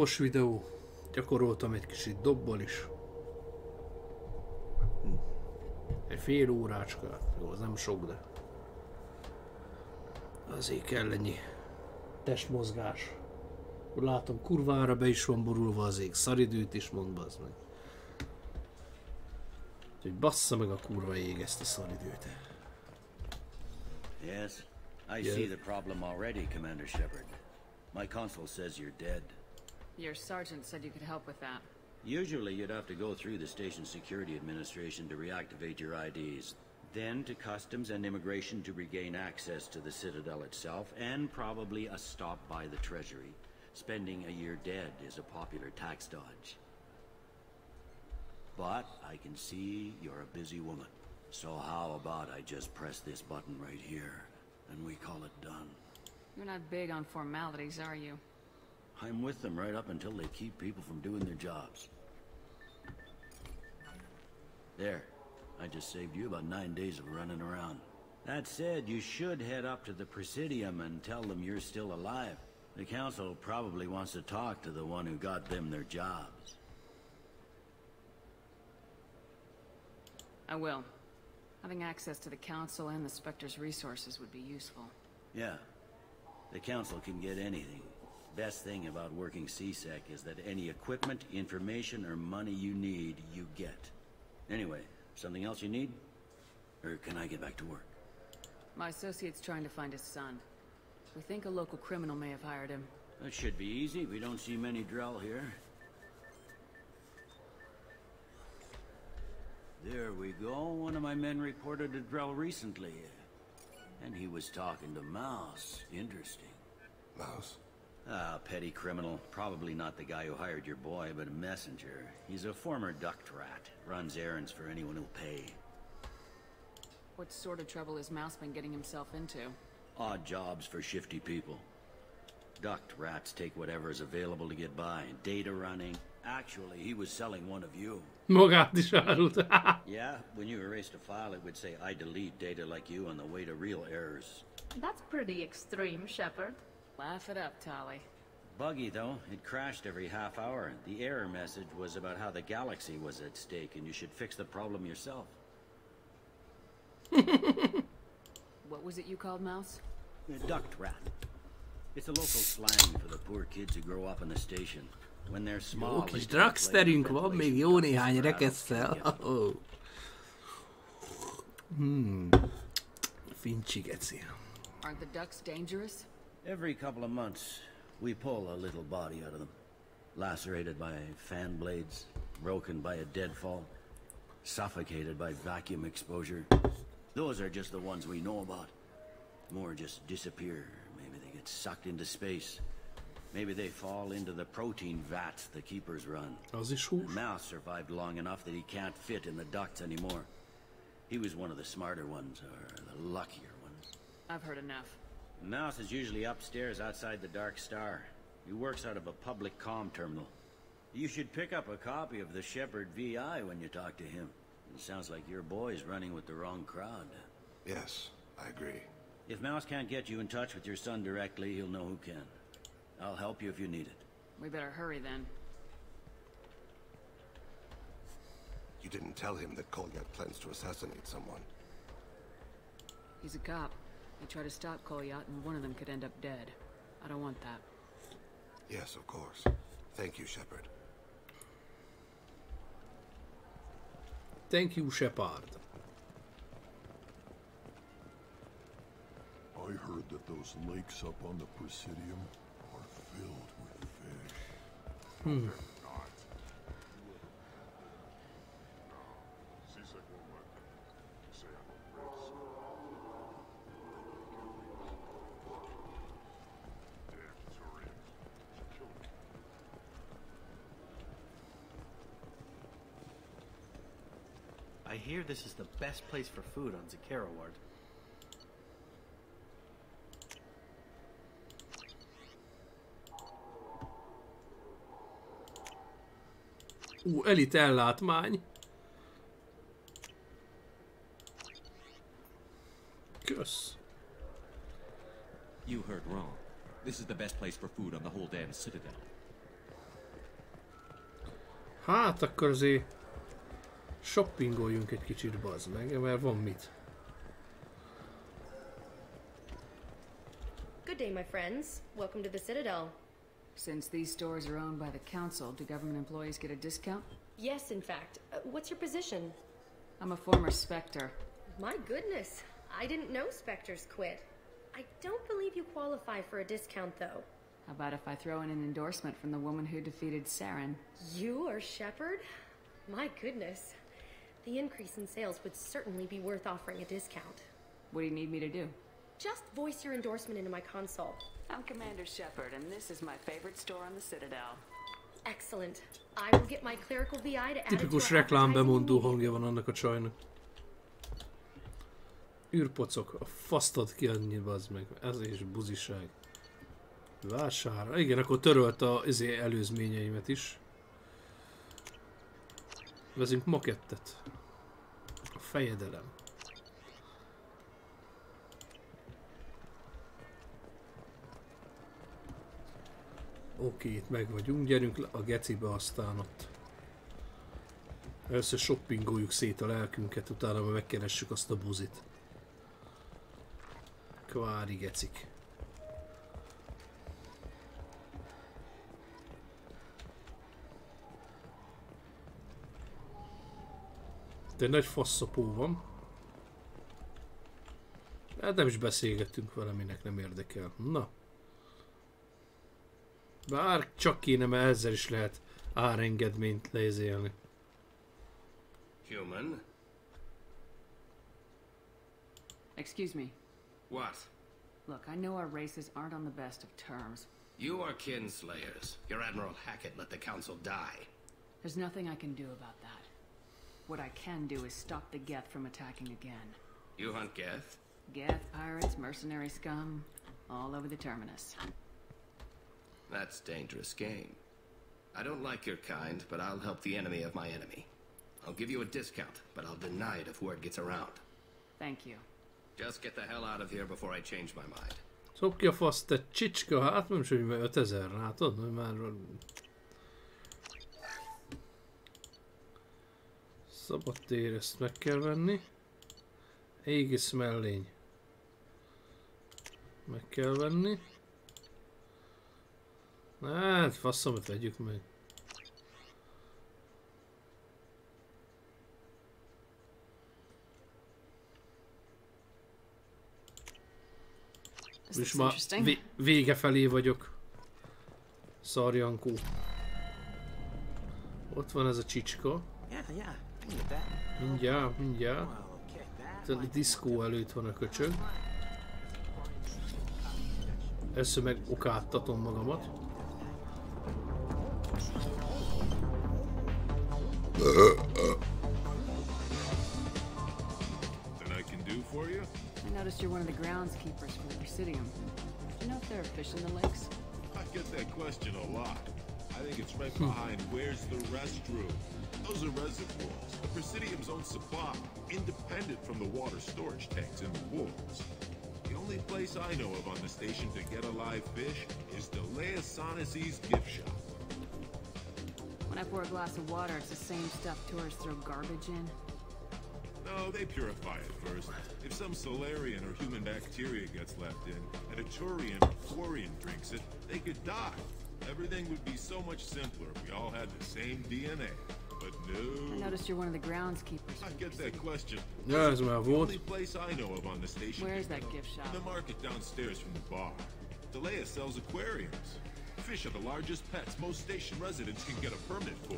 dobos videó. Gyakoroltam egy kicsit dobbal is. Egy fél órácska. Jó, az nem sok, de azért kell ennyi testmozgás. Látom, kurvára be is van borulva az ég. Szaridőt is mond, bazd meg. Úgyhogy bassza meg a kurva ég ezt a szaridőt. Yes, I see the problem already, Commander Shepard. My consul says you're dead. Your sergeant said you could help with that. Usually you'd have to go through the station security administration to reactivate your IDs, then to customs and immigration to regain access to the Citadel itself, and probably a stop by the Treasury. Spending a year dead is a popular tax dodge. But I can see you're a busy woman. So how about I just press this button right here, and we call it done? You're not big on formalities, are you? I'm with them right up until they keep people from doing their jobs. There. I just saved you about 9 days of running around. That said, you should head up to the Presidium and tell them you're still alive. The Council probably wants to talk to the one who got them their jobs. I will. Having access to the Council and the Spectre's resources would be useful. Yeah. The Council can get anything. Best thing about working CSEC is that any equipment, information, or money you need, you get. Anyway, something else you need? Or can I get back to work? My associate's trying to find his son. We think a local criminal may have hired him. That should be easy. We don't see many Drell here. There we go. One of my men reported a Drell recently. And he was talking to Mouse. Interesting. Mouse? Ah, petty criminal. Probably not the guy who hired your boy, but a messenger. He's a former duct rat. Runs errands for anyone who'll pay. What sort of trouble has Mouse been getting himself into? Odd jobs for shifty people. Duct rats take whatever is available to get by. Data running. Actually, he was selling one of you. Magát is árult. Yeah, when you erased a file, it would say, I delete data like you on the way to real errors. That's pretty extreme, Shepard. Laugh it up, Tali. Buggy, though. It crashed every half hour. The error message was about how the galaxy was at stake, and you should fix the problem yourself. What was it you called Mouse? A duct rat. It's a local slang for the poor kids who grow up in the station. When they're small... Jó kis dragsterünk van, még jó néhány rekesszel. Fincsi geci. Aren't the ducks dangerous? Every couple of months, we pull a little body out of them. Lacerated by fan blades, broken by a deadfall, suffocated by vacuum exposure. Those are just the ones we know about. More just disappear. Maybe they get sucked into space. Maybe they fall into the protein vats the keepers run. Mouse survived long enough that he can't fit in the ducts anymore. He was one of the smarter ones, or the luckier ones. I've heard enough. Mouse is usually upstairs outside the Dark Star. He works out of a public comm terminal. You should pick up a copy of the Shepard VI when you talk to him. It sounds like your boy's running with the wrong crowd. Yes, I agree. If Mouse can't get you in touch with your son directly, he'll know who can. I'll help you if you need it. We better hurry then. You didn't tell him that Kolyat plans to assassinate someone. He's a cop. They try to stop Kolyat and one of them could end up dead. I don't want that. Yes, of course. Thank you, Shepard. Thank you, Shepard. I heard that those lakes up on the Presidium are filled with fish. I hear this is the best place for food on Zakera Ward. Elit ellátmány. Kösz. You heard wrong. This is the best place for food on the whole damn Citadel. Hát akkor azért shoppingoljunk egy kicsit, bazd meg, mert van mit. Good day, my friends. Welcome to the Citadel. Since these stores are owned by the council, do government employees get a discount? Yes, in fact. What's your position? I'm a former Spectre. My goodness. I didn't know Spectres quit. I don't believe you qualify for a discount, though. How about if I throw in an endorsement from the woman who defeated Saren? You are Shepard? My goodness. The increase in sales would certainly be worth offering a discount. What do you need me to do? Just voice your endorsement into my console. I'm Commander Shepard, and this is my favorite store on the Citadel. Excellent. I will get my clerical VI to add it to Tipikus our reklámbemondó advertising hangja van annak a csajnak. Űrpocok, a fasztad ki annyi, bazd meg. Ez is buziság. Vásár. Igen, akkor törölt az előzményeimet is. Vezünk makettet. A fejedelem. Oké, itt meg vagyunk. Gyerünk le a gecibe, aztán ott. Először shoppingoljuk szét a lelkünket, utána megkeressük azt a buzit. Kvári gecik. De nagy faszapó van. Hát nem is beszélgettünk vele, minek nem érdekel. Na. Bár csak kéne, mert ezzel is lehet árengedményt lézélni. Human? Excuse me. What? Look, I know our races aren't on the best of terms. You are kinslayers. Your Admiral Hackett let the Council die. There's nothing I can do about that. What I can do is stop the Geth from attacking again. You hunt Geth? Geth, pirates, mercenary scum, all over the terminus. That's dangerous game. I don't like your kind, but I'll help the enemy of my enemy. I'll give you a discount, but I'll deny it if word gets around. Thank you. Just get the hell out of here before I change my mind. Szop ki a fasz, te csicska, hát nem is, hogy 5000, látod, hogy már... Szabadtér, ezt meg kell venni. Aegis mellény. Meg kell venni. Hát, faszomot vegyük meg. És már vége felé vagyok. Szarjankó. Ott van ez a csicska. Mindjárt, mindjárt. A diszkó előtt van a köcsög. Először meg okáttatom magamat. I noticed you're one of the groundskeepers for the Presidium. Do you know if there are fish in the lakes? I get that question a lot. I think it's right behind where's the restroom. Those are reservoirs, the Presidium's own supply, independent from the water storage tanks in the walls. The only place I know of on the station to get a live fish is Delea Sonasy's gift shop. When I pour a glass of water, it's the same stuff tourists throw garbage in. No, they purify it first. If some Solarian or human bacteria gets left in, and a Turian or Quarian drinks it, they could die. Everything would be so much simpler if we all had the same DNA. But no. I noticed you're one of the groundskeepers. I get that question. Ja, ez már The volt. only place I know of on the station. Where's that gift shop? The market downstairs from the bar. Delea sells aquariums. Fish are the largest pets most station residents can get a permit for.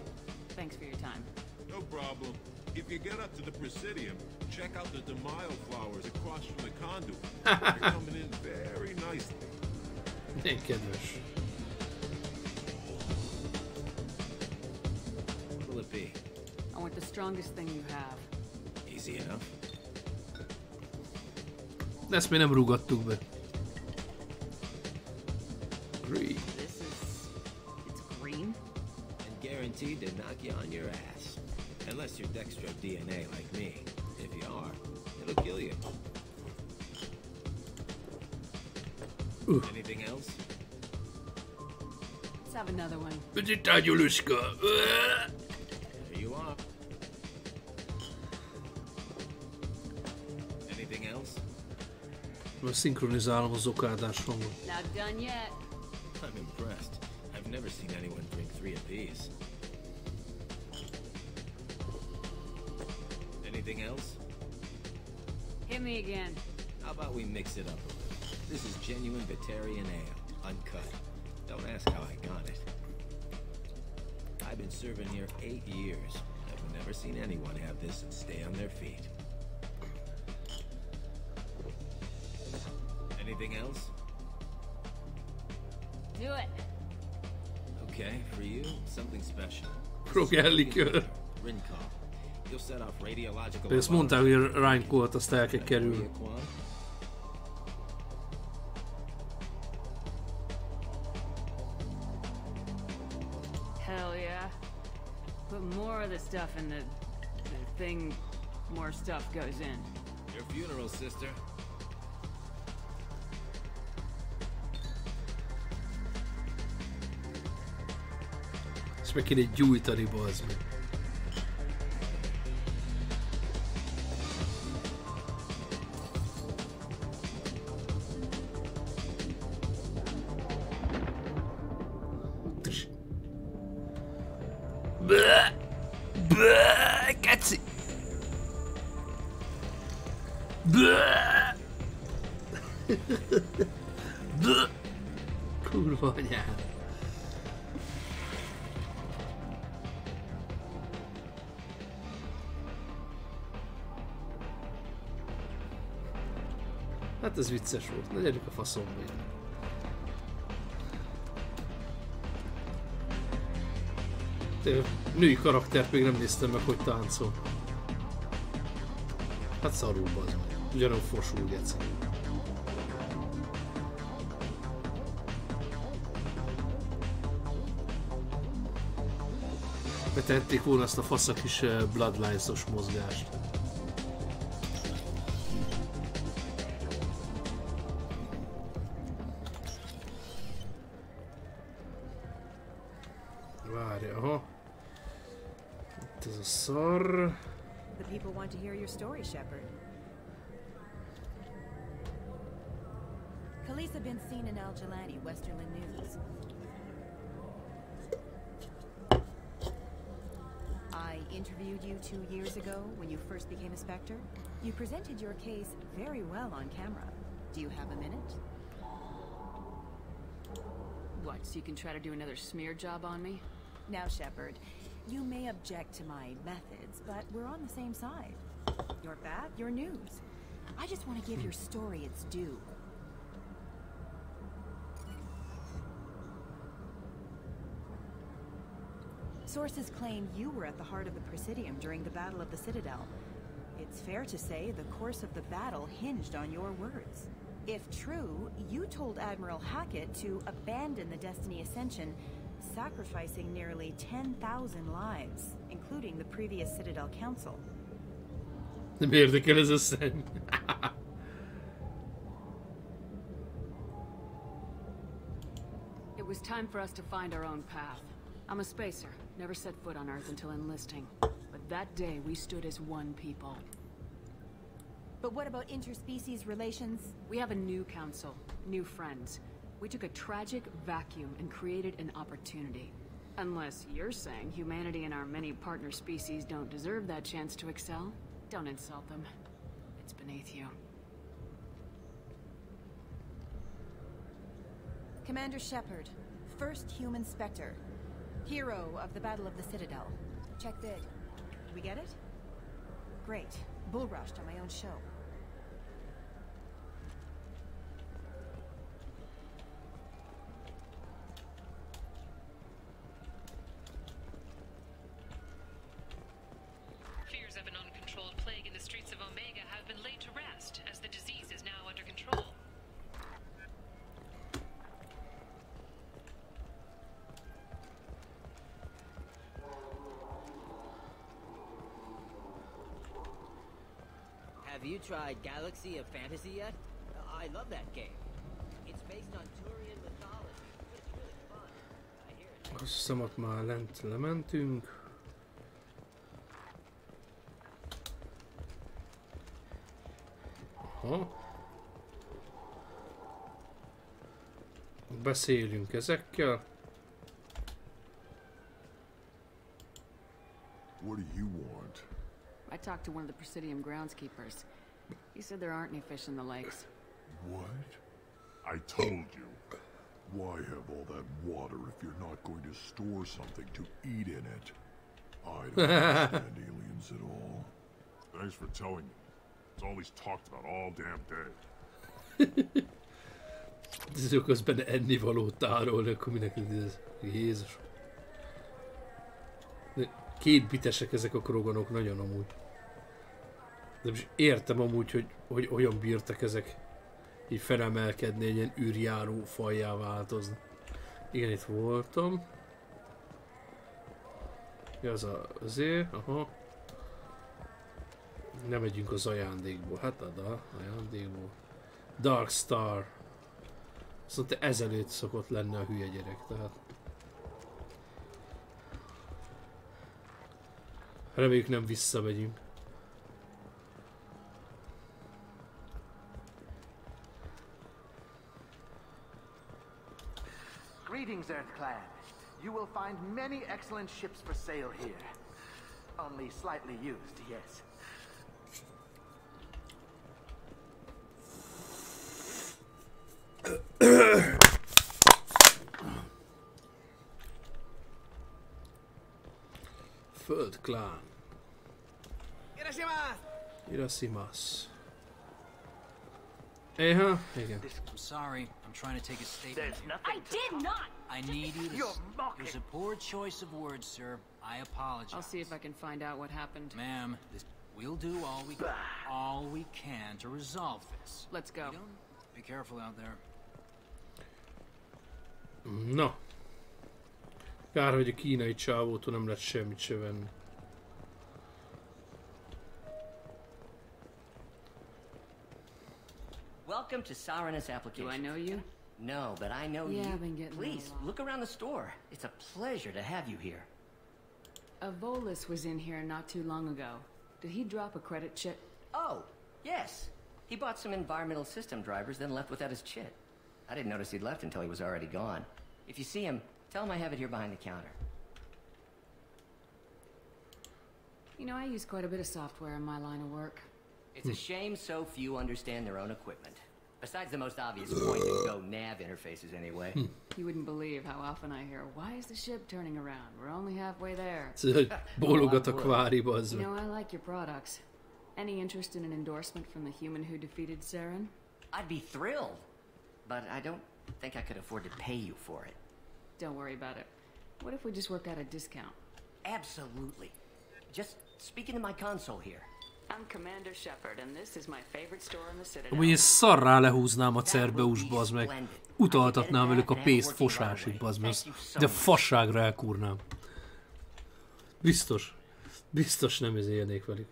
Thanks for your time. No problem. If you get up to the Presidium, check out the Demile flowers across from the conduit. They're coming in very nicely. De kedves. What will it be? I want the strongest thing you have. Easy enough. De ezt még nem rúgattuk be. Green. It's green? And guaranteed to knock you on your ass. Unless you're Dextro DNA like me. If you are, it'll kill you. Anything else? Let's have another one. Petit Gyuluska. Most szinkronizálom az okádás hangot. Not done yet. I'm impressed. I've never seen anyone drink 3 apiece. Anything else? Hit me again. How about we mix it up a little? This is genuine Batarian ale, uncut. Don't ask how I got it. I've been serving here 8 years. I've never seen anyone have this and stay on their feet. Anything else? Do it. Okay, for you, something special. Progellikör. Rincon. You'll set off radiological. Ezt mondták, hogy Ryan Colt azt el kell kerülni. Hell yeah. Put more of the stuff in the thing, more stuff goes in. Your funeral, sister. És meg kéne gyújtani, bazd meg. Keci! Kurva anyád! Hát ez vicces volt, na gyerünk a faszomba innen. Női karaktert még nem néztem meg, hogy táncol. Hát szarul, bazd meg. Ugyanúgy fosul, geci. Betették volna azt a fasz a kis Bloodlines-os mozgást. Várja, aha. Itt ez a szar. The people want to hear your story, Shepard. Khaleesa been seen in Al Jelani, Westerland News. I interviewed you 2 years ago when you first became a Spectre. You presented your case very well on camera. Do you have a minute? What, so you can try to do another smear job on me? Now, Shepard, you may object to my methods, but we're on the same side. You're bad, you're news. I just want to give your story its due. Sources claim you were at the heart of the Presidium during the Battle of the Citadel. It's fair to say the course of the battle hinged on your words. If true, you told Admiral Hackett to abandon the Destiny Ascension, sacrificing nearly 10,000 lives, including the previous Citadel Council. Nem érdekel ez a szem. It was time for us to find our own path. I'm a spacer, never set foot on Earth until enlisting. But that day we stood as one people. But what about interspecies relations? We have a new council, new friends. We took a tragic vacuum and created an opportunity. Unless you're saying humanity and our many partner species don't deserve that chance to excel, don't insult them. It's beneath you. Commander Shepard, first human Spectre. Hero of the Battle of the Citadel. Check bid. We get it? Great. Bull rushed on my own show. Fears of an uncontrolled plague in the streets of Omega have been laid to rest, as the disease is now under control. Have you tried Galaxy of Fantasy yet? I love that game. It's based on Turian mythology. It's really fun. I hear it. Azt hiszem, ott már lent lementünk. Aha. Beszélünk ezekkel. What do you want? I talked to one of the Presidium groundskeepers. He said there aren't any fish in the lakes. What? I told you. Why have all that water if you're not going to store something to eat in it? I don't understand aliens at all. Thanks for telling me. It's all he's talked about all damn day. Ez közben ennivalót tárolni, akkor minek ez? Jézus. Két bitesek ezek a kroganok nagyon amúgy. De most értem amúgy, hogy olyan bírtak ezek így felemelkedni, egy ilyen űrjáró fajjá változni. Igen, itt voltam. Ja, az azért, aha. Nem megyünk az ajándékból, hát a ajándékból. Dark Star. Szóval ezelőtt szokott lenni a hülye gyerek, tehát. Reméljük nem visszamegyünk. Greetings, Earth Clan. You will find many excellent ships for sale here. Only slightly used, yes. Föld klán. Irasimas. Igen. I'm sorry. I'm trying to take a statement. I did not! I need you to... It was a poor choice of words, sir. I apologize. I'll see if I can find out what happened. Ma'am, we'll do all we can to resolve this. Let's go. Be careful out there. No. Kár, hogy a kínai csávótól nem lett semmit se venni. Welcome to Samara's application. Do I know you? No, but I know you. Yeah, I've been getting Please, look around the store. It's a pleasure to have you here. Avolis was in here not too long ago. Did he drop a credit chit? Oh, yes. He bought some environmental system drivers, then left without his chit. I didn't notice he'd left until he was already gone. If you see him, tell him I have it here behind the counter. You know, I use quite a bit of software in my line of work. It's a shame so few understand their own equipment. Besides the most obvious point-and-go nav interfaces anyway. You wouldn't believe how often I hear, why is the ship turning around? We're only halfway there. Bólogat a kváriba az. You know, I like your products. Any interest in an endorsement from the human who defeated Saren? I'd be thrilled. But I don't think I could afford to pay you for it. Don't worry about it. What if we just work out a discount? Absolutely. Just speak into my console here. I'm Commander Shepard, and this is my favorite store in the Citadel. Amúgy én szarrá lehúznám a Cerbeus, bazd meg. Utaltatnám velük a pénzt fosásig, bazd meg. De a fasságra elkúrnám. Biztos nem élnék velük.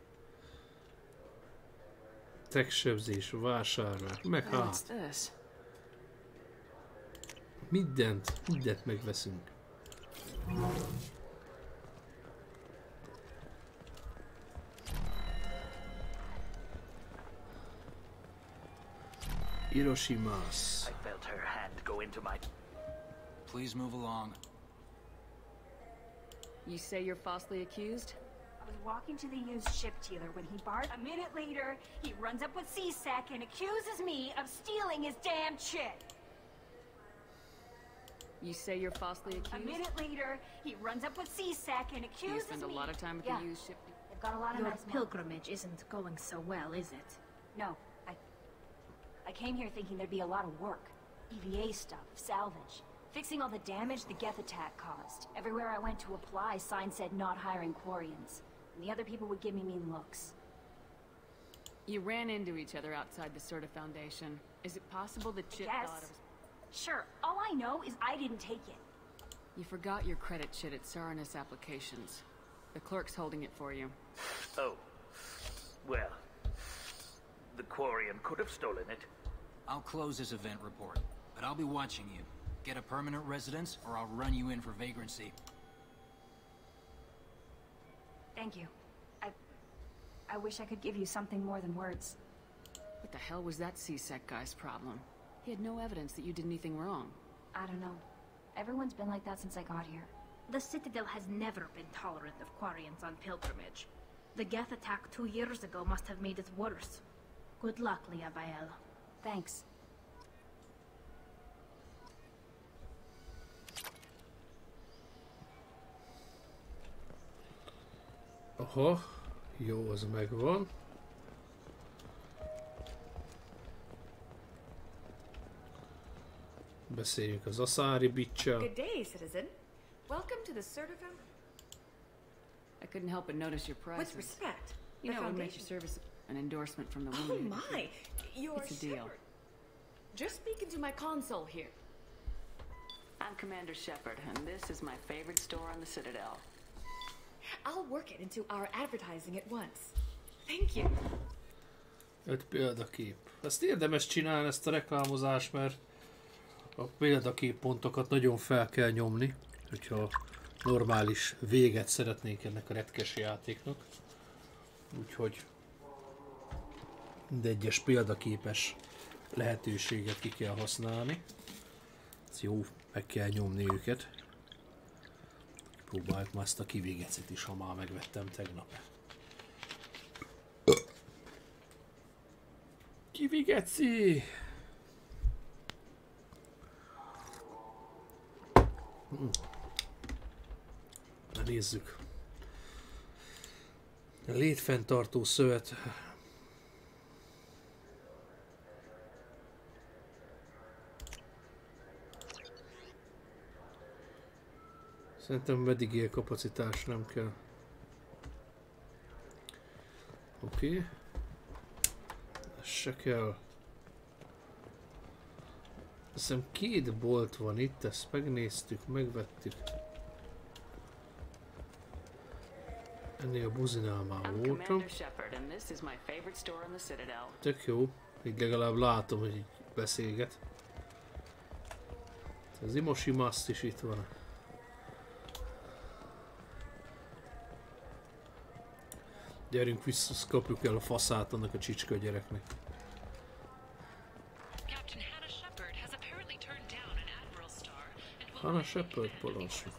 Tegsebzés, vásárlás, meg hát. Mindent megveszünk. Hiroshimas. I felt her hand go into my... Please move along. You say you're falsely accused? I was walking to the used ship dealer when he barred. A minute later, he runs up with C-Sec and accuses me of stealing his damn chit. You say you're falsely accused? A minute later, he runs up with C-Sec and accuses me. You spend a lot of time at the used ship. They've got a lot of Your nice pilgrimage isn't going so well, is it? No, I came here thinking there'd be a lot of work. EVA stuff, salvage. Fixing all the damage the Geth attack caused. Everywhere I went to apply, signs said not hiring Quarians. And the other people would give me mean looks. You ran into each other outside the Serta Foundation. Is it possible that Chit Yes. thought of... Sure, all I know is I didn't take it. You forgot your credit chit at Saranus Applications. The clerk's holding it for you. Oh. Well. The Quarian could have stolen it. I'll close this event report, but I'll be watching you. Get a permanent residence, or I'll run you in for vagrancy. Thank you. I wish I could give you something more than words. What the hell was that C-Sec guy's problem? He had no evidence that you did anything wrong. I don't know. Everyone's been like that since I got here. The Citadel has never been tolerant of Quarians on pilgrimage. The Geth attack 2 years ago must have made it worse. Good luck, Liavael. Thanks. Aha, jó, az megvan. Beszéljünk az Aszári bitchel. Good day, citizen. Welcome to the Certified. I couldn't help but notice your prices. With respect, You the know, it makes Foundation. your service an endorsement from the Oh women. my! You're It's a deal. Shepard. Just speaking to my console here. I'm Commander Shepard, and this is my favorite store on the Citadel. I'll work it into our advertising at once. Thank you. 5 példakép. Ezt érdemes csinálni, ezt a reklámozást, mert a példakép pontokat nagyon fel kell nyomni, hogyha normális véget szeretnénk ennek a retkes játéknak. Úgyhogy mindegyes példaképes lehetőséget ki kell használni. Ez jó, meg kell nyomni őket. Próbáljuk már ezt a kivégecit is, ha már megvettem tegnap. Kivégeci! Na nézzük. A létfenntartó szövet. Szerintem medigél kapacitás nem kell. Oké. Ez se kell. Azt hiszem 2 bolt van itt, ezt megnéztük, megvettük. Ennél a buzinál már voltam. Tök jó, így legalább látom, hogy így beszélget. Az Imoshi Mast is itt van. Gyerünk vissza, kapjuk el a faszát annak a csicska gyereknek. Hannah Shepard, parancsnok.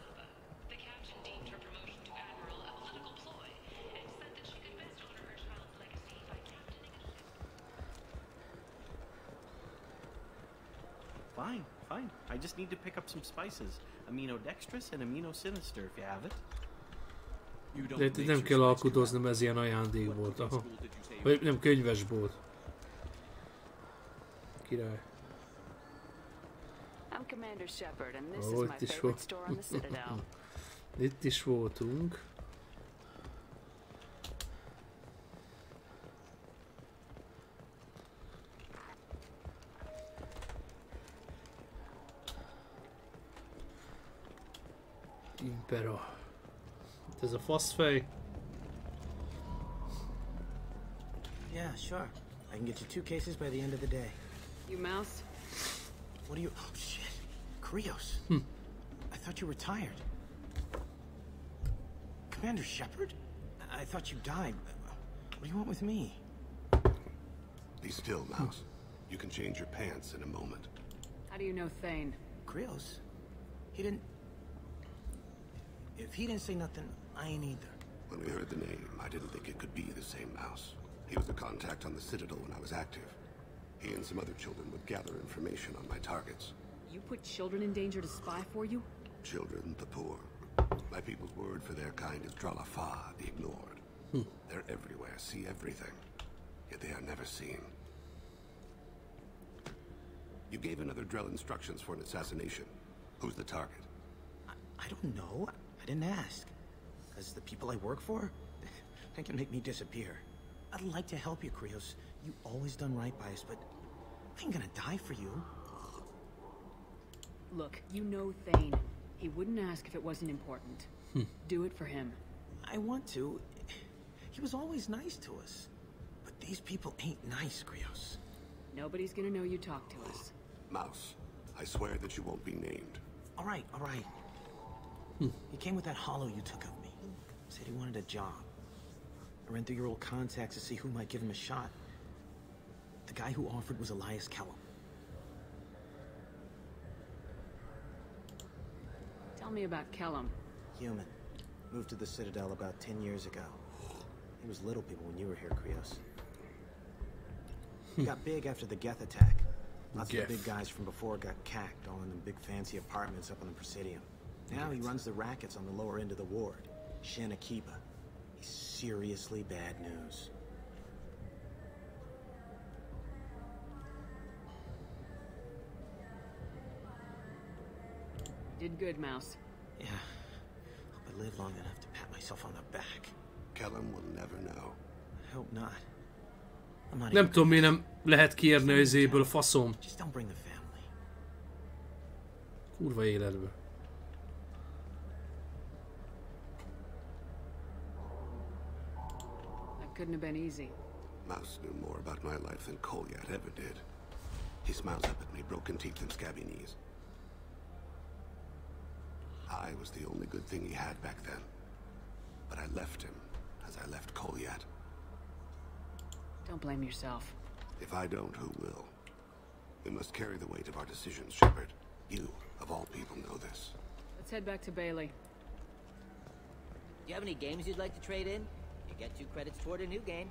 Fine, fine. I just need to pick up some spices. Aminodextrous and aminosinister, if you have it. De itt nem kell alkudoznom, ez ilyen ajándék volt. Aha. Vagy nem, könyvesbolt. Király. I'm Commander Shepard, and this Ó, is my itt is favorite store on the Citadel. Itt is voltunk. Impera. Ez a faszfej. Yeah, sure. I can get you 2 cases by the end of the day. You mouse? What are you... Oh, shit. Krios. I thought you were tired. Commander Shepard? I thought you died. What do you want with me? Be still, Mouse. You can change your pants in a moment. How do you know Thane? Krios? He didn't... If he didn't say nothing, I ain't either. When we heard the name, I didn't think it could be the same Mouse. He was a contact on the Citadel when I was active. He and some other children would gather information on my targets. You put children in danger to spy for you? Children, the poor. My people's word for their kind is Dralafa, the ignored. They're everywhere, see everything. Yet they are never seen. You gave another Drell instructions for an assassination. Who's the target? I don't know. I didn't ask. Because the people I work for, they can make me disappear. I'd like to help you, Krios. You always done right by us, but I ain't gonna die for you. Look, you know Thane. He wouldn't ask if it wasn't important. Do it for him. I want to. He was always nice to us. But these people ain't nice, Krios. Nobody's gonna know you talked to us. Mouse, I swear that you won't be named. All right, all right. He came with that hollow you took of me. Said he wanted a job. I ran through your old contacts to see who might give him a shot. The guy who offered was Elias Kellum. me about Kellum. Human. Moved to the Citadel about 10 years ago. He was little people when you were here, Krios. He got big after the Geth attack. Lots of the big guys from before got cacked, all in them big fancy apartments up on the Presidium. Now he runs the rackets on the lower end of the ward. Shin Akiba. He's seriously bad news. Did good, Mouse. Yeah. Hope I live long enough to pat myself on the back. Kellum will never know. I hope not. I'm not Nem tudom, mi nem lehet kiérni az izéből, faszom. Just don't bring the family. Kurva életbe. That couldn't have been easy. Mouse knew more about my life than Kolyat ever did. He smiles up at me, broken teeth and scabby knees. I was the only good thing he had back then. But I left him, as I left Kolyat. Don't blame yourself. If I don't, who will? We must carry the weight of our decisions, Shepard. You, of all people, know this. Let's head back to Bailey. Do you have any games you'd like to trade in? You get 2 credits toward a new game.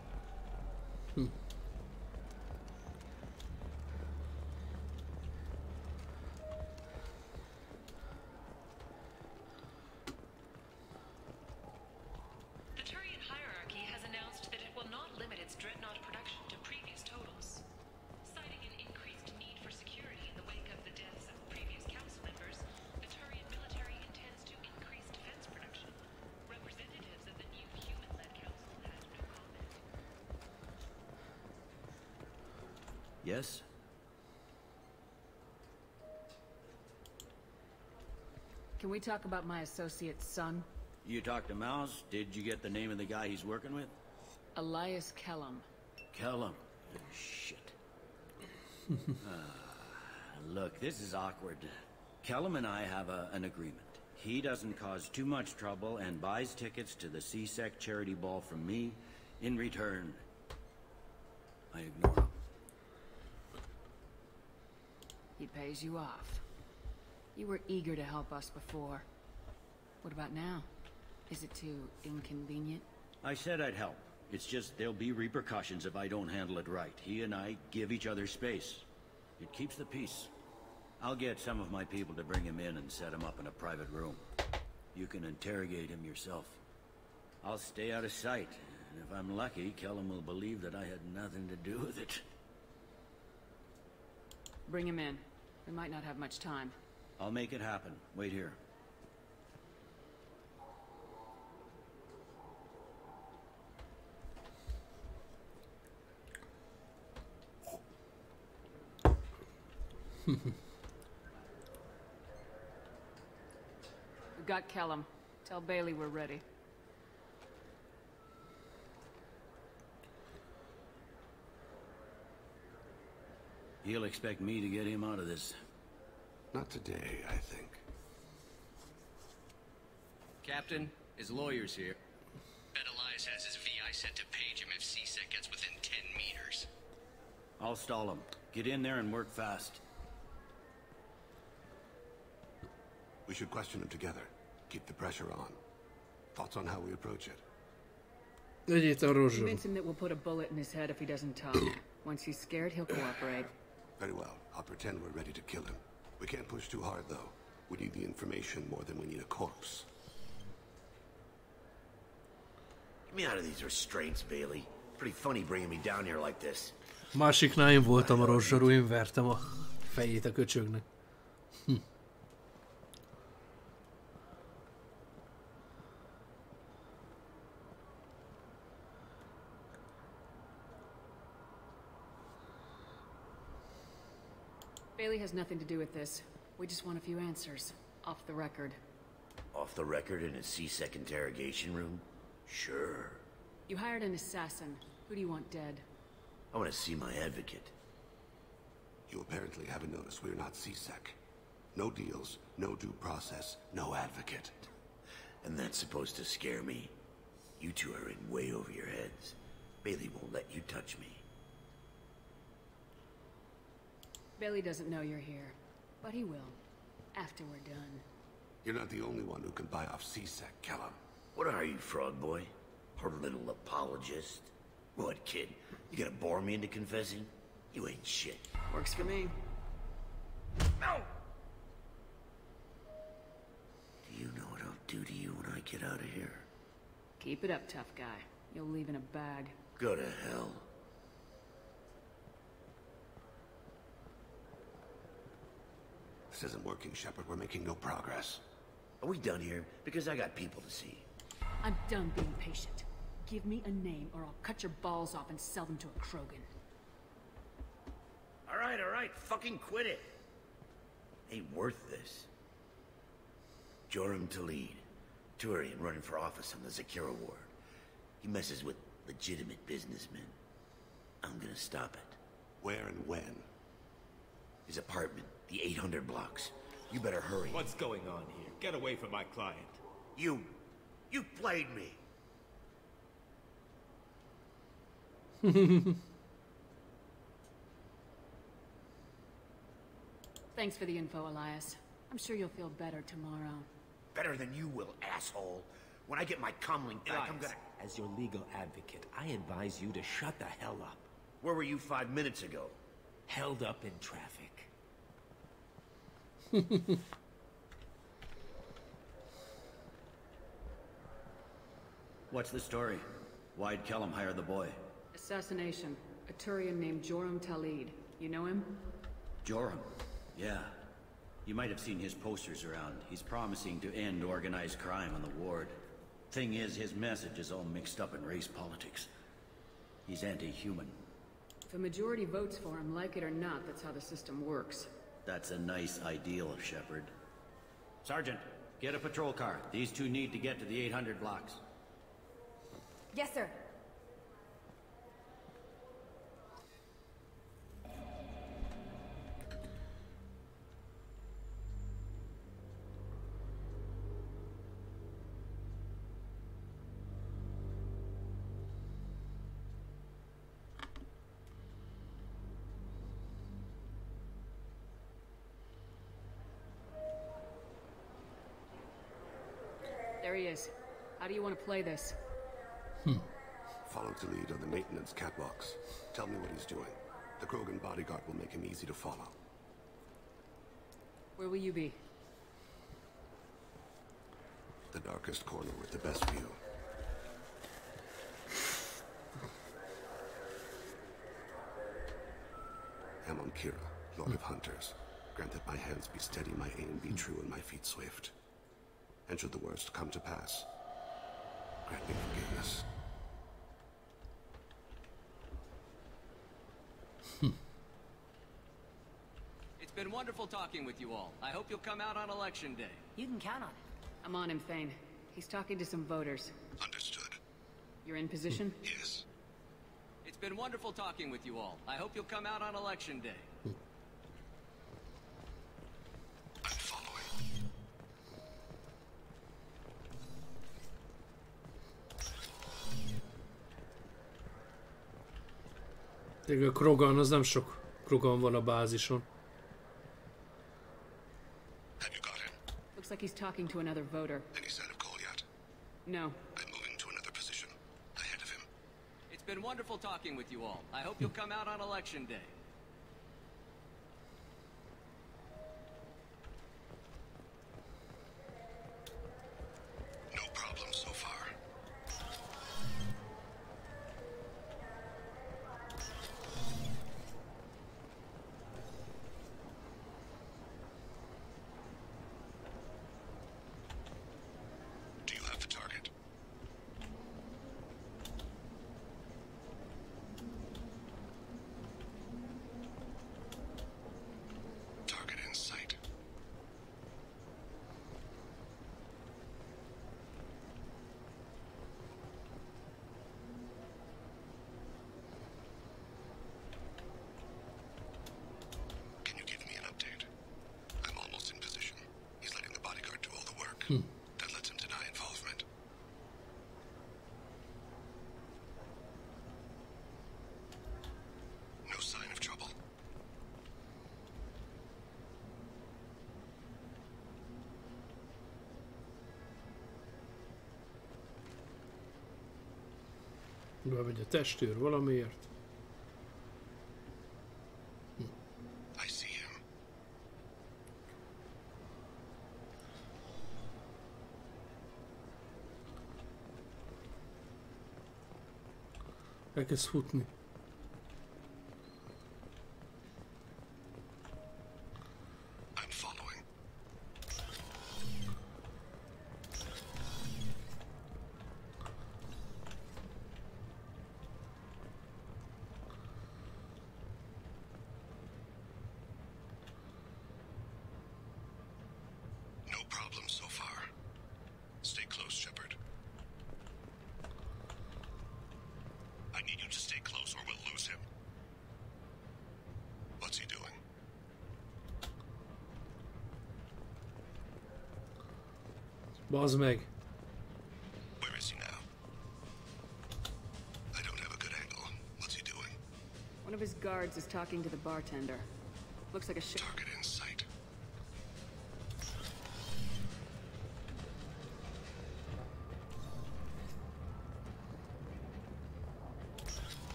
The Turian hierarchy has announced that it will not limit its dreadnought production to previous totals. Citing an increased need for security in the wake of the deaths of previous council members, the Turian military intends to increase defense production. Representatives of the new human-led council had no comment. Yes? Can we talk about my associate's son? You talked to Mouse? Did you get the name of the guy he's working with? Elias Kellum. Kellum. Shit. Look, this is awkward. Kellum and I have an agreement. He doesn't cause too much trouble and buys tickets to the CSEC charity ball from me. In return, I ignore him. He pays you off. You were eager to help us before. What about now? Is it too inconvenient? I said I'd help. It's just there'll be repercussions if I don't handle it right. He and I give each other space. It keeps the peace. I'll get some of my people to bring him in and set him up in a private room. You can interrogate him yourself. I'll stay out of sight, and if I'm lucky, Kellum will believe that I had nothing to do with it. Bring him in. We might not have much time. I'll make it happen. Wait here. We've got Kellum. Tell Bailey we're ready. He'll expect me to get him out of this. Not today, I think. Captain, his lawyer's here. Bet Elias has his VI sent to page him if CSEC gets within 10 meters. I'll stall him. Get in there and work fast. We should question him together. Keep the pressure on. Thoughts on how we approach it? Convince him that we'll put a bullet in his head if he doesn't talk. Once he's scared, he'll cooperate. Very well. I'll pretend we're ready to kill him. We can't push too hard, though. We need the information more than we need a corpse. Get me out of these restraints, Bailey. Pretty funny bringing me down here like this. Másiknál én voltam a rossz zsarú, én vertem a fejét a köcsögnek. Bailey has nothing to do with this. We just want a few answers. Off the record. Off the record in a CSEC interrogation room? Sure. You hired an assassin. Who do you want dead? I want to see my advocate. You apparently haven't noticed we're not CSEC. No deals, no due process, no advocate. And that's supposed to scare me? You two are in way over your heads. Bailey won't let you touch me. Bailey doesn't know you're here, but he will, after we're done. You're not the only one who can buy off C-Sec, Callum. What are you, frog boy? Her little apologist? What, kid? You gonna bore me into confessing? You ain't shit. Works for me. No! Do you know what I'll do to you when I get out of here? Keep it up, tough guy. You'll leave in a bag. Go to hell. This isn't working, Shepard. We're making no progress. Are we done here? Because I got people to see. I'm done being patient. Give me a name or I'll cut your balls off and sell them to a Krogan. All right. Fucking quit it. Ain't worth this. Joram Talid. Turian running for office on the Zakira Ward. He messes with legitimate businessmen. I'm gonna stop it. Where and when? His apartment, the 800 blocks. You better hurry. What's going on here? Get away from my client. You played me. Thanks for the info, Elias. I'm sure you'll feel better tomorrow. Better than you will, asshole. When I get my comlink back, I'm gonna... As your legal advocate, I advise you to shut the hell up. Where were you 5 minutes ago? Held up in traffic. What's the story? Why'd Kellum hire the boy? Assassination. A Turian named Joram Talid. You know him? Joram? Yeah. You might have seen his posters around. He's promising to end organized crime on the ward. Thing is, his message is all mixed up in race politics. He's anti-human. If a majority votes for him, like it or not, that's how the system works. That's a nice ideal, Shepard. Sergeant, get a patrol car. These two need to get to the 800 blocks. Yes, sir. There he is. How do you want to play this? Follow to lead on the maintenance catwalks. Tell me what he's doing. The Krogan bodyguard will make him easy to follow. Where will you be? The darkest corner with the best view. I'm on Kira, Lord of Hunters. Grant that my hands be steady, my aim be true, and my feet swift. And should the worst come to pass, grant me forgiveness. It's been wonderful talking with you all. I hope you'll come out on election day. You can count on it. I'm on him, Thane. He's talking to some voters. Understood. You're in position? Yes. It's been wonderful talking with you all. I hope you'll come out on election day. I'm following. A Krogan, az nem sok Krogan van a bázison. Looks like he's talking to another voter. Any sign of Cole yet? No. I'm moving to another position. Ahead of him. It's been wonderful talking with you all. I hope you'll come out on election day. No problem so far. Do you have the target? Bemegy a testőr valamiért. I see him. Elkezd futni. I'm following. No problem so far. Stay close, Shepard. I need you to stay close or we'll lose him. What's he doing? Bazd meg. Where is he now? I don't have a good angle. What's he doing? One of his guards is talking to the bartender. Looks like a ship. Target in sight.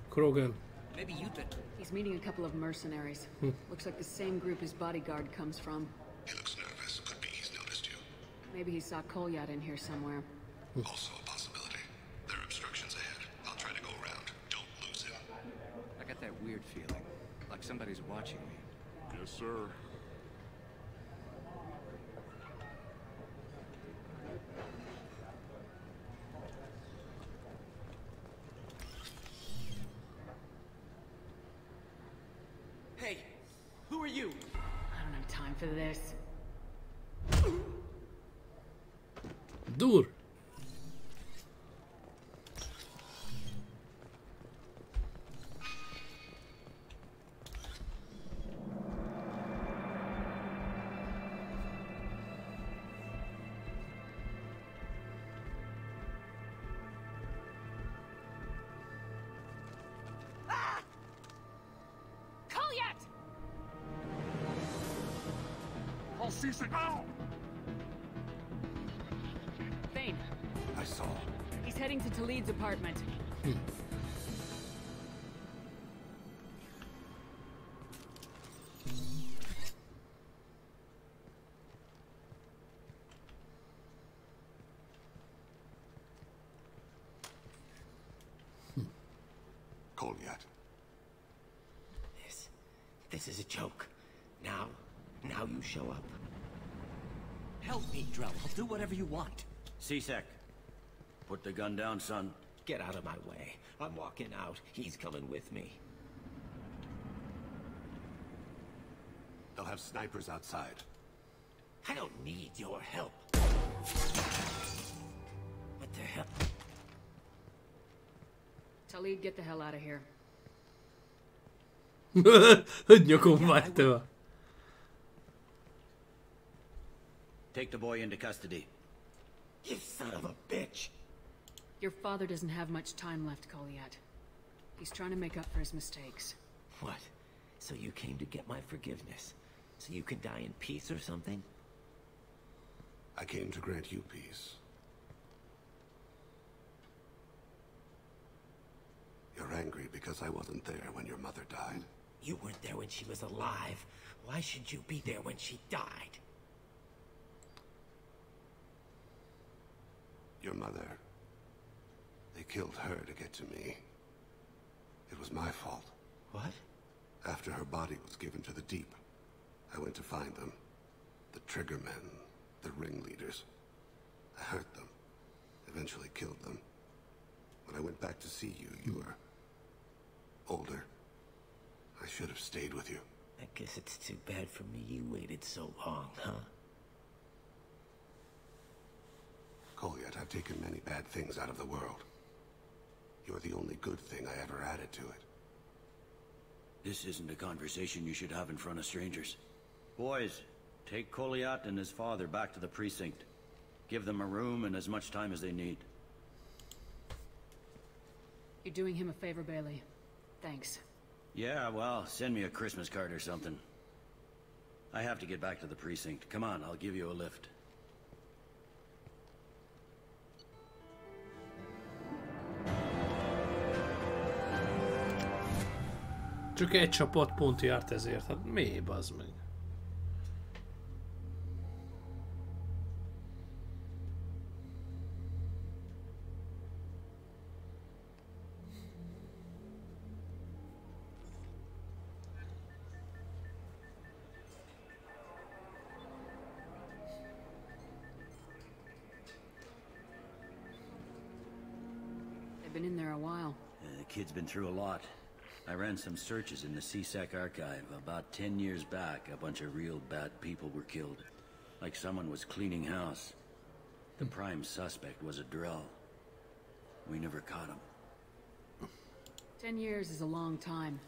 Krogan. Maybe you could. He's meeting a couple of mercenaries. Looks like the same group his bodyguard comes from. He looks nervous. Could be he's noticed you. Maybe he saw Kolyat in here somewhere. Also a possibility. There are obstructions ahead. I'll try to go around. Don't lose him. I got that weird feeling, like somebody's watching me. Yes, sir. Hey, who are you? I don't have time for this. Dur! Kolyat! I'll cease it now! Thane, I saw. he's heading to Talid's apartment. Kolyat. This is a joke. Now you show up. Help me, Drell. I'll do whatever you want. C-Sec, put the gun down, son. Get out of my way. I'm walking out. He's coming with me. They'll have snipers outside. I don't need your help. What the hell? Talid, get the hell out of here. Nyakon vágta. Take the boy into custody. You son of a bitch! Your father doesn't have much time left, Kolyat. He's trying to make up for his mistakes. What? So you came to get my forgiveness? So you can die in peace or something? I came to grant you peace. You're angry because I wasn't there when your mother died. You weren't there when she was alive. Why should you be there when she died? Your mother. They killed her to get to me. It was my fault. What? After her body was given to the deep, I went to find them. The triggermen, the ringleaders. I hurt them. Eventually killed them. When I went back to see you, you were older. I should have stayed with you. I guess it's too bad for me you waited so long, huh? Kolyat, I've taken many bad things out of the world. You're the only good thing I ever added to it. This isn't a conversation you should have in front of strangers. Boys, take Kolyat and his father back to the precinct. Give them a room and as much time as they need. You're doing him a favor, Bailey. Thanks. Yeah, well, send me a Christmas card or something. I have to get back to the precinct. Come on, I'll give you a lift. Csak egy csapatpont járt ezért, hát mi bazd meg? They've been in there a while. The kid's been through a lot. I ran some searches in the CSEC archive. About 10 years back, a bunch of real bad people were killed. Like someone was cleaning house. The prime suspect was a Drell. We never caught him. 10 years is a long time.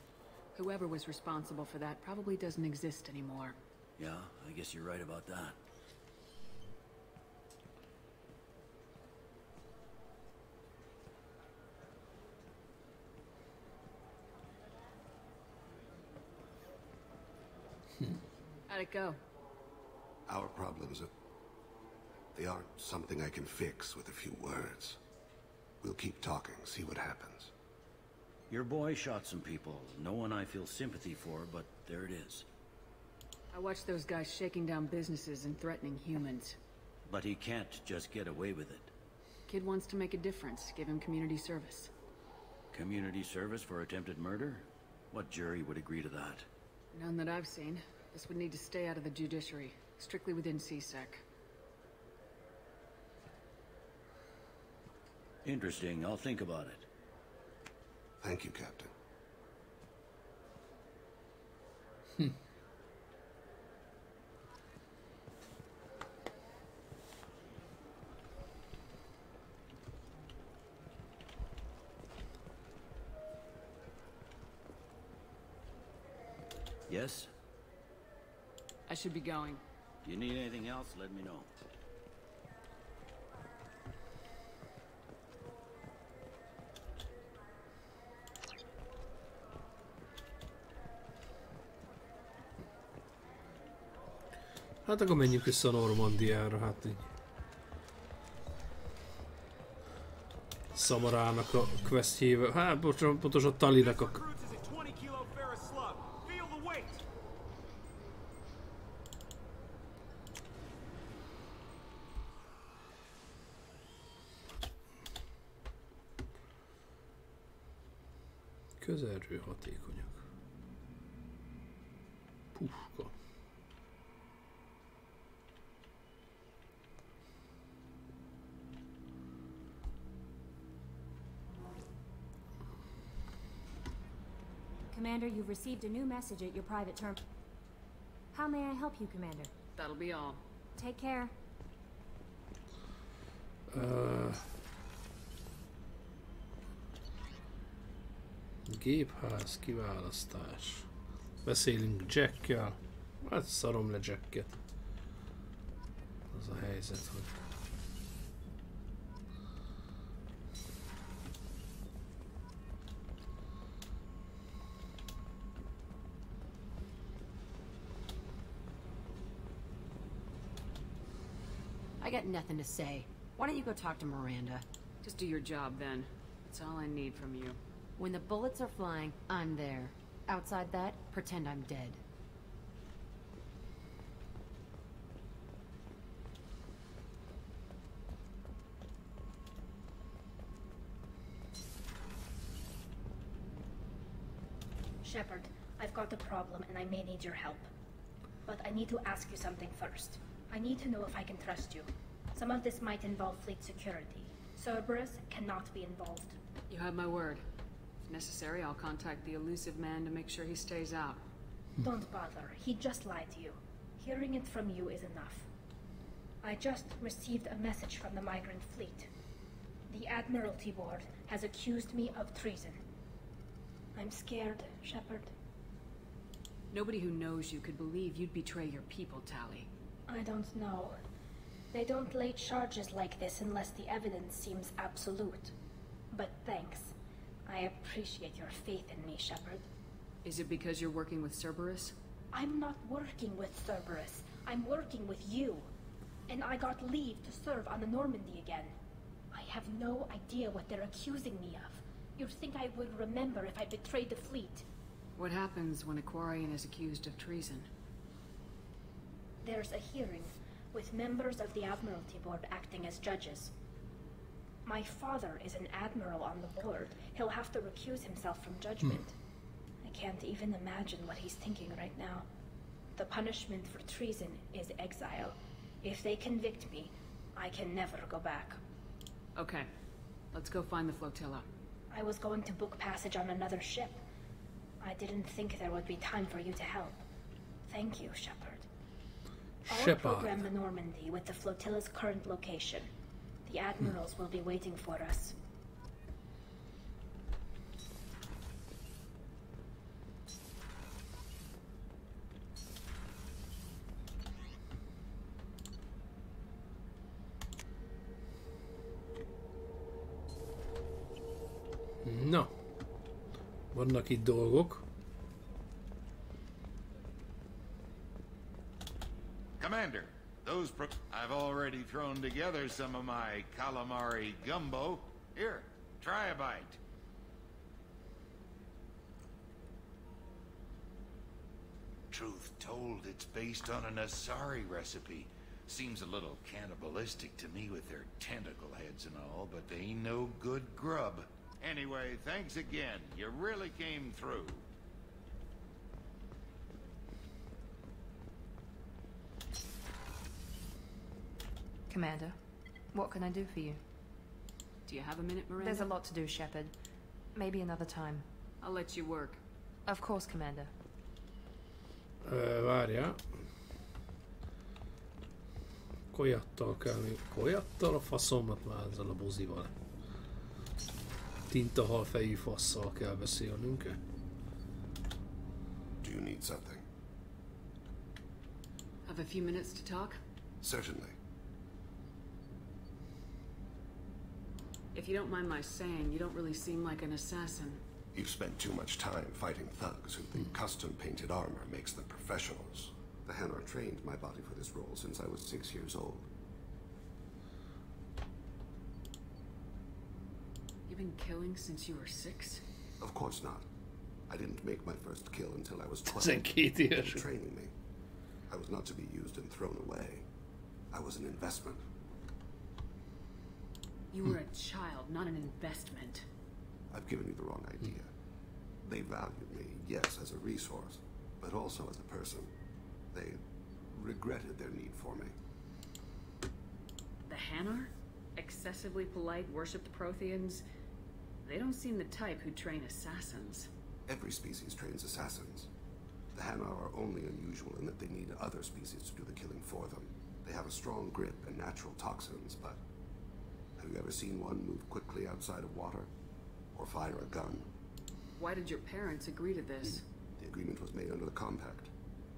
Whoever was responsible for that probably doesn't exist anymore. Yeah, I guess you're right about that. How'd it go? Our problems they aren't something I can fix with a few words. We'll keep talking, see what happens. Your boy shot some people. No one I feel sympathy for, but there it is. I watched those guys shaking down businesses and threatening humans. But he can't just get away with it. Kid wants to make a difference. Give him community service. Community service for attempted murder? What jury would agree to that? None that I've seen. This would need to stay out of the judiciary. Strictly within CSEC. Interesting. I'll think about it. Thank you, Captain. Yes? I should be going. If you need anything else, let me know. Hát akkor menjünk vissza Normandiára, hát így. Samarának a questjével, hát pontosan Talinak a... Közelről hatékonyak. Puska. Commander, you've received a new message at your private term. How may I help you, Commander? That'll be all. Take care. Gépház kiválasztás. Beszélünk Jackkel. Hát szarom le Jacket. Az a helyzet, hogy... I got nothing to say. Why don't you go talk to Miranda? Just do your job then. That's all I need from you. When the bullets are flying, I'm there. Outside that, pretend I'm dead. Shepard, I've got a problem and I may need your help. But I need to ask you something first. I need to know if I can trust you. Some of this might involve fleet security. Cerberus cannot be involved. You have my word. If necessary, I'll contact the elusive man to make sure he stays out. Don't bother. He just lied to you. Hearing it from you is enough. I just received a message from the migrant fleet. The Admiralty Board has accused me of treason. I'm scared, Shepard. Nobody who knows you could believe you'd betray your people, Tali. I don't know. They don't lay charges like this unless the evidence seems absolute. But thanks. I appreciate your faith in me, Shepard. Is it because you're working with Cerberus? I'm not working with Cerberus. I'm working with you. And I got leave to serve on the Normandy again. I have no idea what they're accusing me of. You'd think I would remember if I betrayed the fleet. What happens when a Quarian is accused of treason? There's a hearing, with members of the Admiralty Board acting as judges. My father is an admiral on the board. He'll have to recuse himself from judgment. I can't even imagine what he's thinking right now. The punishment for treason is exile. If they convict me, I can never go back. Okay, let's go find the flotilla. I was going to book passage on another ship. I didn't think there would be time for you to help. Thank you, Shepard. I'll program the Normandy with the flotilla's current location. The admirals will be waiting for us. Na, vannak itt dolgok. Commander, I've already thrown together some of my calamari gumbo. Here, try a bite. Truth told, it's based on an Asari recipe. Seems a little cannibalistic to me with their tentacle heads and all, but they ain't no good grub. Anyway, thanks again. You really came through. Commander, what can I do for you? Do you have a minute, Miranda? There's a lot to do, Shepard. Maybe another time. I'll let you work. Of course, Commander. Várjál. Kolyattal kell még. Kolyattal a faszomat már ezzel a buzival. Tintahal fejű fasszal kell beszélnünk. Do you need something? Have a few minutes to talk? Certainly. If you don't mind my saying, you don't really seem like an assassin. You've spent too much time fighting thugs who think custom-painted armor makes them professionals. The Hanar trained my body for this role since I was 6 years old. You've been killing since you were 6? Of course not. I didn't make my first kill until I was 12. Training me. I was not to be used and thrown away. I was an investment. You were a child, not an investment. I've given you the wrong idea. They valued me, yes, as a resource, but also as a person. They regretted their need for me. The Hanar? Excessively polite, worship the Protheans? They don't seem the type who train assassins. Every species trains assassins. The Hanar are only unusual in that they need other species to do the killing for them. They have a strong grip and natural toxins, but have you ever seen one move quickly outside of water? Or fire a gun? Why did your parents agree to this? The agreement was made under the Compact.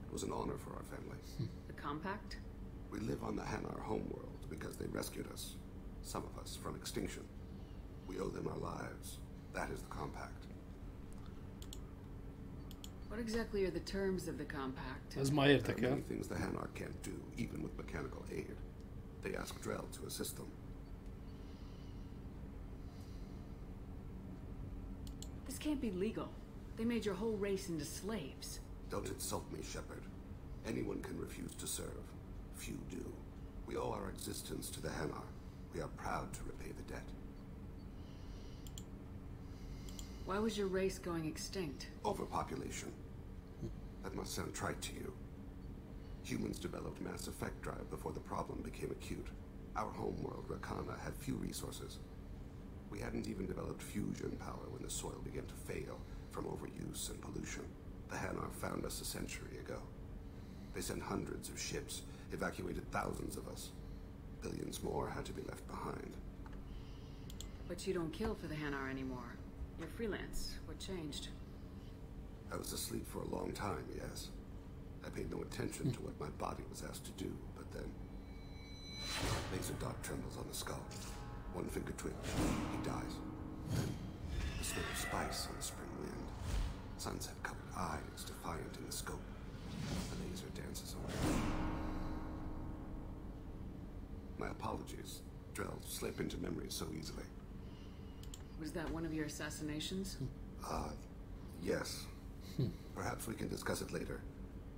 It was an honor for our family. The Compact? We live on the Hanar homeworld because they rescued us. Some of us from extinction. We owe them our lives. That is the Compact. What exactly are the terms of the Compact? Ez már There értek are el. many things the Hanar can't do, even with mechanical aid. They ask Drell to assist them. This can't be legal. They made your whole race into slaves. Don't insult me, Shepard. Anyone can refuse to serve. Few do. We owe our existence to the Hanar. We are proud to repay the debt. Why was your race going extinct? Overpopulation. That must sound trite to you. Humans developed mass effect drive before the problem became acute. Our homeworld, Rakana, had few resources. We hadn't even developed fusion power when the soil began to fail from overuse and pollution. The Hanar found us a century ago. They sent hundreds of ships, evacuated thousands of us. Billions more had to be left behind. But you don't kill for the Hanar anymore. You're freelance. What changed? I was asleep for a long time, yes. I paid no attention to what my body was asked to do, but then... Laser dot trembles on the skull. One finger twitch. He dies. Then, the smell of spice on the spring wind. Sunset-colored eyes defiant in the scope. The laser dances away. My apologies. Drell slip into memory so easily. Was that one of your assassinations? Yes. Perhaps we can discuss it later.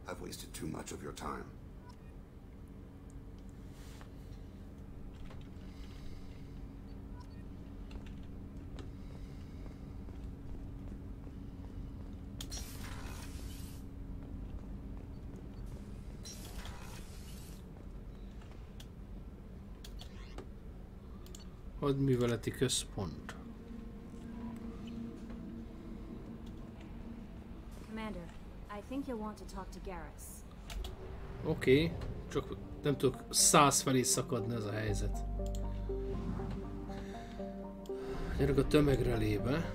I've wasted too much of your time. Hadműveleti központ. Commander, I think you'll want to talk to Garrus. Oké, csak nem tudok 100 felé szakadni ez a helyzet. Gyerek a tömegrelébe.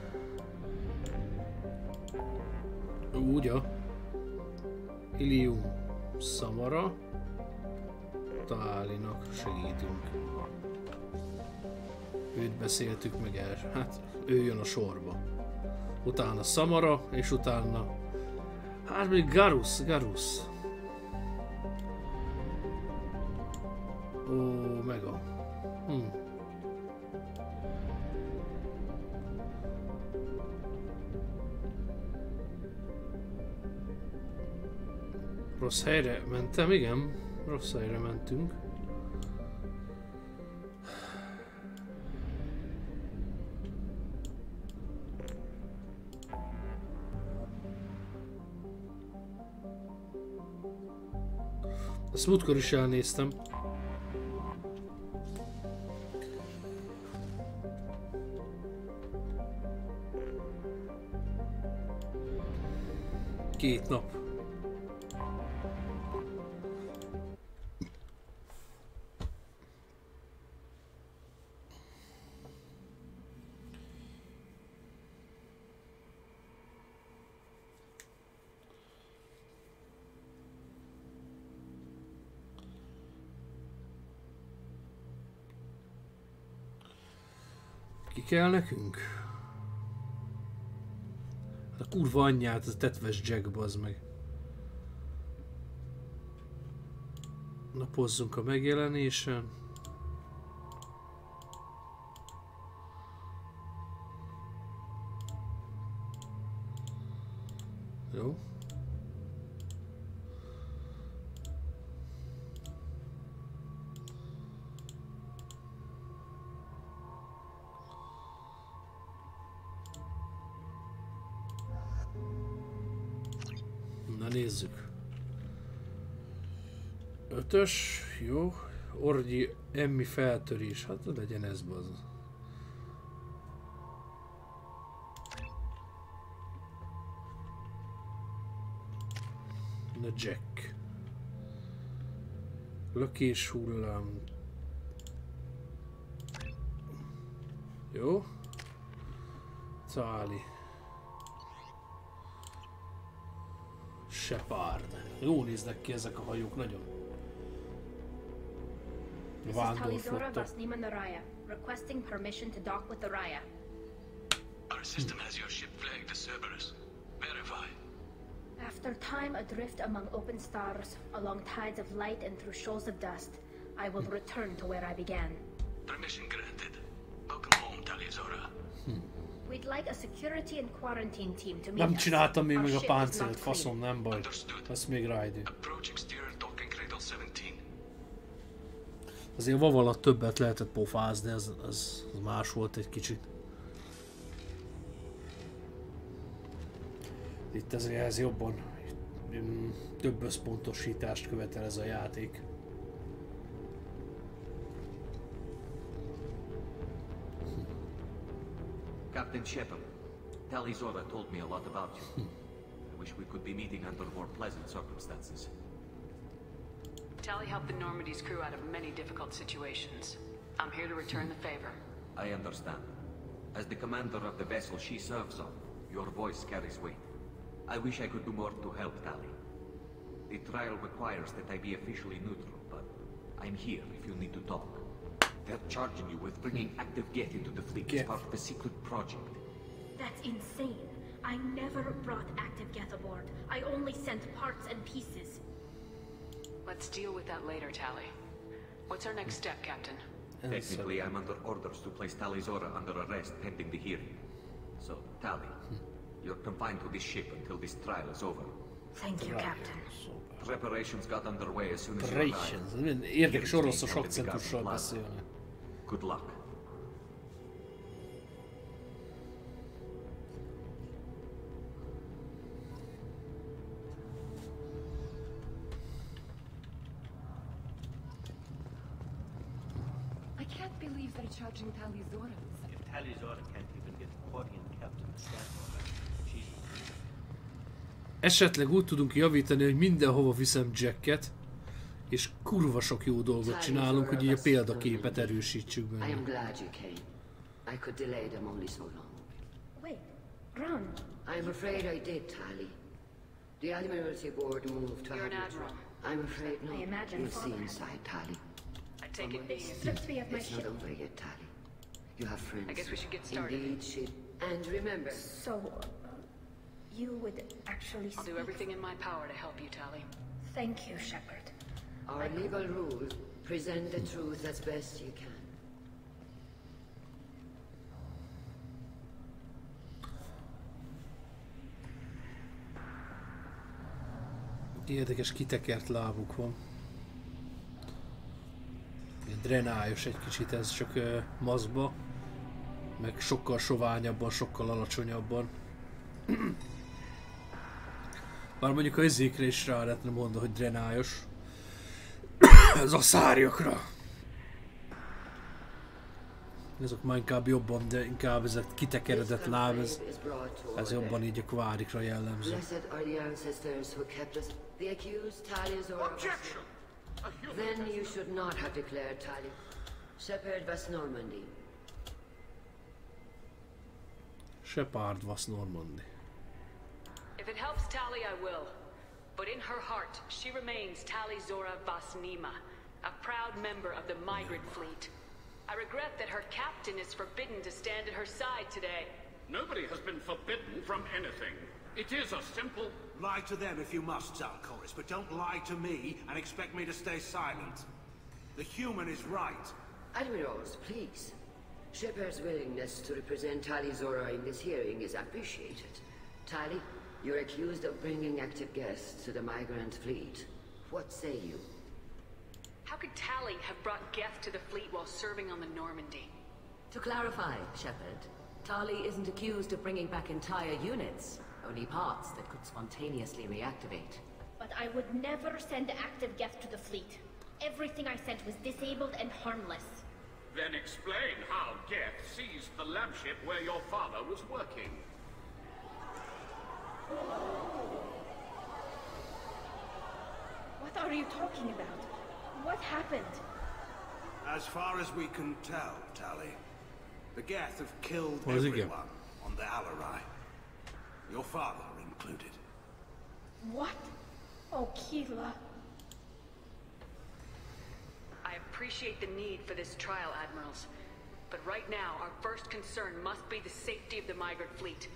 Úgy a Ilium Samara. Tálinak segítünk. Őt beszéltük meg el. Hát ő jön a sorba. Utána Samara, és utána... Hát még Garrus. Ó, mega. Rossz helyre mentem, igen. Rossz helyre mentünk. Ezt múltkor is elnéztem. Két nap. Ki kell nekünk? A kurva anyját, az tetves Jack, bazd meg. Napozzunk a megjelenésen. Jó. Na nézzük. 5-ös, jó. Orgyi emmi feltörés. Hát legyen ez, bazd. Na Jack. Lökés hullám. Jó. Cáli. Shepard. Jó néznek ki ezek a hajók, nagyon. Vándorflotta. Requesting permission to dock with the Raya. Our system has your ship flagged as Cerberus. Verify. After time adrift among open stars, along tides of light and through shoals of dust, I will return to where I began. Permission granted. Welcome home, Tali'Zorah. We'd like a security and quarantine team to meet Nem us. csináltam még Our meg a ship is páncélt, not faszom, nem baj. Ezt még ráidő. Approaching steer docking cradle 17. Azért vav alatt többet lehetett pofázni, ez más volt egy kicsit. Itt ez jobban több összpontosítást követel ez a játék. Captain Shepard, Tali'Zorah told me a lot about you. I wish we could be meeting under more pleasant circumstances. Tali helped the Normandy's crew out of many difficult situations. I'm here to return the favor. I understand. As the commander of the vessel she serves on, your voice carries weight. I wish I could do more to help Tali. The trial requires that I be officially neutral, but I'm here if you need to talk. They're charging you with bringing active Geth into the fleet as part of a secret project. That's insane. I never brought active Geth aboard. I only sent parts and pieces. Let's deal with that later, Tali. What's our next step, Captain? Technically, I'm under orders to place Tali'Zorah under arrest pending the hearing. So, Tali, You're confined to this ship until this trial is over. Thank you, Captain. Preparations got underway as soon as you arrived. Preparations. Érdekes oroszos akcentussal beszélnek. Good luck. I can't believe they're charging Talizora. If Talizora can't even get Quarian Captain to stand on it, Esetleg úgy tudunk javítani, hogy mindenhova viszem Jacket, és kurva sok jó dolgot csinálunk, hogy így a példaképet erősítsük benne. I am glad you came. I could delay them only so long. Wait, run. I'm afraid I did, Tali. The Admiralty Board moved to You're an admiral. I'm afraid not. I imagine You'll see Father inside, Tali. I take it being Stripped me of my It's ship. not over yet, Tali. You have friends. I guess we should get started. Indeed, she... And remember... So, you would actually I'll do everything in my power to help you, Tali. Thank you, Shepard. Our legal rule, present the truth as best you can. Érdekes kitekert lábuk van. Ilyen drenályos egy kicsit ez, csak maszkba. Meg sokkal soványabban, sokkal alacsonyabban. Bár mondjuk a izékre is rá lehetne mondani, hogy drenályos. Ez a szárjakra. Ezek már inkább jobban, de inkább ez a kitekeredett láb, ez jobban így a kvárikra jellemző. Blessed are the ancestors who kept us. The accused Tali is over. Objection! Then you should not have declared Tali. Shepard was Normandy. Shepard was Normandy. If it helps Tali, I will. But in her heart, she remains Tali Zora Vasnima, a proud member of the migrant fleet. I regret that her captain is forbidden to stand at her side today. Nobody has been forbidden from anything. It is a simple... Lie to them if you must, Zalcoris, but don't lie to me and expect me to stay silent. The human is right. Admirals, please. Shepard's willingness to represent Tali Zora in this hearing is appreciated. Tali, you're accused of bringing active guests to the migrant fleet. What say you? How could Tali have brought Geth to the fleet while serving on the Normandy? To clarify, Shepard, Tali isn't accused of bringing back entire units, only parts that could spontaneously reactivate. But I would never send active Geth to the fleet. Everything I sent was disabled and harmless. Then explain how Geth seized the lab ship where your father was working. What are you talking about? What happened? As far as we can tell, Tali, the Geth have killed What is it again? everyone on the Alarai. Your father included. What? Oh, Keela. I appreciate the need for this trial, Admirals. But right now, our first concern must be the safety of the migrant fleet.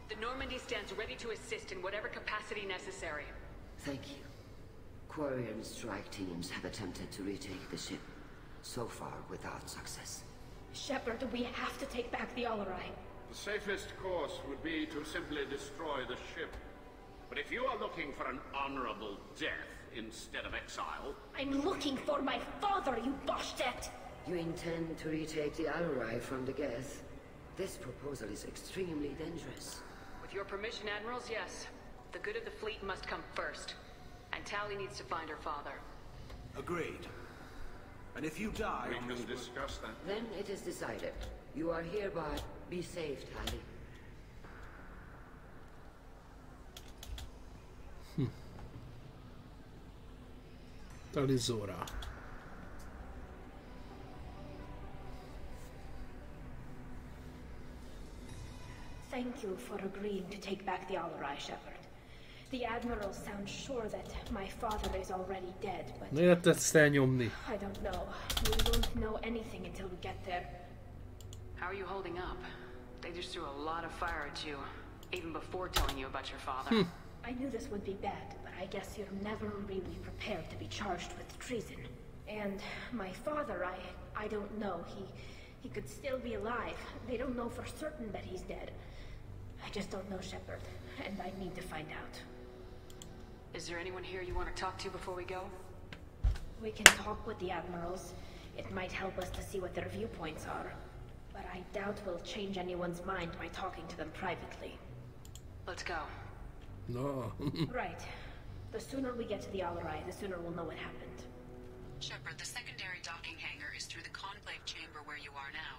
The Normandy stands ready to assist in whatever capacity necessary. Thank you. Quarian strike teams have attempted to retake the ship, so far without success. Shepard, we have to take back the Alarai. The safest course would be to simply destroy the ship. But if you are looking for an honorable death instead of exile... I'm looking for my father, you Boshtet! You intend to retake the Alarai from the Geth? This proposal is extremely dangerous. With your permission, Admirals, yes. The good of the fleet must come first. And Tali needs to find her father. Agreed. And if you die We can discuss that. Then it is decided. You are hereby... Be safe, Tali. Tali Zora. Thank you for agreeing to take back the Alarai, Shepard. The Admiral sounds sure that my father is already dead, but... Miért tetsz elnyomni? I don't know. We won't know anything until we get there. How are you holding up? They just threw a lot of fire at you, even before telling you about your father. I knew this would be bad, but I guess you're never really prepared to be charged with treason. And my father, I don't know. He could still be alive. They don't know for certain that he's dead. I just don't know, Shepard, and I need to find out. Is there anyone here you want to talk to before we go? We can talk with the admirals. It might help us to see what their viewpoints are. But I doubt we'll change anyone's mind by talking to them privately. Let's go. No. Right. The sooner we get to the Al-Rai, the sooner we'll know what happened. Shepard, the secondary docking hangar is through the conclave chamber where you are now.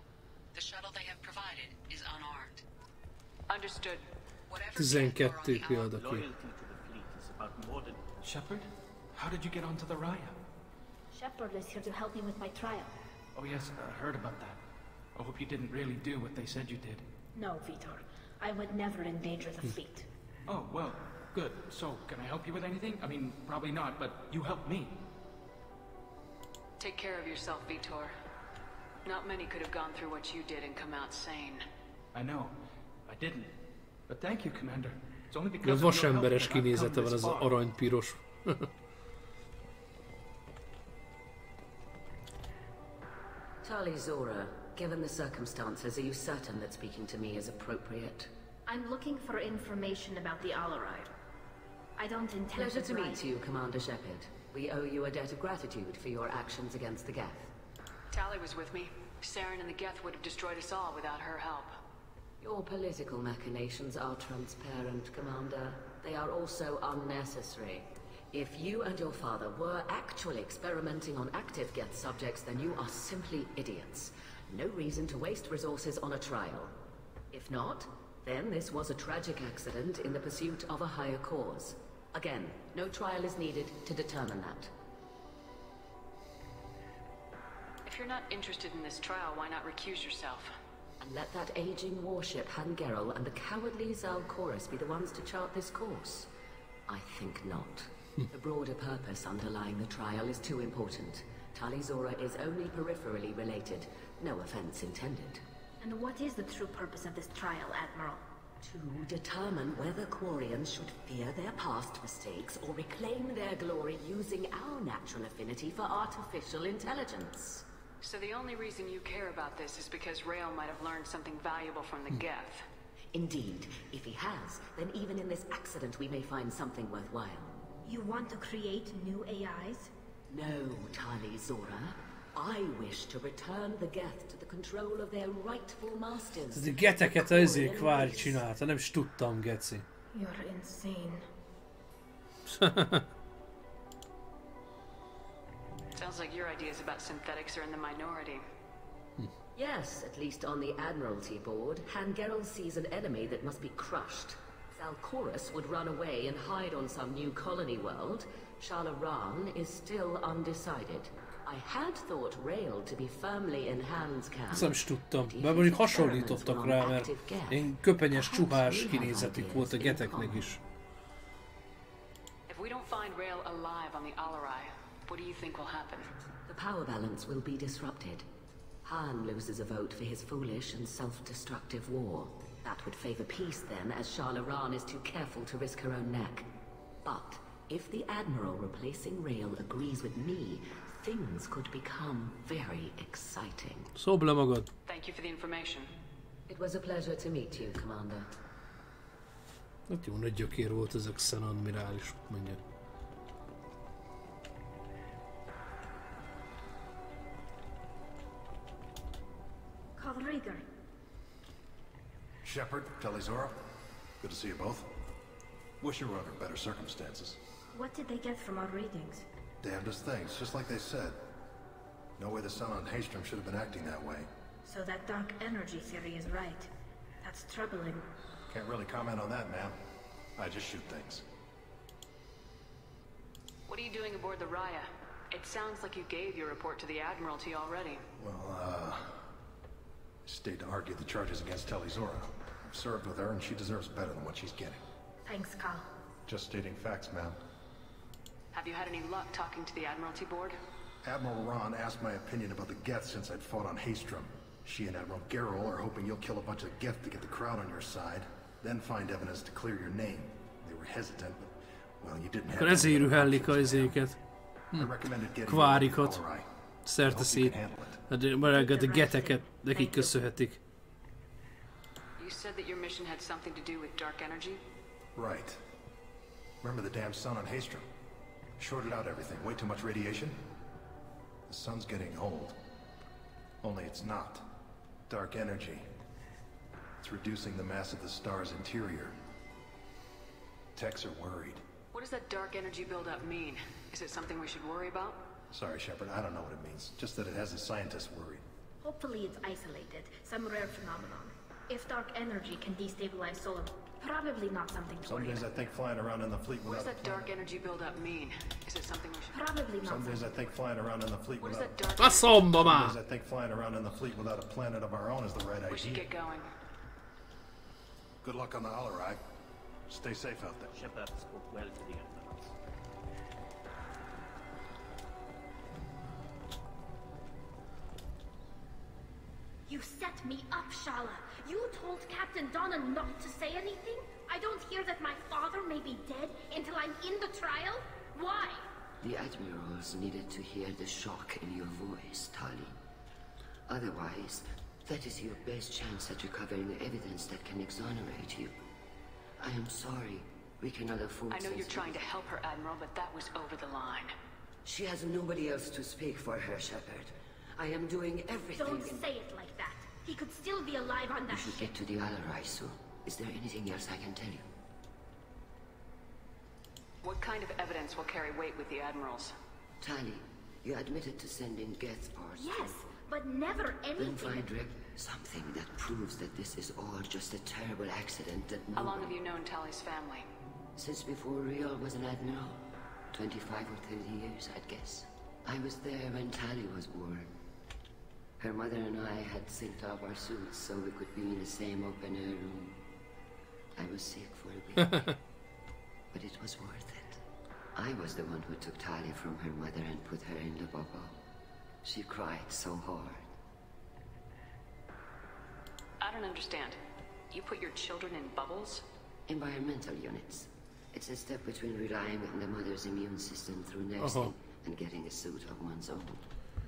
The shuttle they have provided is unarmed. Understood. 12 példa ki. Loyalty to the fleet is about more than... Shepard, how did you get onto the Raya? Shepard is here to help me with my trial. Oh yes, I heard about that. I hope you didn't really do what they said you did. No, Vitor. I would never endanger the fleet. Oh, well, good. So, can I help you with anything? I mean, probably not, but you helped me. Take care of yourself, Vitor. Not many could have gone through what you did and come out sane. I know. I didn't. But thank you, Commander. It's only because A vasemberes kinézete van, ez az aranypiros. Tali Zora, given the circumstances, are you certain that speaking to me is appropriate? I'm looking for information about the Al-Rai. I don't intend Pleasure to to meet you, Commander Shepard. We owe you a debt of gratitude for your actions against the Geth. Tali was with me. Saren and the Geth would have destroyed us all without her help. Your political machinations are transparent, Commander. They are also unnecessary. If you and your father were actually experimenting on active Geth subjects, then you are simply idiots. No reason to waste resources on a trial. If not, then this was a tragic accident in the pursuit of a higher cause. Again, no trial is needed to determine that. If you're not interested in this trial, why not recuse yourself? And let that aging warship Hangerel and the cowardly Zalchorus be the ones to chart this course? I think not. The broader purpose underlying the trial is too important. Tali Zora is only peripherally related. No offense intended. And what is the true purpose of this trial, Admiral? To determine whether Quarians should fear their past mistakes or reclaim their glory using our natural affinity for artificial intelligence. So the only reason you care about this is because Rael might have learned something valuable from the Geth. Indeed. If he has, then even in this accident we may find something worthwhile. You want to create new AIs? No, Tali Zora. I wish to return the Geth to the control of their rightful masters. Ez a geteket azért Kvári csinálta, nem is tudtam, geci. You're insane. Sounds like your ideas about synthetics are in the minority. Yes, at least on the Admiralty board, Hangerel sees an enemy that must be crushed. Zalchorus would run away and hide on some new colony world. Shalaran is still undecided. I had thought Rael to be firmly in Han's camp. Ezt nem is tudtam, mert mondjuk hasonlítottak rá, mert én köpenyes, csuhás kinézetük volt a geteknek is. If we don't find Rael alive on the Al-Rai, what do you think will happen? The power balance will be disrupted. Han loses a vote for his foolish and self-destructive war. That would favor peace then, as Shalaran is too careful to risk her own neck. But if the Admiral replacing Rael agrees with me, things could become very exciting. Szobd le magad. Thank you for the information. It was a pleasure to meet you, Commander. Hát jó nagy gyökér volt ez a Xen admirális, mondja. Rieger. Shepard, Tali Zora, good to see you both. Wish you were under better circumstances. What did they get from our readings? Damnedest things, just like they said. No way the sun on Haystrom should have been acting that way. So that dark energy theory is right. That's troubling. Can't really comment on that, ma'am. I just shoot things. What are you doing aboard the Raya? It sounds like you gave your report to the Admiralty already. Well, stayed to argue the charges against Tali Zora. I've served with her and she deserves better than what she's getting. Thanks, Carl. Just stating facts, ma'am. Have you had any luck talking to the Admiralty board? Admiral Ron asked my opinion about the Geth since I'd fought on Haystrom. She and Admiral Gerrel are hoping you'll kill a bunch of Geth to get the crowd on your side, then find evidence to clear your name. They were hesitant, but, well, you didn't have... Akkor ezért rühellik az izéket. Kvárikot. Szerte szét. Mert a geteket nekik köszönhetik. You said that your mission had something to do with dark energy? Right. Remember the damn sun on Haystrom? Shorted out everything. Way too much radiation? The sun's getting old. Only it's not. Dark energy. It's reducing the mass of the star's interior. Techs are worried. What does that dark energy buildup mean? Is it something we should worry about? Sorry, Shepard, I don't know what it means. Just that it has the scientists worried. Hopefully it's isolated, some rare phenomenon. If dark energy can destabilize solar, probably not something to Some worry days I about. think flying around in the fleet What does without that dark energy buildup mean? Is it something we should... Probably not Some days I think flying around in the fleet What is without... that dark... Some days I think flying around in the fleet without a planet of our own is the right idea. We should get going. Good luck on the Alarai. Stay safe out there. Shepard spoke well to the admirals. You set me up, Shala. You told Captain Donna not to say anything? I don't hear that my father may be dead until I'm in the trial? Why? The admirals needed to hear the shock in your voice, Tali. Otherwise, that is your best chance at recovering evidence that can exonerate you. I am sorry. We cannot afford... I know you're trying to help her, Admiral, but that was over the line. She has nobody else to speak for her, Shepard. I am doing everything... Don't say it like that. He could still be alive on We that should ship. get to the Alarai soon. Is there anything else I can tell you? What kind of evidence will carry weight with the Admirals? Tali, you admitted to sending Geth parts. Yes, but never Then anything. find something that proves that this is all just a terrible accident that How long have you known Tali's family? Since before Riel was an admiral. 25 or 30 years, I'd guess. I was there when Tali was born. Her mother and I had synced up our suits so we could be in the same open-air room. I was sick for a week, but it was worth it. I was the one who took Tali from her mother and put her in the bubble. She cried so hard. I don't understand. You put your children in bubbles? Environmental units. It's a step between relying on the mother's immune system through nursing and getting a suit of one's own.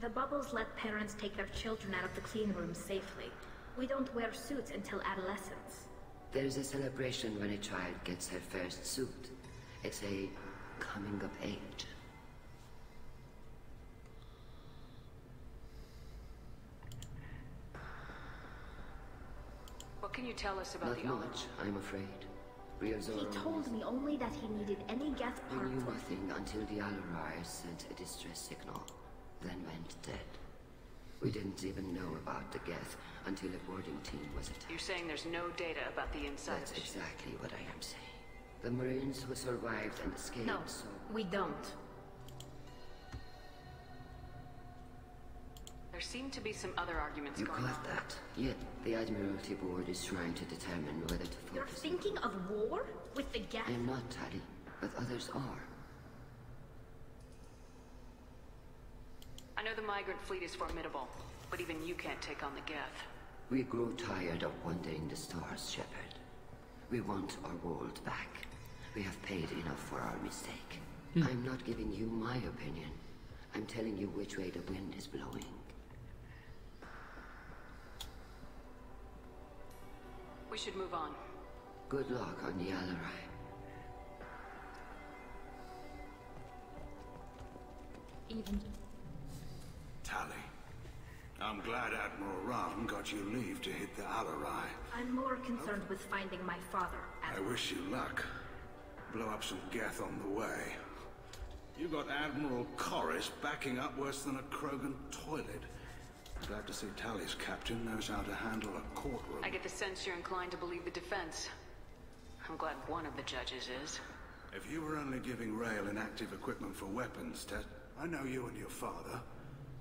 The bubbles let parents take their children out of the clean room safely. We don't wear suits until adolescence. There's a celebration when a child gets her first suit. It's a coming of age. What can you tell us about Not the much, I'm afraid. Riel's He told me only that he needed any Geth We parts. knew nothing until the Alarai sent a distress signal, then went dead. We didn't even know about the Geth until a boarding team was attacked. You're saying there's no data about the inside That's of the ship? exactly what I am saying. The Marines who survived and escaped, No, so... we don't. There seem to be some other arguments You going on. caught that. Yet, the Admiralty Board is trying to determine whether to You're focus... thinking of war? With the Geth? I am not, Tali, but others are. I know the migrant fleet is formidable, but even you can't take on the Geth. We grow tired of wandering the stars, Shepard. We want our world back. We have paid enough for our mistake. I'm not giving you my opinion. I'm telling you which way the wind is blowing. We should move on. Good luck on the Alarai. Even... Tali, I'm glad Admiral Ram got you leave to hit the Alarai. I'm more concerned with finding my father. I wish you luck. Blow up some Geth on the way. You got Admiral Corris backing up worse than a Krogan toilet. Glad to see Tali's captain knows how to handle a courtroom. I get the sense you're inclined to believe the defense. I'm glad one of the judges is. If you were only giving Rail inactive equipment for weapons, Ted, I know you and your father.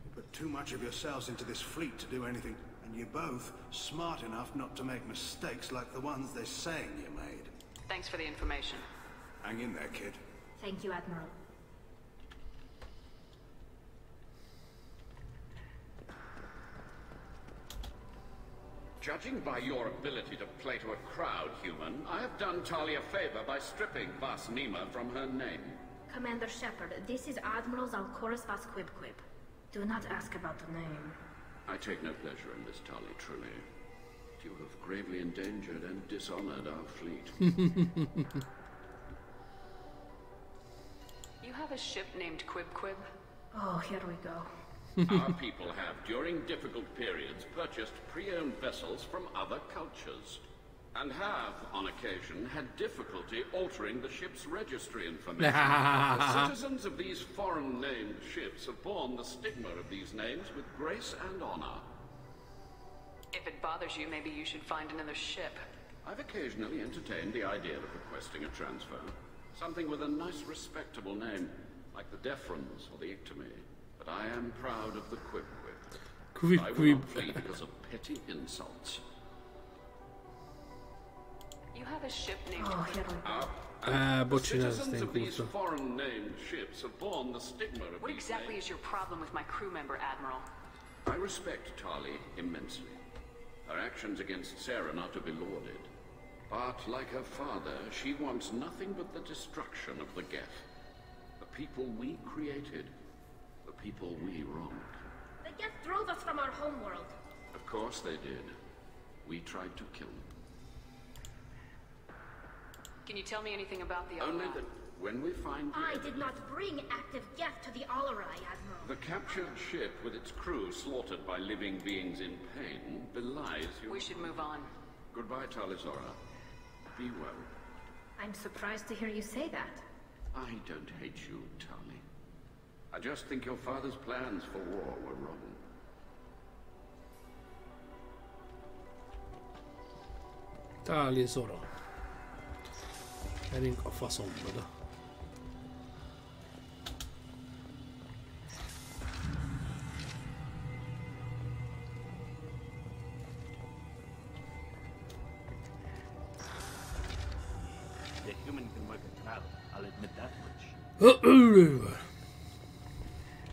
You put too much of yourselves into this fleet to do anything, and you're both smart enough not to make mistakes like the ones they're saying you made. Thanks for the information. Hang in there, kid. Thank you, Admiral. Judging by your ability to play to a crowd, human, I have done Tali a favor by stripping Vas Nima from her name. Commander Shepard, this is Admiral Zalkoris Vas Quibquib. Do not ask about the name. I take no pleasure in this, Tali, truly. You have gravely endangered and dishonored our fleet. You have a ship named Quib? Oh, here we go. Our people have, during difficult periods, purchased pre-owned vessels from other cultures, and have, on occasion, had difficulty altering the ship's registry information. The citizens of these foreign-named ships have borne the stigma of these names with grace and honor. If it bothers you, maybe you should find another ship. I've occasionally entertained the idea of requesting a transfer. Something with a nice, respectable name, like the Defrons or the Ictomy. But I am proud of the Quib. I will not flee because of petty insults. You have a ship named The citizens of these foreign-named ships have borne the stigma of What exactly is your problem with my crew member, Admiral? I respect Tali immensely. Her actions against Sarah are to be lauded. But, like her father, she wants nothing but the destruction of the Geth. The people we created. The people we wronged. The Geth drove us from our homeworld. Of course they did. We tried to kill them. Can you tell me anything about the Only Alarai? that when we find the I did not bring active Geth to the Alarai, Admiral. The captured ship with its crew slaughtered by living beings in pain belies your... We should move on. Goodbye, Talizora. Be well. I'm surprised to hear you say that. I don't hate you, Tali. I just think your father's plans for war were wrong. Talizora. Gyerünk a faszomba. The human can work a crowd, I'll admit that much.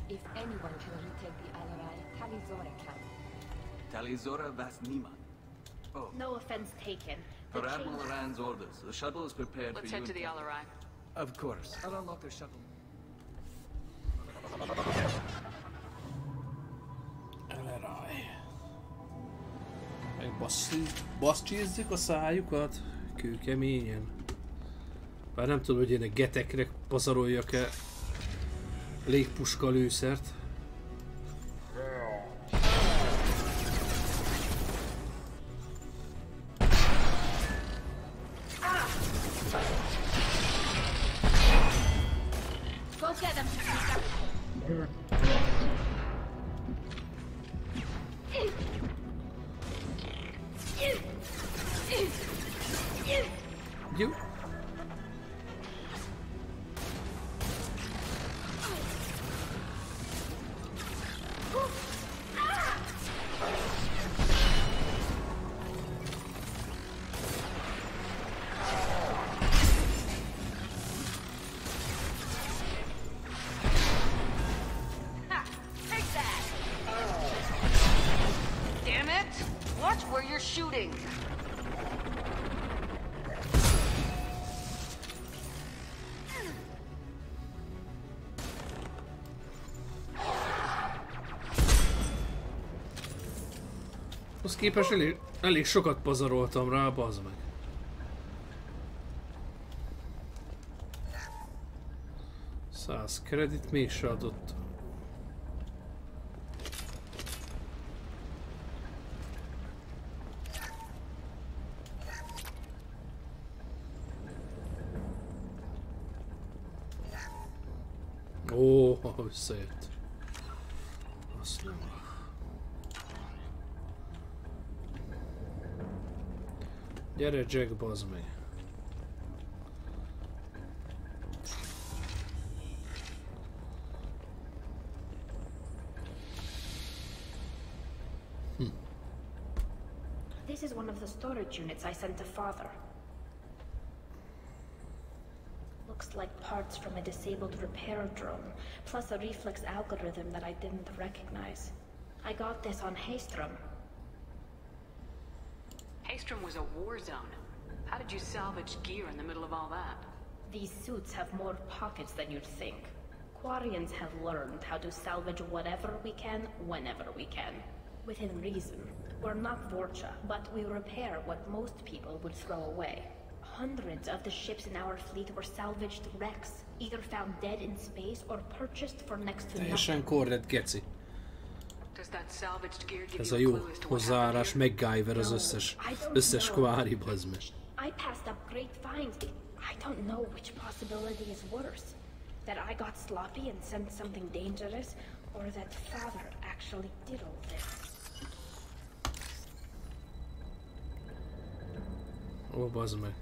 If anyone can retake the Alarai, Talizora can. Talizora vas niemand. Oh, No offense taken. per The Admiral change- Rand's orders, the shuttle is prepared Let's for you. head to the and- Alarai. Of course. I'll unlock the shuttle. Alarai. Baszcsézzük a szájukat? Kőkeményen. Bár nem tudom, hogy én a getekre pazaroljak-e légpuska lőszert. Go get them, Jó. Take that! Damn it! Watch where you're shooting! Azt képest elég sokat pazaroltam rá, bazd meg. $100 kredit mégse adott. Ó, visszajött. Azt nem. Gyere Jack, bazd meg. This is one of the storage units I sent to Father. Looks like parts from a disabled repair drone, plus a reflex algorithm that I didn't recognize. I got this on Haystrom. Haystrom was a war zone. How did you salvage gear in the middle of all that? These suits have more pockets than you'd think. Quarians have learned how to salvage whatever we can, whenever we can. within reason. We're not Vorcha, but we repair what most people would throw away. Hundreds of the ships in our fleet were salvaged wrecks, either found dead in space or purchased for next to Teljesen nothing. korrekt, geci. Does that salvaged gear give Ez you a a jó clue as to what hozzáállás, happened here? MacGyver az összes kvári, bazd meg. I passed up great finds. I don't know which possibility is worse. That I got sloppy and sent something dangerous, or that Father actually did all this. Ó, bazd meg.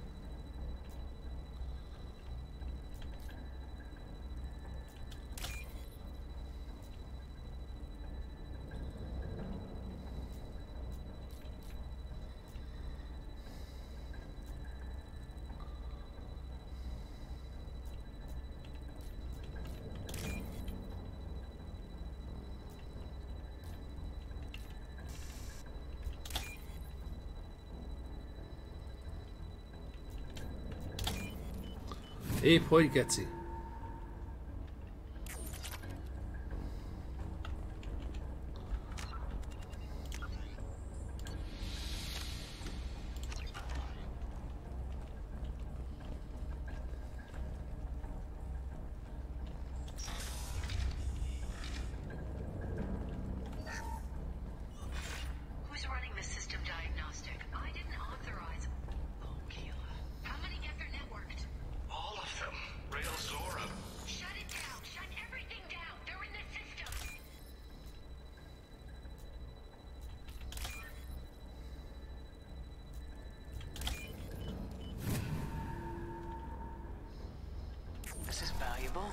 Épp hogy, geci? Who's running the system diagnostic? I didn't authorize. Oh, Keela. How many get their networked? All of them. Rail Zora. Shut it down. Shut everything down. They're in the system. This is valuable.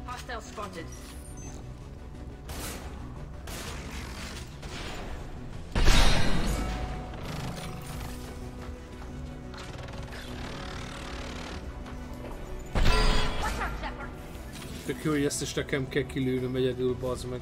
Hostile spotted. Tök jó, hogy ezt is nekem kell kilőnöm egyedül, bazd meg.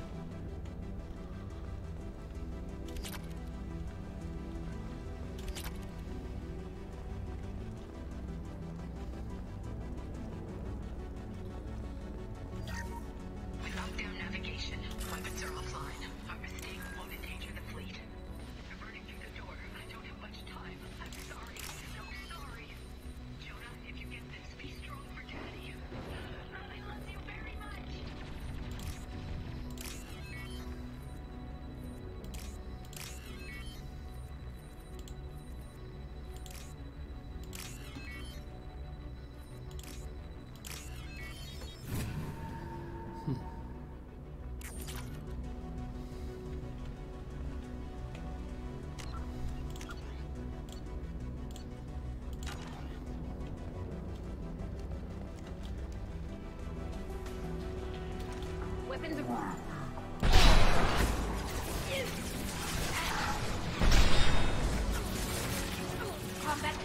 Without their navigation, weapons are offline. Our mistake won't endanger the fleet. They're burning through the door. I don't have much time. I'm sorry. So sorry. Jonah, if you get this, be strong for Daddy. I love you very much. Weapons of war. Combat.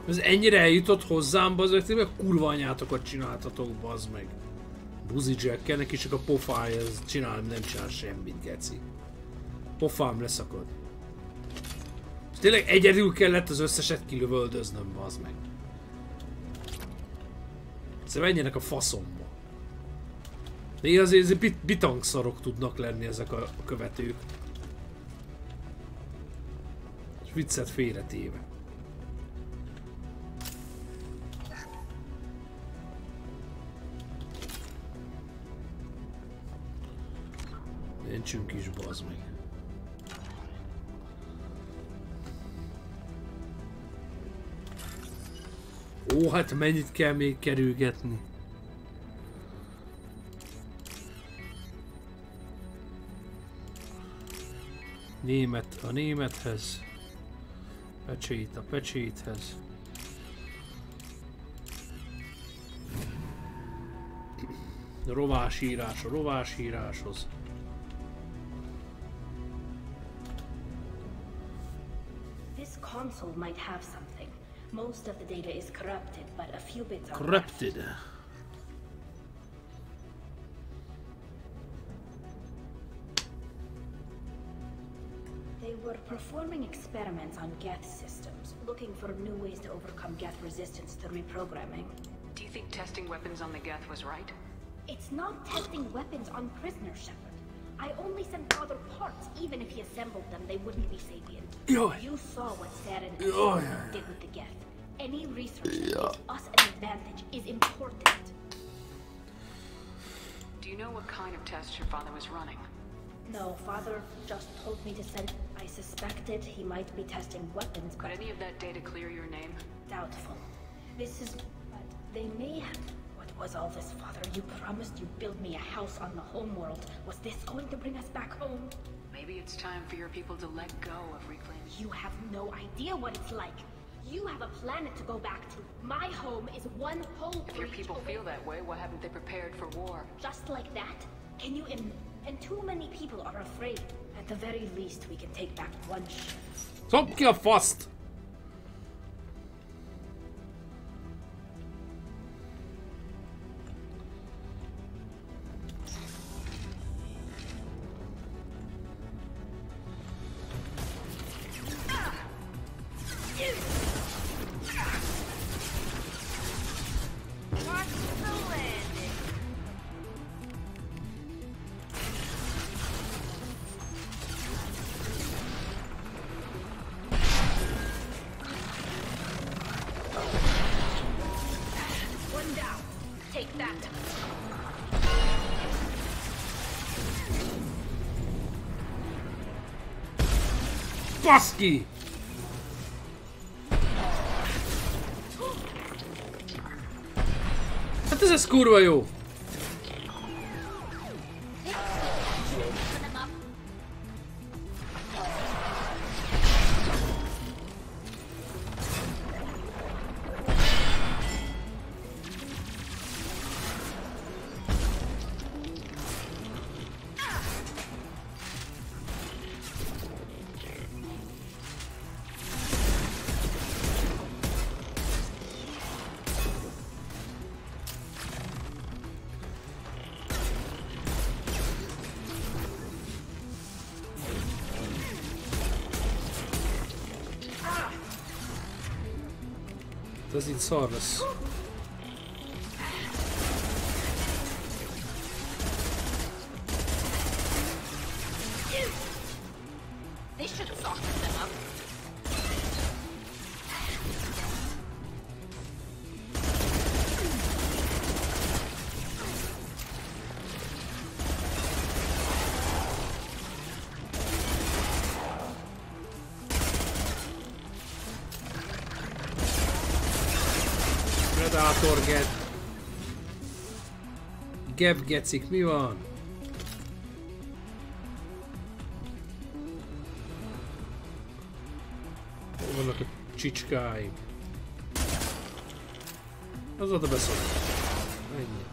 Ez ennyire eljutott hozzám, bazd meg, kurva anyátokat csináltatok, bazd meg. Buzi Jack-kel, neki csak a pofája, ez nem csinál semmit, geci. Pofám leszakad. És tényleg egyedül kellett az összeset kilövöldöznöm, bazd meg. Szerintem menjenek a faszomba. De azért bitangszarok tudnak lenni ezek a követők. És viccet félretéve. Építsünk is, bazd meg. Ó, hát mennyit kell még kerülgetni? Német a némethez. Pecsét a pecséthez. Rovásírás a rovásíráshoz. This console might have something. Most of the data is corrupted, but a few bits are Corrupted. left. They were performing experiments on Geth systems, looking for new ways to overcome Geth resistance to reprogramming. Do you think testing weapons on the Geth was right? It's not testing weapons on prisoners, Shepard. I only sent Father parts. Even if he assembled them, they wouldn't be sapient. You saw what Saren and Samara did with the Geth. Any research that gives us an advantage is important. Do you know what kind of tests your father was running? No, Father just told me to send. I suspected he might be testing weapons, but Could any of that data clear your name? doubtful. This is... but they may have... What was all this, Father? You promised you'd build me a house on the homeworld. Was this going to bring us back home? Maybe it's time for your people to let go of reclaiming. You have no idea what it's like. You have a planet to go back to. My home is one whole If your people feel that way, why haven't they prepared for war? Just like that? Can you And too many people are afraid. At the very least, we can take back one ship. Szopd ki a faszt! One down. Take that. Baszki! Hát ez kurva jó! Ez így szar lesz. They should soften them up. Predator get. Geb gecik, mi van? Hol vannak a csicskáim? Az oda beszél. Ennyi.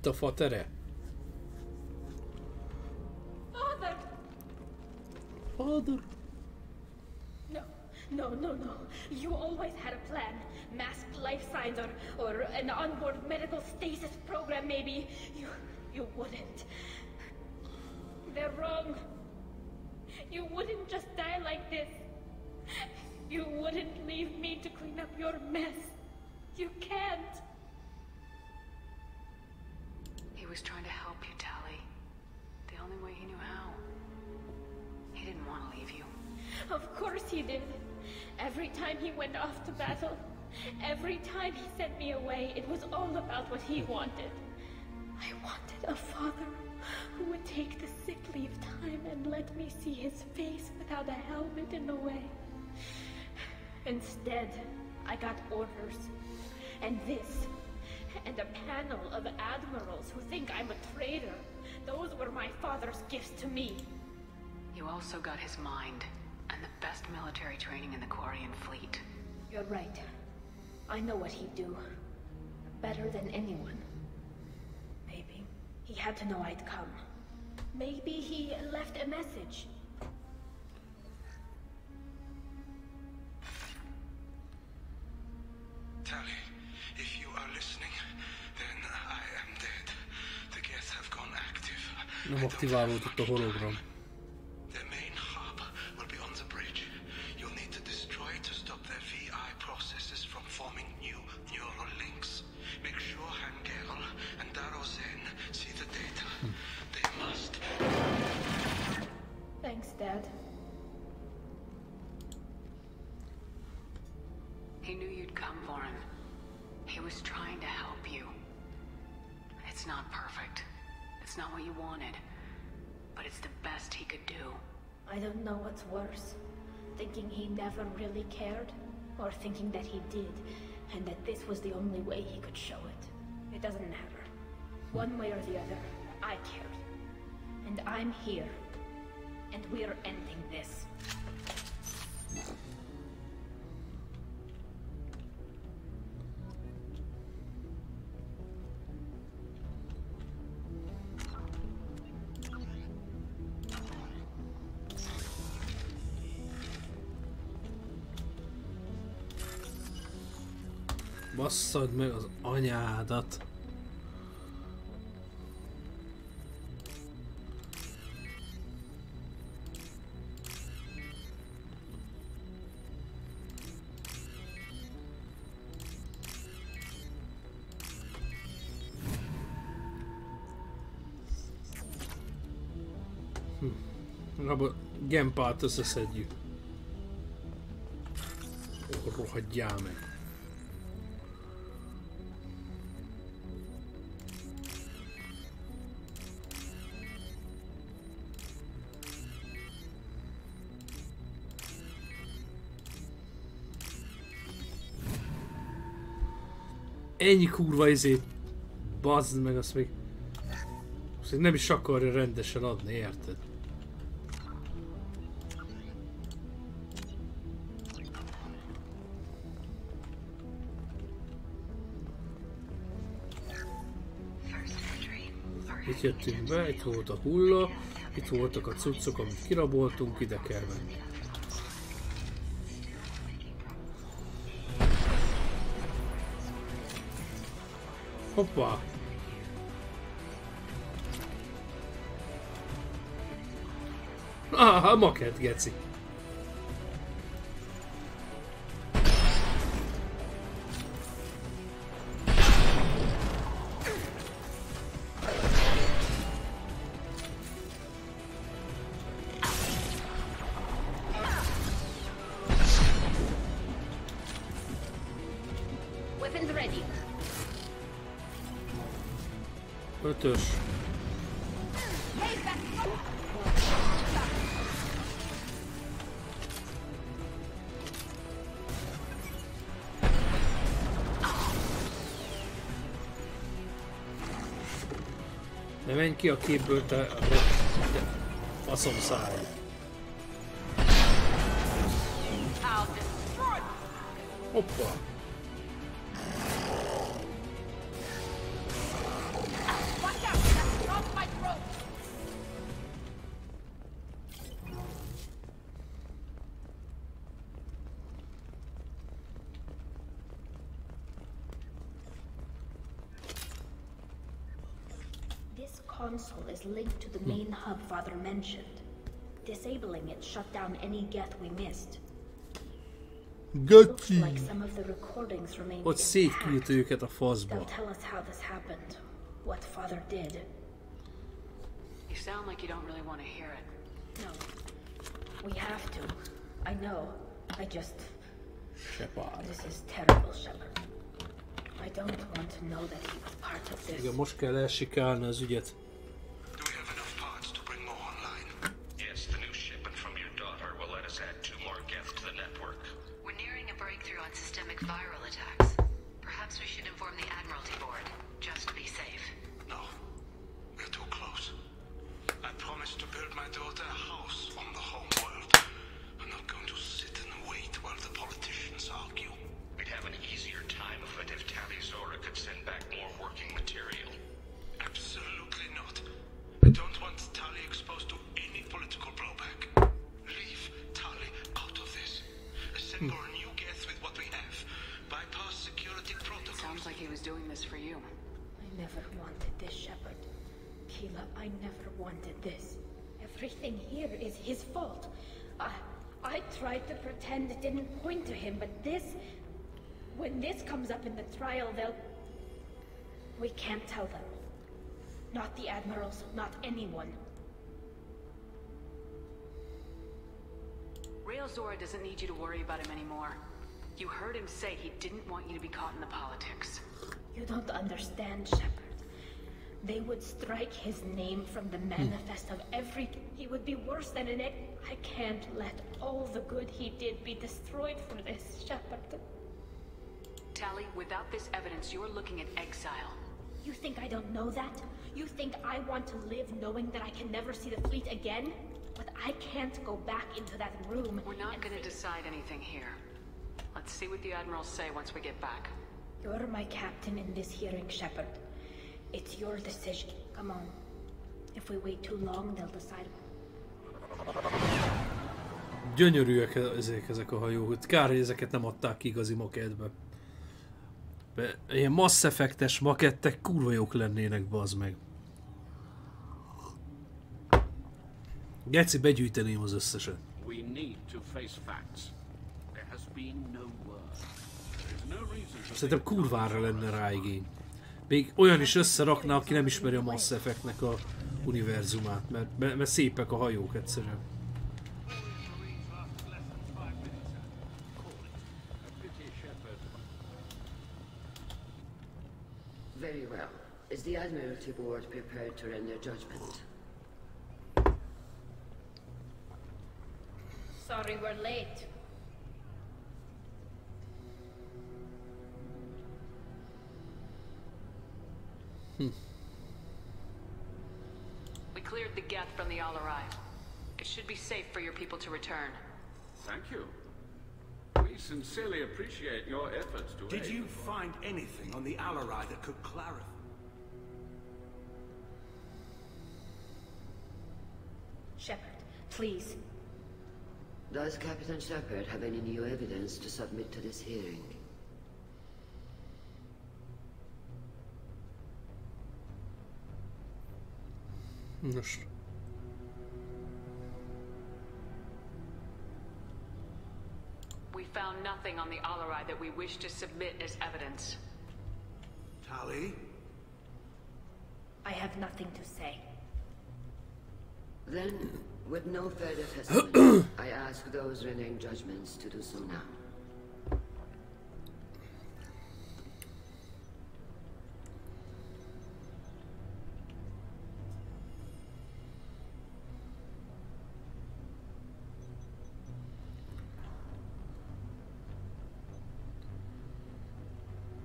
Itt a fatere? Father! Father! No. You always had a plan. Masked life signs or an onboard medical stasis program maybe. You wouldn't. They're wrong. You wouldn't just die like this. You wouldn't leave me to clean up your mess. You can't. He was trying to help you, Tali. The only way he knew how. He didn't want to leave you. Of course he did. Every time he went off to battle, every time he sent me away, it was all about what he wanted. I wanted a father who would take the sick leave time and let me see his face without a helmet in the way. Instead, I got orders. And this. And a panel of admirals who think I'm a traitor. Those were my father's gifts to me. You also got his mind, and the best military training in the Quarian fleet. You're right. I know what he'd do. Better than anyone. Maybe he had to know I'd come. Maybe he left a message. Tali, if you are listening, then I am dead. The Geth have gone active. Nem aktiválódott a hologram. Their main hub will be on the bridge. You'll need to destroy it to stop their VI processes from forming new neural links. Make sure Hangerl and Darozen see the data. They must. Thanks, Dad. He knew you'd come for him. He was trying to help you. It's not perfect. It's not what you wanted. But it's the best he could do. I don't know what's worse. Thinking he never really cared, or thinking that he did, and that this was the only way he could show it. It doesn't matter. One way or the other, I cared. And I'm here. And we're ending this. Basszad meg az anyádat! Abba Gempát összeszedjük. Rohadjál meg! Ennyi kurva izét, bazd meg, azt még nem is akarja rendesen adni, érted? Itt jöttünk be, itt volt a hulla, itt voltak a cuccok, amit kiraboltunk, ide kell menni. Hoppá! Ah, maket, geci! Weapons ready. Ötös. Ne menj ki a képből, te faszom száj. Hoppa! console is linked to the main hub Father mentioned. Disabling it shut down any Geth we missed. Looks like some of the recordings remain Ott szétküldte őket a faszba. They'll tell us how this happened, what Father did. You sound like you don't really want to hear it. No. We have to. I know. I just... Shepard. This is terrible, Shepard. I don't want to know that he was part of this. Igen, most kell elsikálni az ügyet. Yes, the new shipment from your daughter will let us add 2 more Geth to the network. We're nearing a breakthrough on systemic viral attacks. Perhaps we should inform the Admiralty Board, just to be safe. No, we're too close. I promised to build my daughter a house on the home world. I'm not going to sit and wait while the politicians argue. We'd have an easier time of it if Tali Zora could send back more working material. Absolutely not. I don't want Tali exposed to any political blowback. Leave Tali out of this. Assemble new Geth with what we have. Bypass security protocols. Sounds like he was doing this for you. I never wanted this, Shepard. Keela, I never wanted this. Everything here is his fault. I tried to pretend it didn't point to him, but this... When this comes up in the trial, they'll... We can't tell them. Not the Admirals, not anyone. Rail Zora doesn't need you to worry about him anymore. You heard him say he didn't want you to be caught in the politics. You don't understand, Shepard. They would strike his name from the manifest of every... He would be worse than an egg. I can't let all the good he did be destroyed for this, Shepard. Tali, without this evidence, you're looking at exile. You think I don't know that? You think I want to live knowing that I can never see the fleet again? But I can't go back into that room. We're not going to decide anything here. Let's see what the Admirals say once we get back. You're my captain in this hearing, Shepard. It's your decision. Come on. If we wait too long, they'll decide. Gyönyörűek ezek a hajók. Kár, hogy ezeket nem adták ki igazi makettbe. Ilyen Mass Effect-es makettek kurva jók lennének, bazd meg. Geci, begyűjteném az összeset. Szerintem kurvára lenne rá igény. Még olyan is összerakna, aki nem ismeri a Mass Effect-nek a univerzumát, mert szépek a hajók egyszerűen. Very well. Is the Admiralty Board prepared to render judgment? Sorry we're late. We cleared the Geth from the Alarai. It should be safe for your people to return. Thank you. We sincerely appreciate your efforts to Did you find anything on the Alarai that could clarify? Shepard, please. Does Captain Shepard have any new evidence to submit to this hearing? Nos. We found nothing on the Alarai that we wish to submit as evidence. Tali? I have nothing to say. Then, with no further testimony, I ask those rendering judgments to do so now.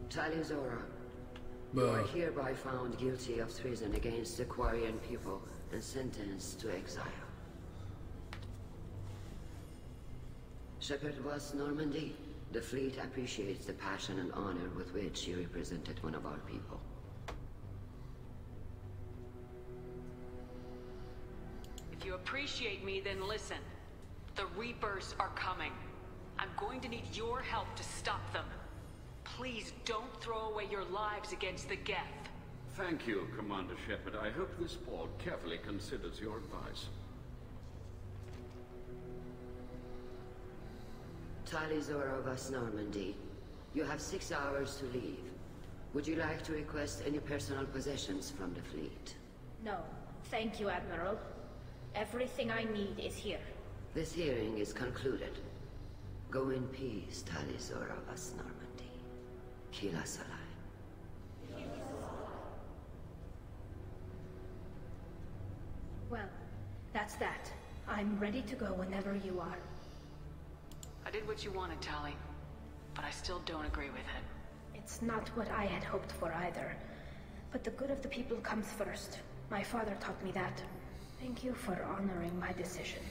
Tali Zora, you are hereby found guilty of treason against the Quarian people and sentenced to exile. Shepard was Normandy. The fleet appreciates the passion and honor with which you represented one of our people. If you appreciate me, then listen. The Reapers are coming. I'm going to need your help to stop them. Please don't throw away your lives against the Geth. Thank you, Commander Shepard. I hope this board carefully considers your advice. Tali Zora of Us Normandy. You have 6 hours to leave. Would you like to request any personal possessions from the fleet? No, thank you, Admiral. Everything I need is here. This hearing is concluded. Go in peace, Tali Zora of Us Normandy. Kila Salai. Well, that's that. I'm ready to go whenever you are. I did what you wanted, Tali, but I still don't agree with it. It's not what I had hoped for either. But the good of the people comes first. My father taught me that. Thank you for honoring my decision.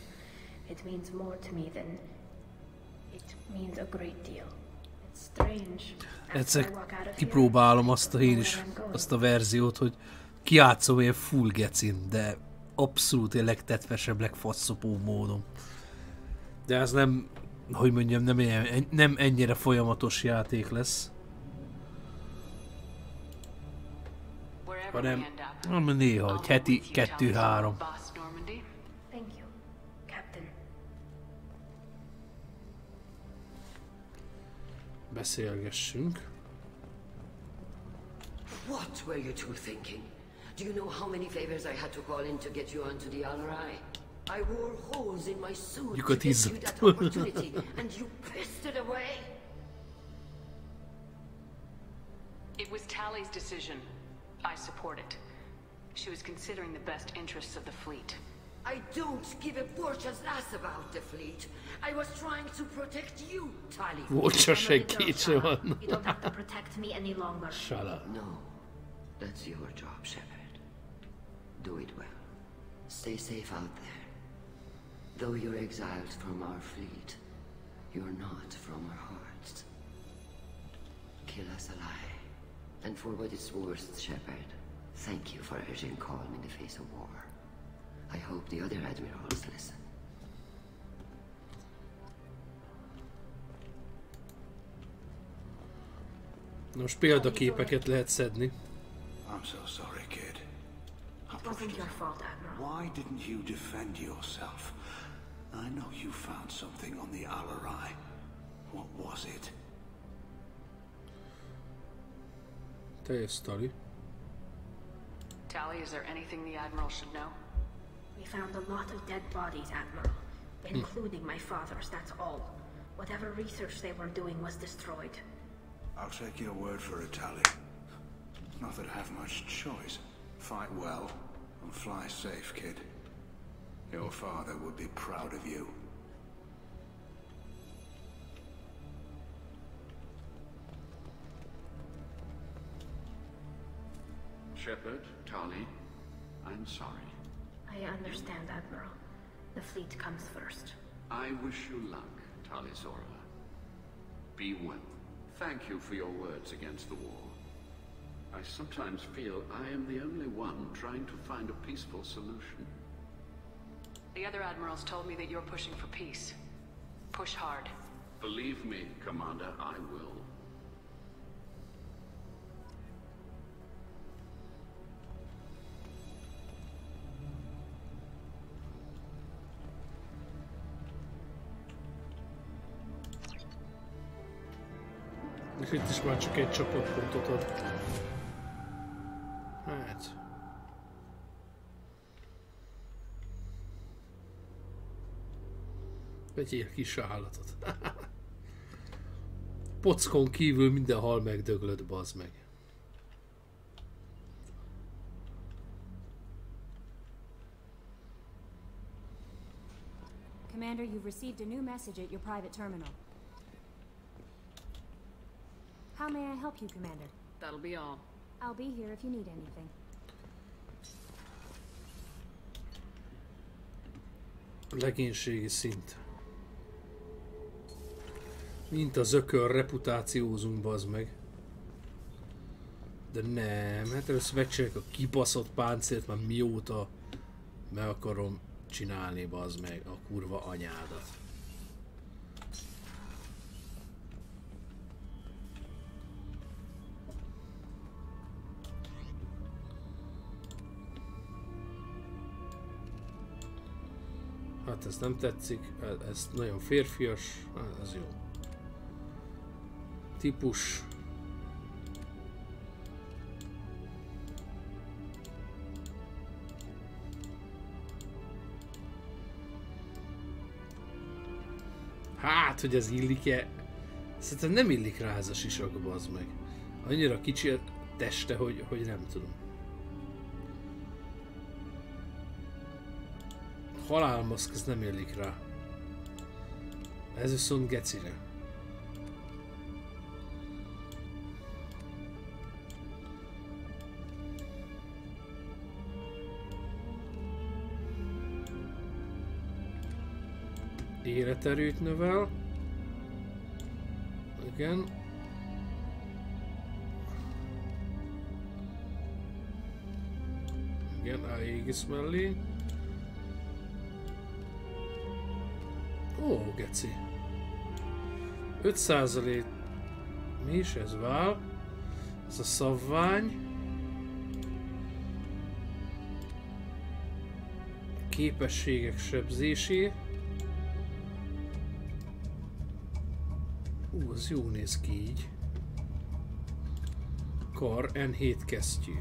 It means more to me than... It means a great deal. It's strange. Egyszer kipróbálom azt én is, azt a verziót, hogy kijátszom ilyen full gecin, de abszolút ilyen legtetvesebb, legfaszopó módon. De ez nem, hogy mondjam, nem ennyire folyamatos játék lesz. Hanem néha, hogy heti 2-3. Beszélgessünk. What were you two thinking? Do you know how many favors I had to call in to get you onto the Al-Rai? I wore holes in my suit to get you that opportunity, and you pissed it away. It was Tali's decision. I support it. She was considering the best interests of the fleet. I don't give a porcha's ass about the fleet. I was trying to protect you, Tali. Porcha segít se van. You don't have to protect me any longer. Shut up. No, that's your job, Shepard. Do it well. Stay safe out there. Though you're exiled from our fleet, you're not from our hearts. Kill us alive. And for what it's worth, Shepard, thank you for urging calm in the face of war. I hope the other admirals listen. Most példaképeket lehet szedni. I'm so sorry, kid. It wasn't your fault, Admiral. Why didn't you defend yourself? I know you found something on the Al-Rai. What was it? Teljes sztori. Tali, is there anything the Admiral should know? We found a lot of dead bodies, Admiral. Including my father's, that's all. Whatever research they were doing was destroyed. I'll take your word for it, Tali. Not that I have much choice. Fight well and fly safe, kid. Your father would be proud of you. Shepard, Tali, I'm sorry. I understand, Admiral. The fleet comes first. I wish you luck, Tali Zora. Be well. Thank you for your words against the war. I sometimes feel I am the only one trying to find a peaceful solution. The other admirals told me that you're pushing for peace. Push hard. Believe me, Commander, I will. És itt is már csak egy csapatpontot ad. Hát... Vegyél kis állatot. Pockon kívül minden hal megdöglött, bazd meg. Commander, you've received a new message at your private terminal. How may I help you, Commander? That'll be all. I'll be here if you need anything. Legénységi szint. Mint az ökör, reputációzunk, bazd meg. De nem, hát először megcsináljuk a kibaszott páncélt, már mióta meg akarom csinálni, bazd meg, a kurva anyádat. Hát ez nem tetszik, ez nagyon férfias, ez jó. Típus. Hát, hogy ez illik-e? Szerintem nem illik rá ez a sisakba, az meg. Annyira kicsi a teste, hogy nem tudom. Halálmaszk, ez nem illik rá. Ez viszont gecire. Életerőt növel. Igen. Igen, Aegis mellé. Ó, geci. 5%. Mi is ez? Vál. Ez a szabvány. Képességek sebzési. Az jó néz ki így. Kar N7 kesztyű.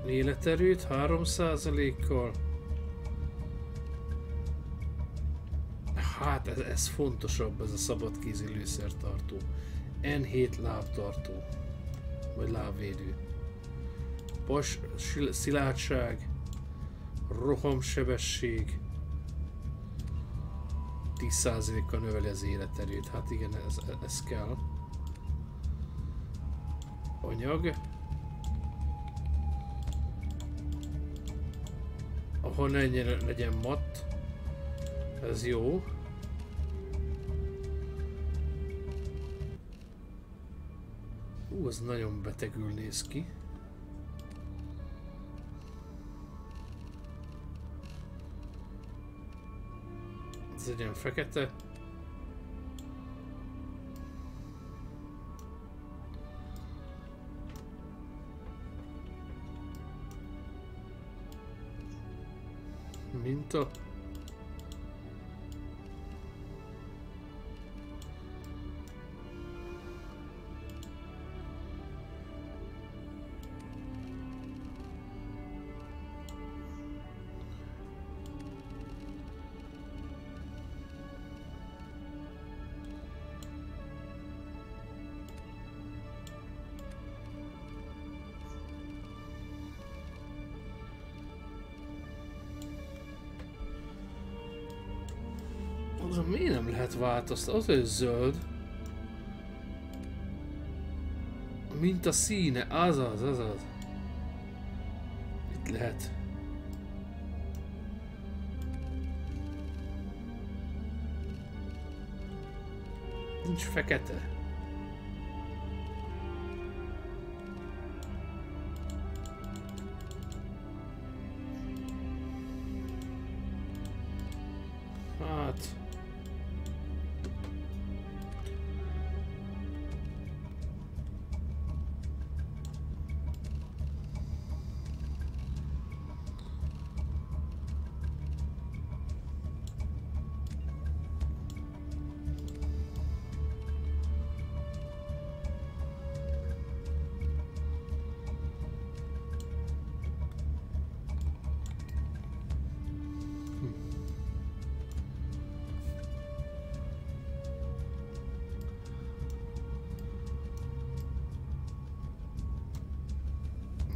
Életerőt 3%-kal. Hát ez fontosabb, ez a szabadkézi lőszertartó. N7 lábtartó. Vagy lábvédő. Pas, szilárdság. Rohamsebesség. 10%-kal növeli az életerőt. Hát igen, ez kell. Anyag. Ahol ne legyen matt. Ez jó. Az nagyon betegül néz ki. Ez egy ilyen fekete. Minta. Azon miért nem lehet változtatni? Az, hogy zöld. Mint a színe, azaz. Itt lehet. Nincs fekete. Hát...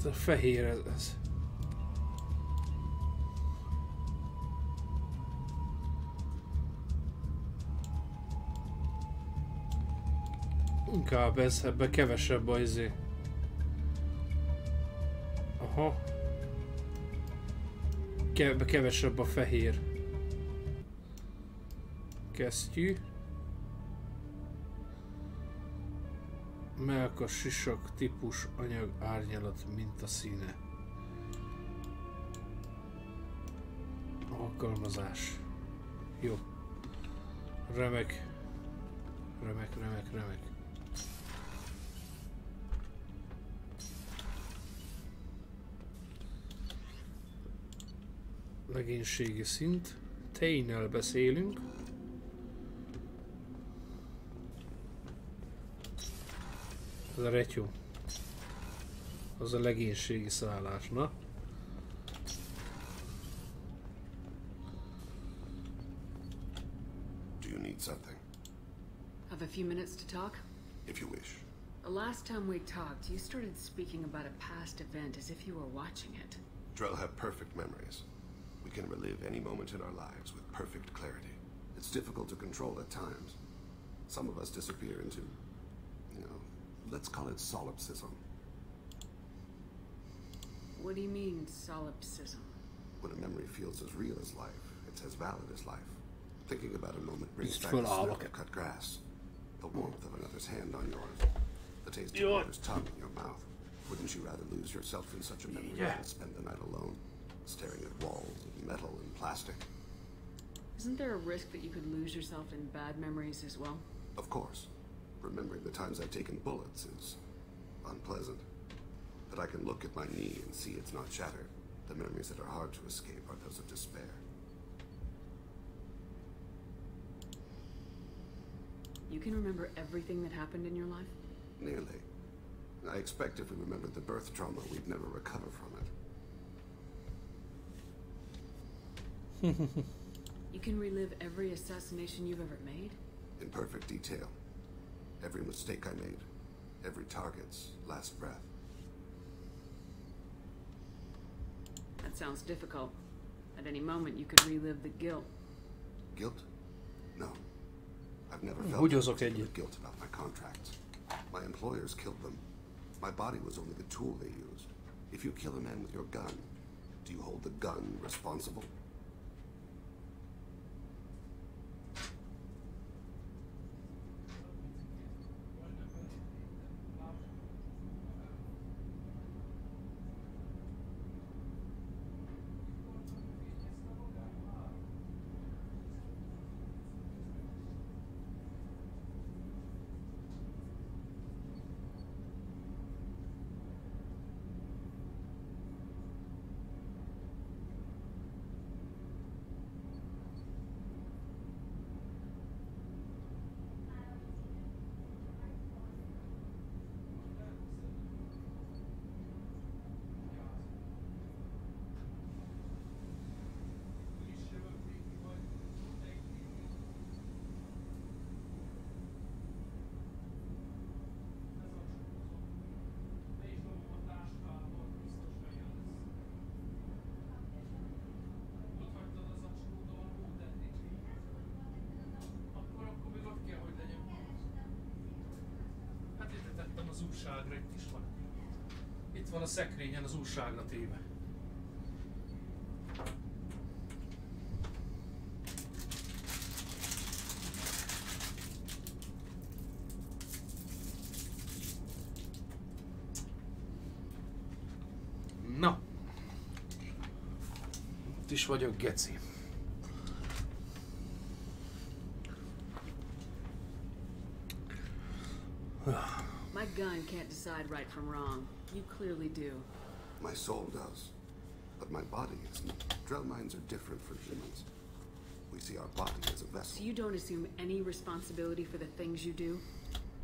A fehér ez. Inkább ez, ebbe kevesebb a izé. Aha. Kevesebb a fehér. Kesztyű. Melkas, sisak, típus, anyag, árnyalat, mintaszíne. Alkalmazás. Jó. Remek. Remek. Legénységi szint. Tényel beszélünk. Ez a retyó. Az a legénységi szállás, na? Do you need something? Have a few minutes to talk? If you wish. The last time we talked, you started speaking about a past event as if you were watching it. Drell have perfect memories. We can relive any moment in our lives with perfect clarity. It's difficult to control at times. Some of us disappear into, let's call it solipsism. What do you mean, solipsism? When a memory feels as real as life, it's as valid as life. Thinking about a moment brings It's back full the of smell okay. of cut grass, the warmth of another's hand on yours, the taste of another's tongue in your mouth. Wouldn't you rather lose yourself in such a memory than spend the night alone, staring at walls of metal and plastic? Isn't there a risk that you could lose yourself in bad memories as well? Of course. Remembering the times I've taken bullets is unpleasant. But I can look at my knee and see it's not shattered. The memories that are hard to escape are those of despair. You can remember everything that happened in your life? Nearly. I expect if we remembered the birth trauma, we'd never recover from it. You can relive every assassination you've ever made? In perfect detail. Every mistake I made. Every target's last breath. That sounds difficult. At any moment, you could relive the guilt. Guilt? No. I've never felt guilt about my contracts. My employers killed them. My body was only the tool they used. If you kill a man with your gun, do you hold the gun responsible? Az újságra itt is van. Itt van a szekrényen az újságra téve. Na. Itt is vagyok, geci. My gun can't decide right from wrong. You clearly do. My soul does. But my body isn't. Drell minds are different from humans. We see our body as a vessel. So you don't assume any responsibility for the things you do?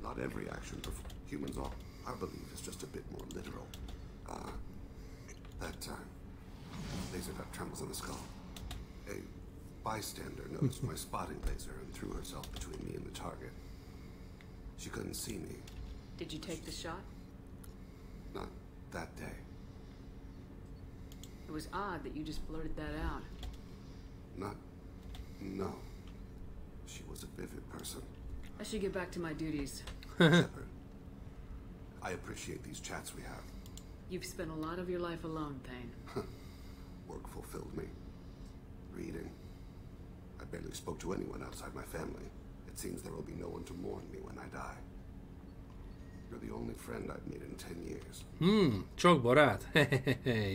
Not every action humans are. Our belief is just a bit more literal. That laser dot trembles on the skull. A bystander noticed my spotting laser and threw herself between me and the target. She couldn't see me. Did you take the shot? Not that day. It was odd that you just blurted that out. No. She was a vivid person. I should get back to my duties. Shepard, I appreciate these chats we have. You've spent a lot of your life alone, Thane. Work fulfilled me. Reading. I barely spoke to anyone outside my family. It seems there will be no one to mourn me when I die. You're the only friend I've made in 10 years. Csak barát?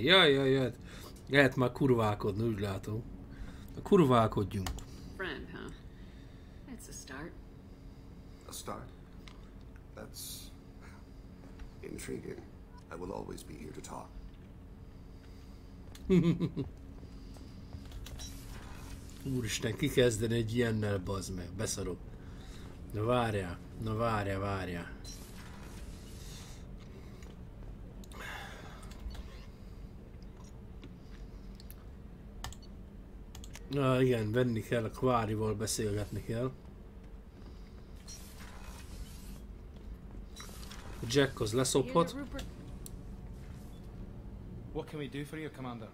Jaj. Lehet már kurválkodni, úgy látom. Kurválkodjunk. Friend, huh? That's a start. A start? That's intriguing. I will always be here to talk. Úristen, ki kezdeni egy ilyennel, bazd meg, beszarok. Na várjál, várjál. Na igen, venni kell, a Quarryval beszélgetni kell. A Jack az leszophat. What can we do for you, Commander?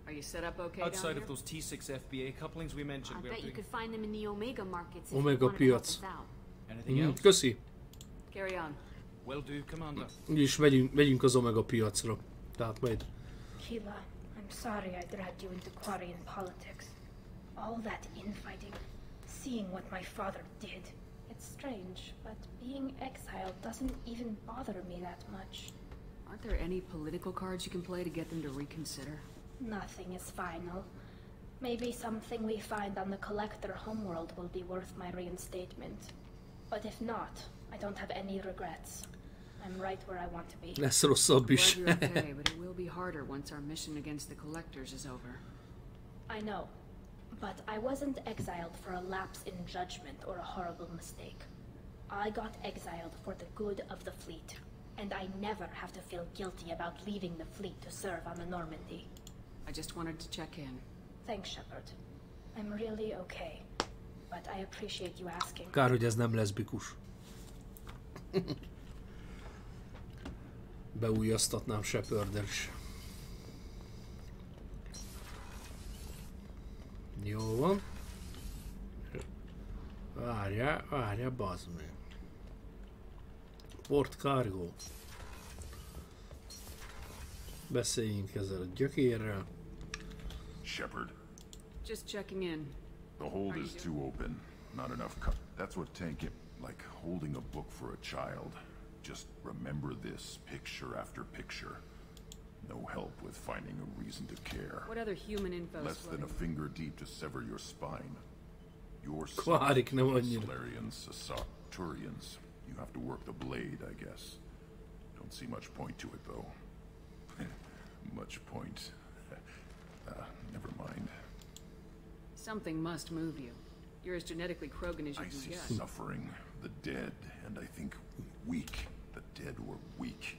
Are you set up okay Outside down of those T6 FBA couplings we mentioned, I we're bet you doing... could find them in the Omega markets if Omega you wanted to help piac. us out. Anything else? Köszi. Carry on. Will do, Commander. Úgyis megyünk az Omega piacra. Tehát majd. Keela, I'm sorry I dragged you into Quarian politics. All that infighting, seeing what my father did. It's strange, but being exiled doesn't even bother me that much. Aren't there any political cards you can play to get them to reconsider? Nothing is final. Maybe something we find on the Collector homeworld will be worth my reinstatement. But if not, I don't have any regrets. I'm right where I want to be. Lesz rosszabb is. Glad you're okay, but it will be harder once our mission against the Collectors is over. I know. But I wasn't exiled for a lapse in judgment or a horrible mistake. I got exiled for the good of the fleet. And I never have to feel guilty about leaving the fleet to serve on the Normandy. I just wanted to check in. Thanks, Shepard. I'm really okay. But I appreciate you asking. Kár, hogy ez nem leszbikus. Beújjasztatnám Shepard-del is. Jó van. Várjál, bazd meg. Port Cargo. Beszéljünk ezzel a gyökérrel. Shepard. Just checking in. The hold is too open. Not enough That's what tank it. Like holding a book for a child. Just remember this, picture after picture. No help with finding a reason to care. What other human info? Less than a finger deep to sever your spine. Your Solarians, Turians. You have to work the blade, I guess. Don't see much point to it, though. Much point. Never mind. Something must move you. You're as genetically Krogan as you can get. I see suffering, the dead, and I think weak. The dead were weak.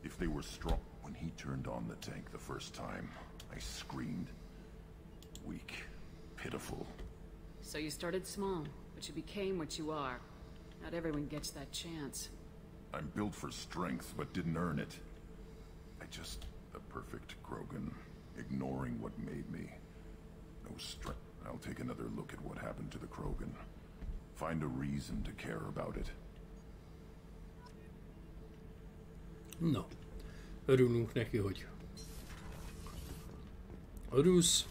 If they were strong. When he turned on the tank the first time, I screamed. Weak. Pitiful. So you started small, but you became what you are. Not everyone gets that chance. I'm built for strength, but didn't earn it. The perfect Krogan, ignoring what made me. No strength. I'll take another look at what happened to the Krogan. Find a reason to care about it. No. Örülünk neki, hogy örülsz.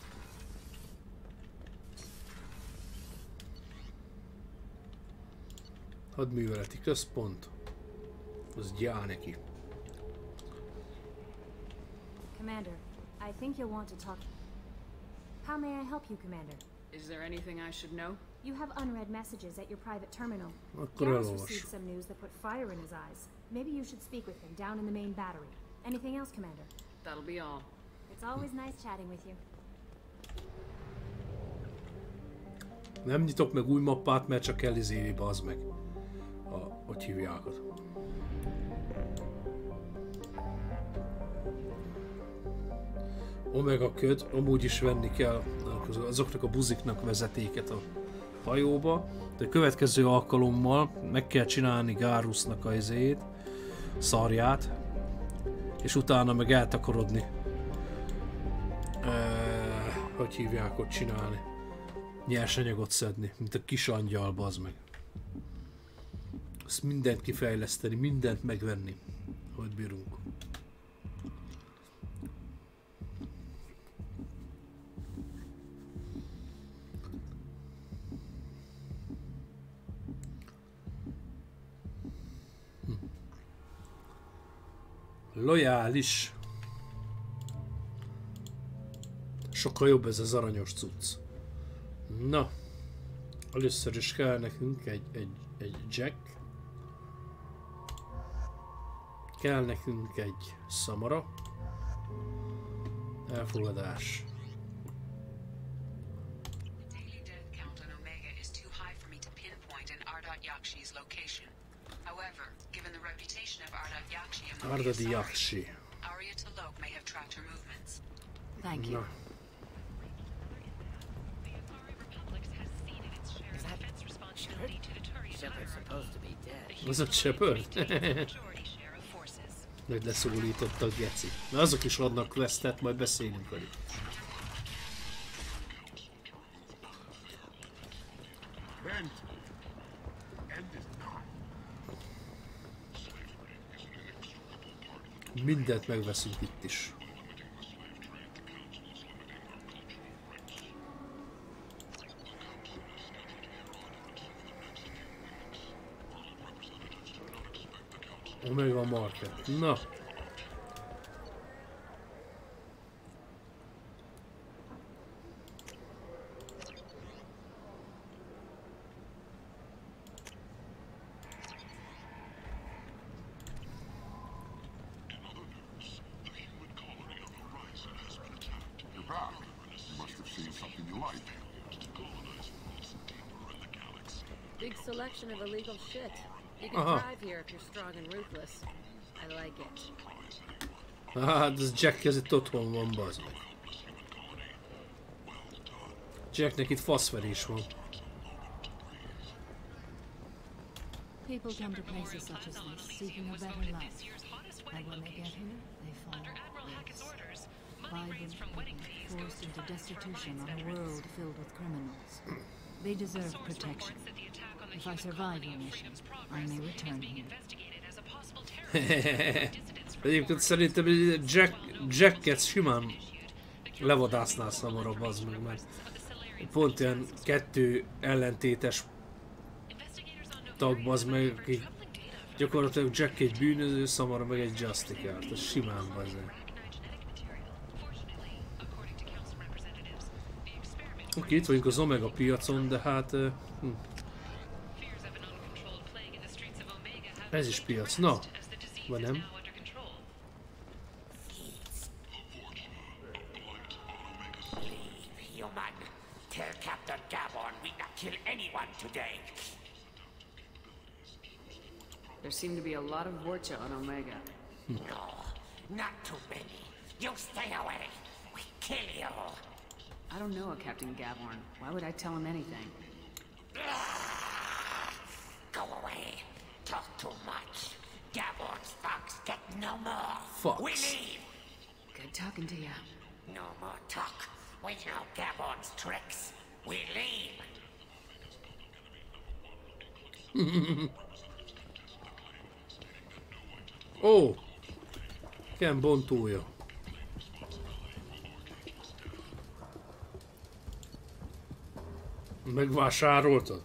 Hadműveleti központ. Az gyá neki. Commander, I think you'll want to talk. How may I help you, Commander? Is there anything I should know? You have unread messages at your private terminal. Akkor Garrus elolvas. received some news that put fire in his eyes. Maybe you should speak with him down in the main battery. Anything else, Commander? That'll be all. It's always nice chatting with you. Nem nyitok meg új mappát, mert csak elizéli, bazd meg. Hogy hívjákat. Omega köd, amúgy is venni kell azoknak a buziknak vezetéket a hajóba, de a következő alkalommal meg kell csinálni Garrusnak a szarját, és utána meg eltakarodni. Hogy hívják ott csinálni? Nyersanyagot szedni, mint a kis angyal, bazd meg. Azt mindent kifejleszteni, mindent megvenni, hogy bírunk. Lojális. Sokkal jobb ez az aranyos cucc. Na. Először is kell nekünk egy Jack. Kell nekünk egy Samara. Elfogadás. Ardat Yakshi's location. However, given the reputation of Ardat Yakshi among Ardat the Yakshi. Arya Talok may have tracked her movements. Thank you. Shepard's supposed to be dead. Az a Shepard? Nagy leszólította a geci. Mert azok is adnak questet, majd beszélünk velük. Mindent megveszünk itt is. Omega Market. Na. Big selection of illegal shit. You can thrive here if you're strong and ruthless. I like it. Hát ez Jack ez itt otthon van, bazd meg. Jacknek itt faszverés van. People come to places such as this seeking a better life. And when they get here, they fall forced into destitution on a world filled with criminals. They deserve protection. If I survive your mission, I may return here. Egyébként szerintem Jacket simán levadásznál Samara, bazd meg, mert pont ilyen kettő ellentétes tag, bazd meg, aki gyakorlatilag Jack egy bűnöző, Samara meg egy Justicar-t, ez simán, bazd meg. Oké, itt vagyunk az Omega piacon, de hát... Ez is piac, na, vagy nem? Human, tell Captain Gabon we not kill anyone today. There seem to be a lot of Vorcha on Omega. No, not too many. You stay away. We kill you. I don't know a Captain Gaborn. Why would I tell him anything? Go away. Talk too much. Gaborn's fox get no more. Fox. We leave. Good talking to you. No more talk. We know Gaborn's tricks. We leave. Ó! Ken bontója. Megvásároltad?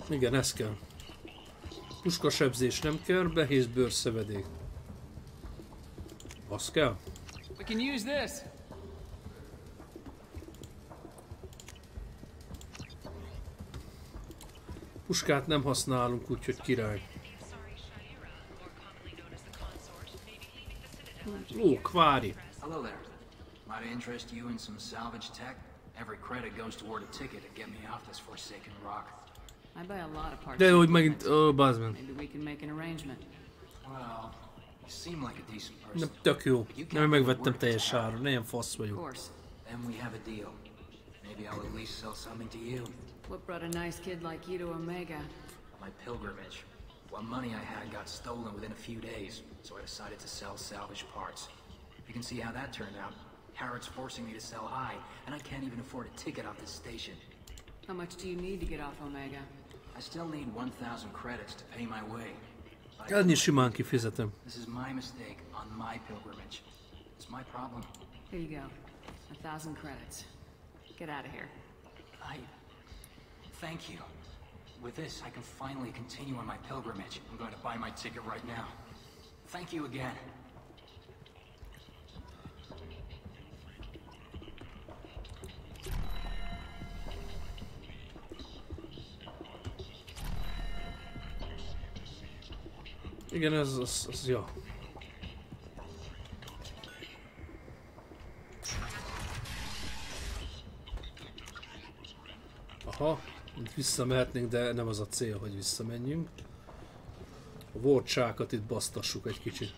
Igen, ez kell. Puskasebzés nem kell, behéz bőrszevedék. Az kell? We can use this. Puskát nem használunk, úgyhogy király. Ó, kvári. Hello there. Might I interest you in some salvage tech? Every credit goes toward a ticket to get me off this forsaken rock. I buy a lot of parts. De hogy megint, bazd meg. Maybe we can make an arrangement. Well, you seem like a decent person. Nem, tök jó. Nem megvettem teljes áron, ne ilyen fasz vagyok. Then we have a deal. Maybe I'll at least sell something to you. What brought a nice kid like you to Omega? My pilgrimage. What money I had got stolen within a few days, so I decided to sell salvage parts. You can see how that turned out. Harrod's forcing me to sell high, and I can't even afford a ticket off this station. How much do you need to get off Omega? I still need 1,000 credits to pay my way. Ennyi simán kifizetem. This is my mistake on my pilgrimage. It's my problem. Here you go. 1,000 credits. Get out of here. Thank you. With this, I can finally continue on my pilgrimage. I'm going to buy my ticket right now. Thank you again. Igen, ez ja. Aha, itt visszamehetnénk, de nem az a cél, hogy visszamenjünk. A vorcsákat itt basztassuk egy kicsit.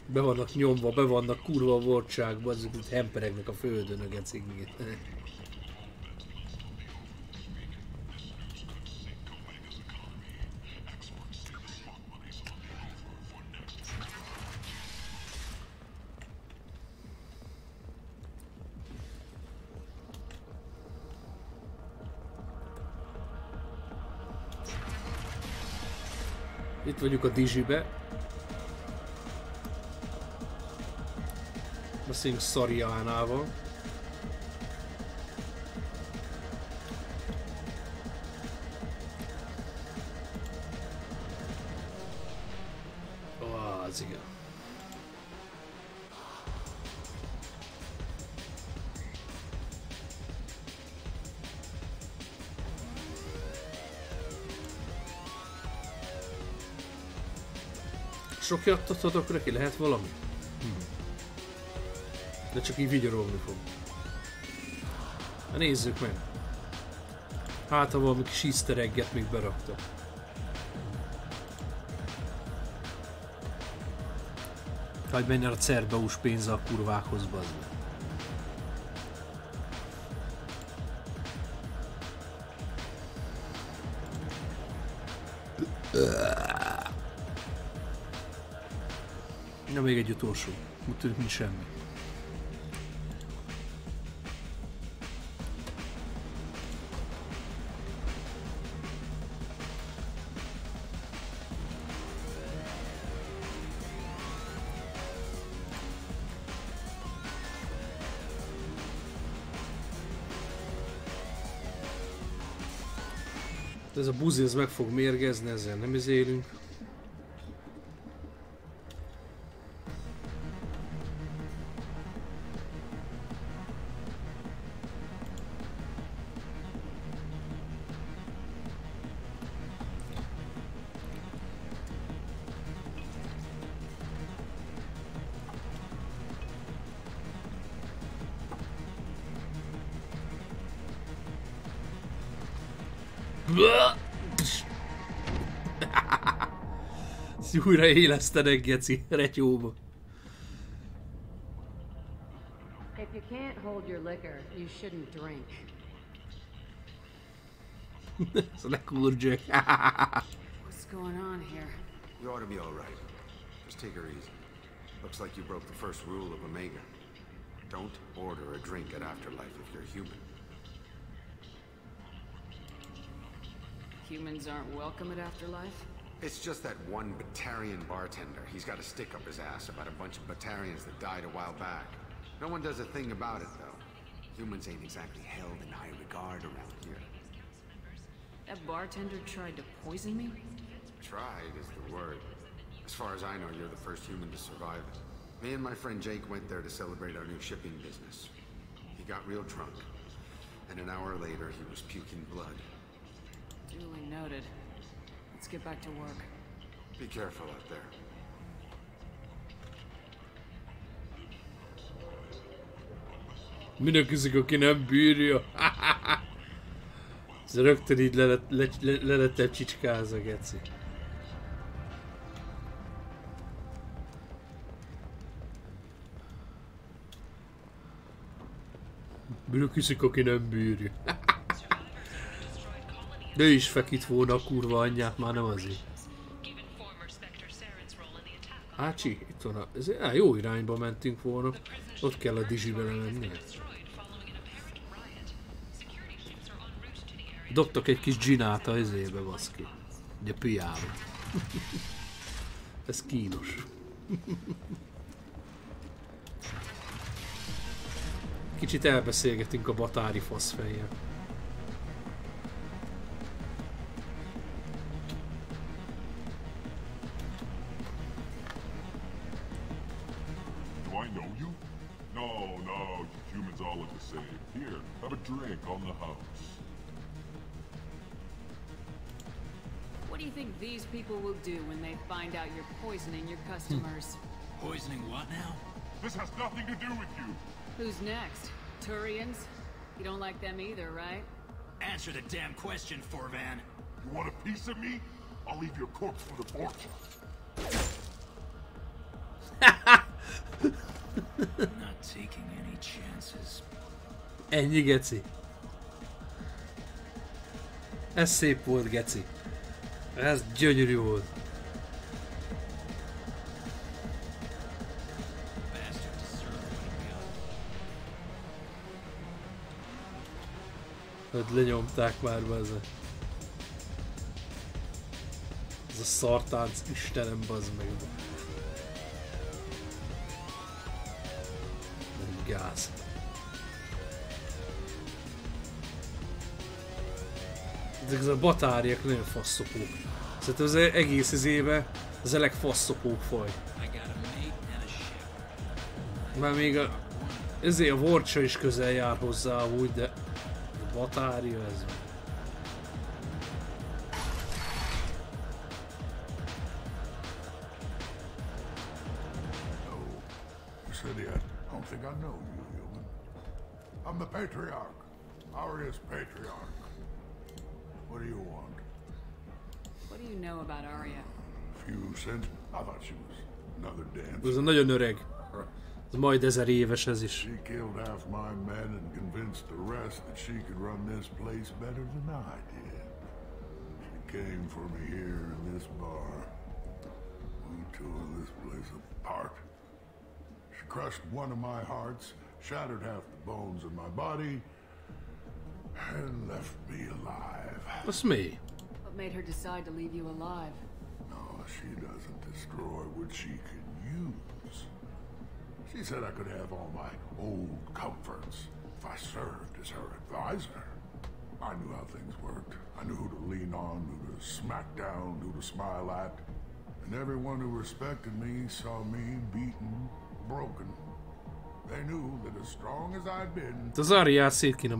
Be vannak nyomva, be vannak kurva a vorcsákba, azok itt hemperegnek a földön a gecik. Itt vagyunk a Dizsibe. Beszéljünk Szariánával. Az igen. Sok jattatotok neki lehet valami? De csak így vigyorogni fog. Na nézzük meg. Hát ha valami kis easter egget még beraktak. Hogy menjen a cerbeus pénze a kurvákhoz, bazd meg. Na még egy utolsó. Úgy tűnik, mint semmi. Ez a buzi, ez meg fog mérgezni, ezzel nem élünk. Újra élesztenek, geci, retyóba. If you can't hold your liquor, you shouldn't drink. Ez a lekurdzsek. What's going on here? You ought to be all right. Just take her easy. Looks like you broke the first rule of Omega. Don't order a drink at Afterlife if you're human. Humans aren't welcome at Afterlife? It's just that one Batarian bartender. He's got a stick up his ass about a bunch of Batarians that died a while back. No one does a thing about it, though. Humans ain't exactly held in high regard around here. That bartender tried to poison me? Tried is the word. As far as I know, you're the first human to survive it. Me and my friend Jake went there to celebrate our new shipping business. He got real drunk, and an hour later he was puking blood. Duly noted. Let's get back to work. Be careful out there. Mindenki, aki nem bírja. Ez rögtön így le lett csicskázza, geci. Mindenki, aki nem bírja. De ő is feküdt volna a kurva anyját, már nem azért. Ácsi, itt van a... jó irányba mentünk volna. Ott kell a Dizsibe lemenni. Dobtak egy kis ginát a izébe, baszki. Ugye piába. Ez kínos. Kicsit elbeszélgetünk a batári faszfejjel. Drink on the house. What do you think these people will do when they find out you're poisoning your customers? Poisoning what now? This has nothing to do with you. Who's next? Turians? You don't like them either, right? Answer the damn question, Forvan. You want a piece of me? I'll leave your corpse for the fortune. Not taking any chances. Ennyi, geci. Ez szép volt, geci. Ez gyönyörű volt. Hogy lenyomták már bezze. Ez a szartánc, Istenem, bazd meg. Gáz. Ezek a batáriák nagyon faszopók. Szerintem az egész izébe az a legfaszopók faj. Már még ezért a Vorcsa is közel jár hozzá úgy, de a batária ez. I don't think I know you, human. I'm the Patriarch. Aria's Patriarch. What do you want? What do you know about Aria? Few cents? I thought she was another dancer. Ez nagyon öreg. Ez majd 1000 éves ez is. She killed half my men and convinced the rest that she could run this place better than I did. She came for me here in this bar. We tore this place apart. She crushed one of my hearts, shattered half the bones in my body, and left me alive. That's me. What made her decide to leave you alive? No, she doesn't destroy what she can use. She said I could have all my old comforts if I served as her advisor. I knew how things worked. I knew who to lean on, who to smack down, who to smile at. And everyone who respected me saw me beaten, broken. They knew that as strong as I'd been, Az Ariát szét kéne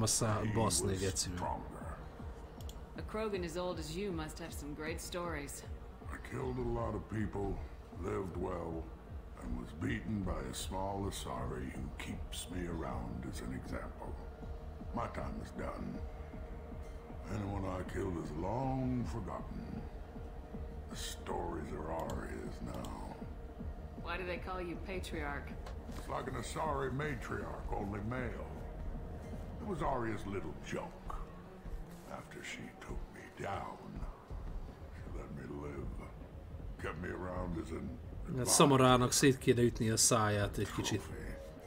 baszni, geci. A Krogan as old as you must have some great stories. I killed a lot of people, lived well, and was beaten by a small Asari who keeps me around as an example. My time is done. Anyone I killed is long forgotten. The stories are Aria's now. Why do they call you Patriarch? It's like an Asari matriarch, only male. It was Aria's little joke. After she took me down, she let me live. Kept me around as an Samarának szét kéne ütni a száját egy kicsit.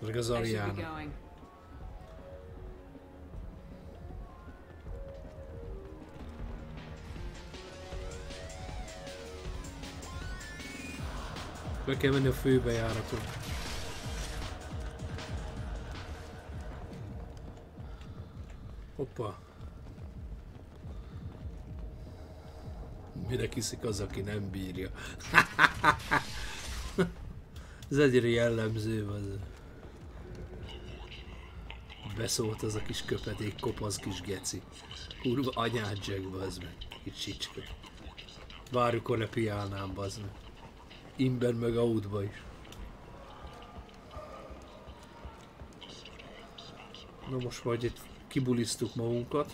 Meg az Ariának. Be kell menni a főbejáraton. Hoppa. Mire kiszik az, aki nem bírja. Ez egyre jellemző az. Beszólt az a kis köpedék, kopasz kis geci. Kurva anyád Jack, bazd meg. Kis csicska. Várjukor ne piálnám, bazd meg. Imben meg outba is. Na most majd itt kibulisztuk magunkat.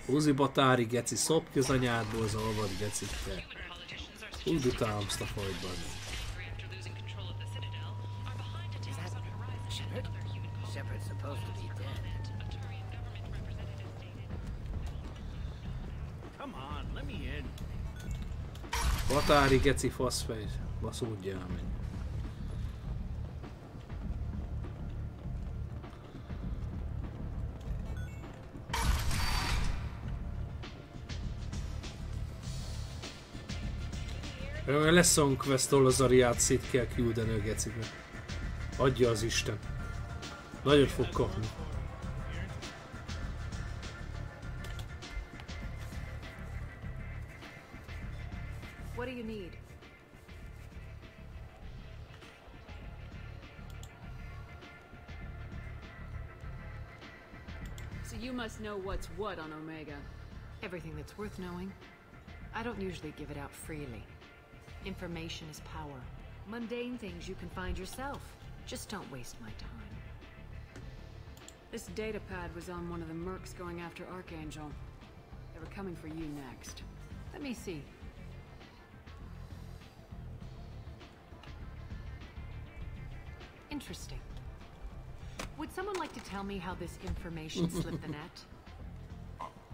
Húzi batári, geci, szopj az anyádból az alvad, geci, te. Úgy utálom ezt a fajtban. Batári, geci, faszfej. Baszódjál meg. Lesson quest-tól az Ariát szét kell küldeni a gecibe. Adja az Isten. Nagyot fog kapni. What do you need? So you must know what's what on Omega. Everything that's worth knowing. I don't usually give it out freely. Information is power. Mundane things you can find yourself. Just don't waste my time. This data pad was on one of the mercs going after Archangel. They were coming for you next. Let me see. Interesting. Would someone like to tell me how this information slipped the net?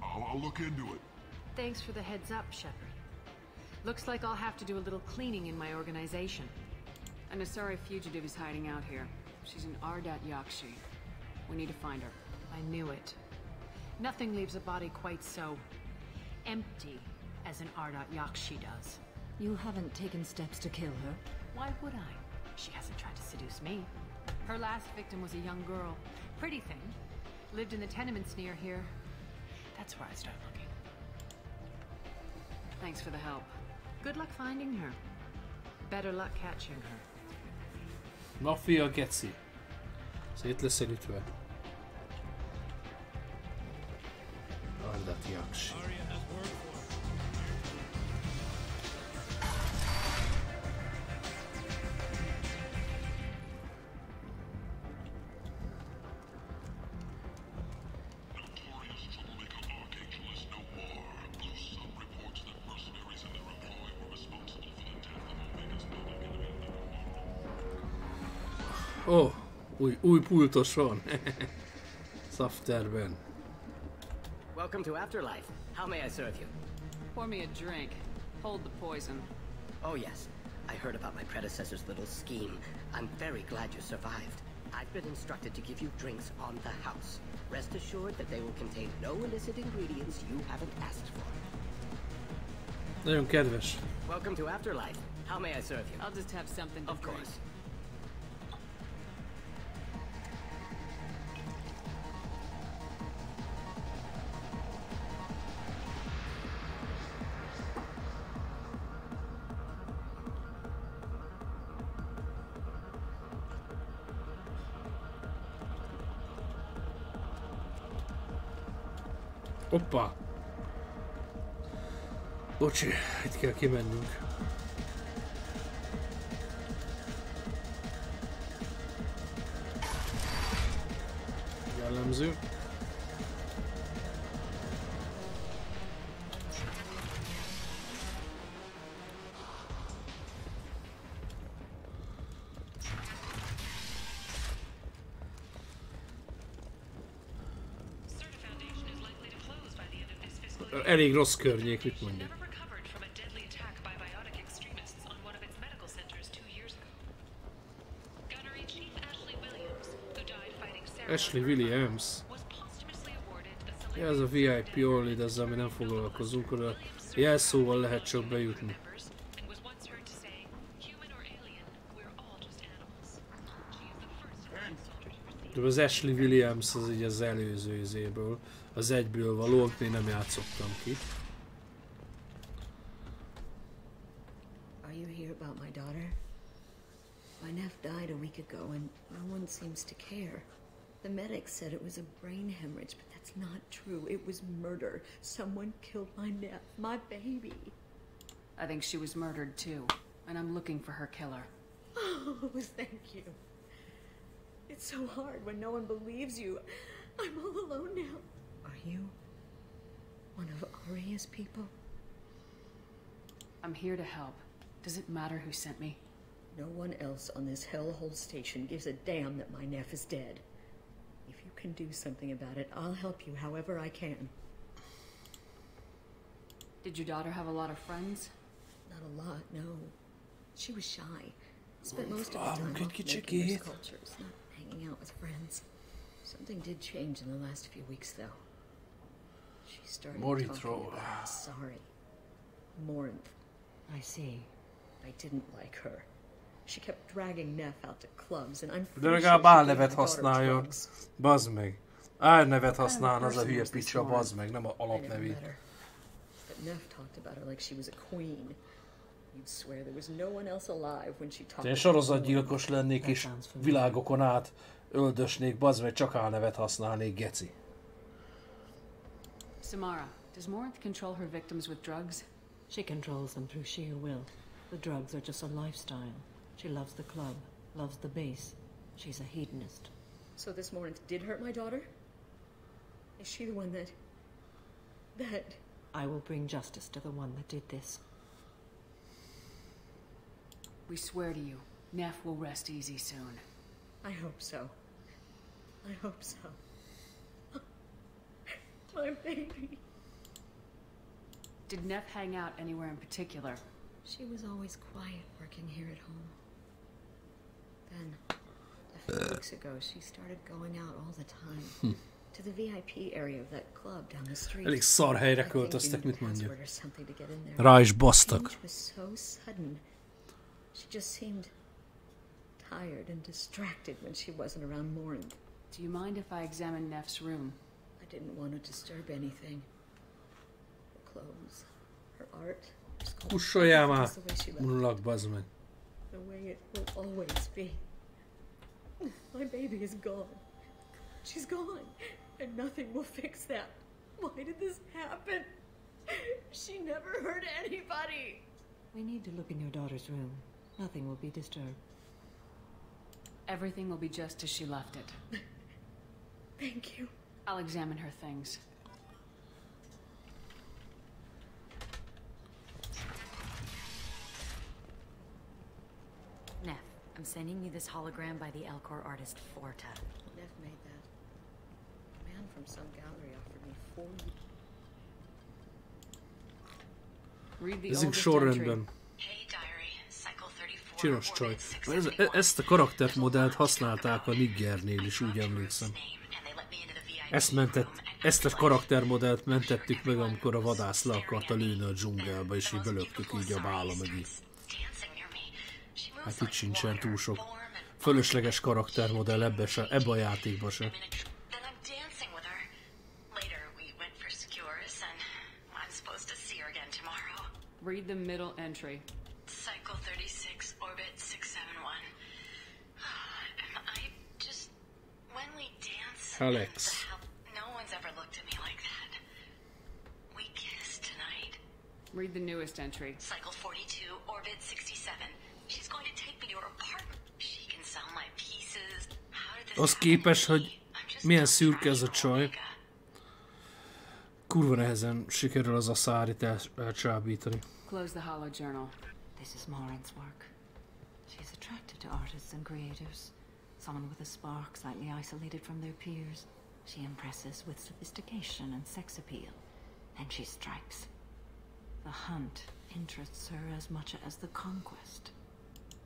I'll look into it. Thanks for the heads up, Shepard. Looks like I'll have to do a little cleaning in my organization. An Asari fugitive is hiding out here. She's an Ardat Yakshi. We need to find her. I knew it. Nothing leaves a body quite so empty as an Ardat Yakshi does. You haven't taken steps to kill her? Why would I? She hasn't tried to seduce me. Her last victim was a young girl. Pretty thing. Lived in the tenements near here. That's where I start looking. Thanks for the help. Good luck finding her. Better luck catching her. Mafia geci. Szét lesz elütve. Ardat Yakshi. Oh, új pultos van. Szafterben. Welcome to Afterlife. How may I serve you? Pour me a drink. Hold the poison. Oh yes, I heard about my predecessor's little scheme. I'm very glad you survived. I've been instructed to give you drinks on the house. Rest assured that they will contain no illicit ingredients you haven't asked for. Nagyon kedves. Welcome to Afterlife. How may I serve you? I'll just have something to drink. Of course. Hoppá! Bocsi, itt kell kimennünk. Jellemző. Elég rossz környék, mit mondjuk. Ashley Williams. Ja, ez a VIP only, de ezzel mi nem foglalkozunk, oda jelszóval lehet csak bejutni. De az Ashley Williams az így az előző izéből, az egyből való, még nem játszottam ki. Are you here about my daughter? My nephew died a week ago and no one seems to care. The medics said it was a brain hemorrhage, but that's not true. It was murder. Someone killed my nephew, my baby. I think she was murdered too, and I'm looking for her killer. Oh, thank you. It's so hard when no one believes you. I'm all alone now. Are you one of Aria's people? I'm here to help. Does it matter who sent me? No one else on this hellhole station gives a damn that my nephew is dead. If you can do something about it, I'll help you however I can. Did your daughter have a lot of friends? Not a lot, no. She was shy. Spent most of the time off making her sculptures, not hanging out with friends. Something did change in the last few weeks, though. She started Morinth. talking about I'm sorry. Morinth. I see. I didn't like her. She kept dragging Neff out to clubs, and I'm De legalább álnevet használjon. Bazd meg. Álnevet használna az a hülye picsa, bazd meg, nem a alapnevét. But Neff talked about her like she was a queen. You'd swear there was no one else alive when she talked. Én sorozatgyilkos lennék és világokon át öldösnék, bazd meg, csak álnevet használnék, geci. Samara, does Morinth control her victims with drugs? She controls them through sheer will. The drugs are just a lifestyle. She loves the club, loves the base. She's a hedonist. So this Morinth did hurt my daughter? Is she the one that... I will bring justice to the one that did this. We swear to you, Neff will rest easy soon. I hope so. I hope so. My baby. Did Neff hang out anywhere in particular? She was always quiet working here at home. Then, a few weeks ago, she started going out all the time. To the VIP area of that club down the street. Elég szar helyre költöztek, mit mondjuk. Rá is basztak. It was so sudden. She just seemed tired and distracted when she wasn't around Morinth. Do you mind if I examine Neff's room? I didn't want to disturb anything. Her clothes, her art, her sculpture. Kussoljál már! Unulak, bazd meg. The way it will always be. My baby is gone. She's gone. And nothing will fix that. Why did this happen? She never hurt anybody. We need to look in your daughter's room. Nothing will be disturbed. Everything will be just as she left it. Thank you. I'll examine her things. Neff, I'm sending you this hologram by the Elcor artist Forta. Neff made that. A man from some gallery offered me 40. Read the Ezek oldest sorrendben. entry. Csinos csaj. Ezt a karaktermodellt használták a Niggernél is, úgy emlékszem. Ezt a karaktermodellt mentettük meg, amikor a vadász le akarta lőni a dzsungelbe, és így belöktük így a bála mögé. Hát itt sincsen túl sok fölösleges karaktermodell ebbe a játékba se. Read the middle entry. Cycle 36, orbit 671. I just... When we dance... Alex. No one's ever looked at me like that. We kissed tonight. Read the newest entry. Cycle 42, orbit 67. She's going to take me to her apartment. She can sell my pieces. How did this Az képes, hogy milyen szürke ez a csaj. Kurva nehezen sikerül az Aszárit elcsábítani. Close the hollow journal. This is Morinth's work. She's attracted to artists and creators. Someone with a spark, slightly isolated from their peers. She impresses with sophistication and sex appeal. And she strikes. The hunt interests her as much as the conquest.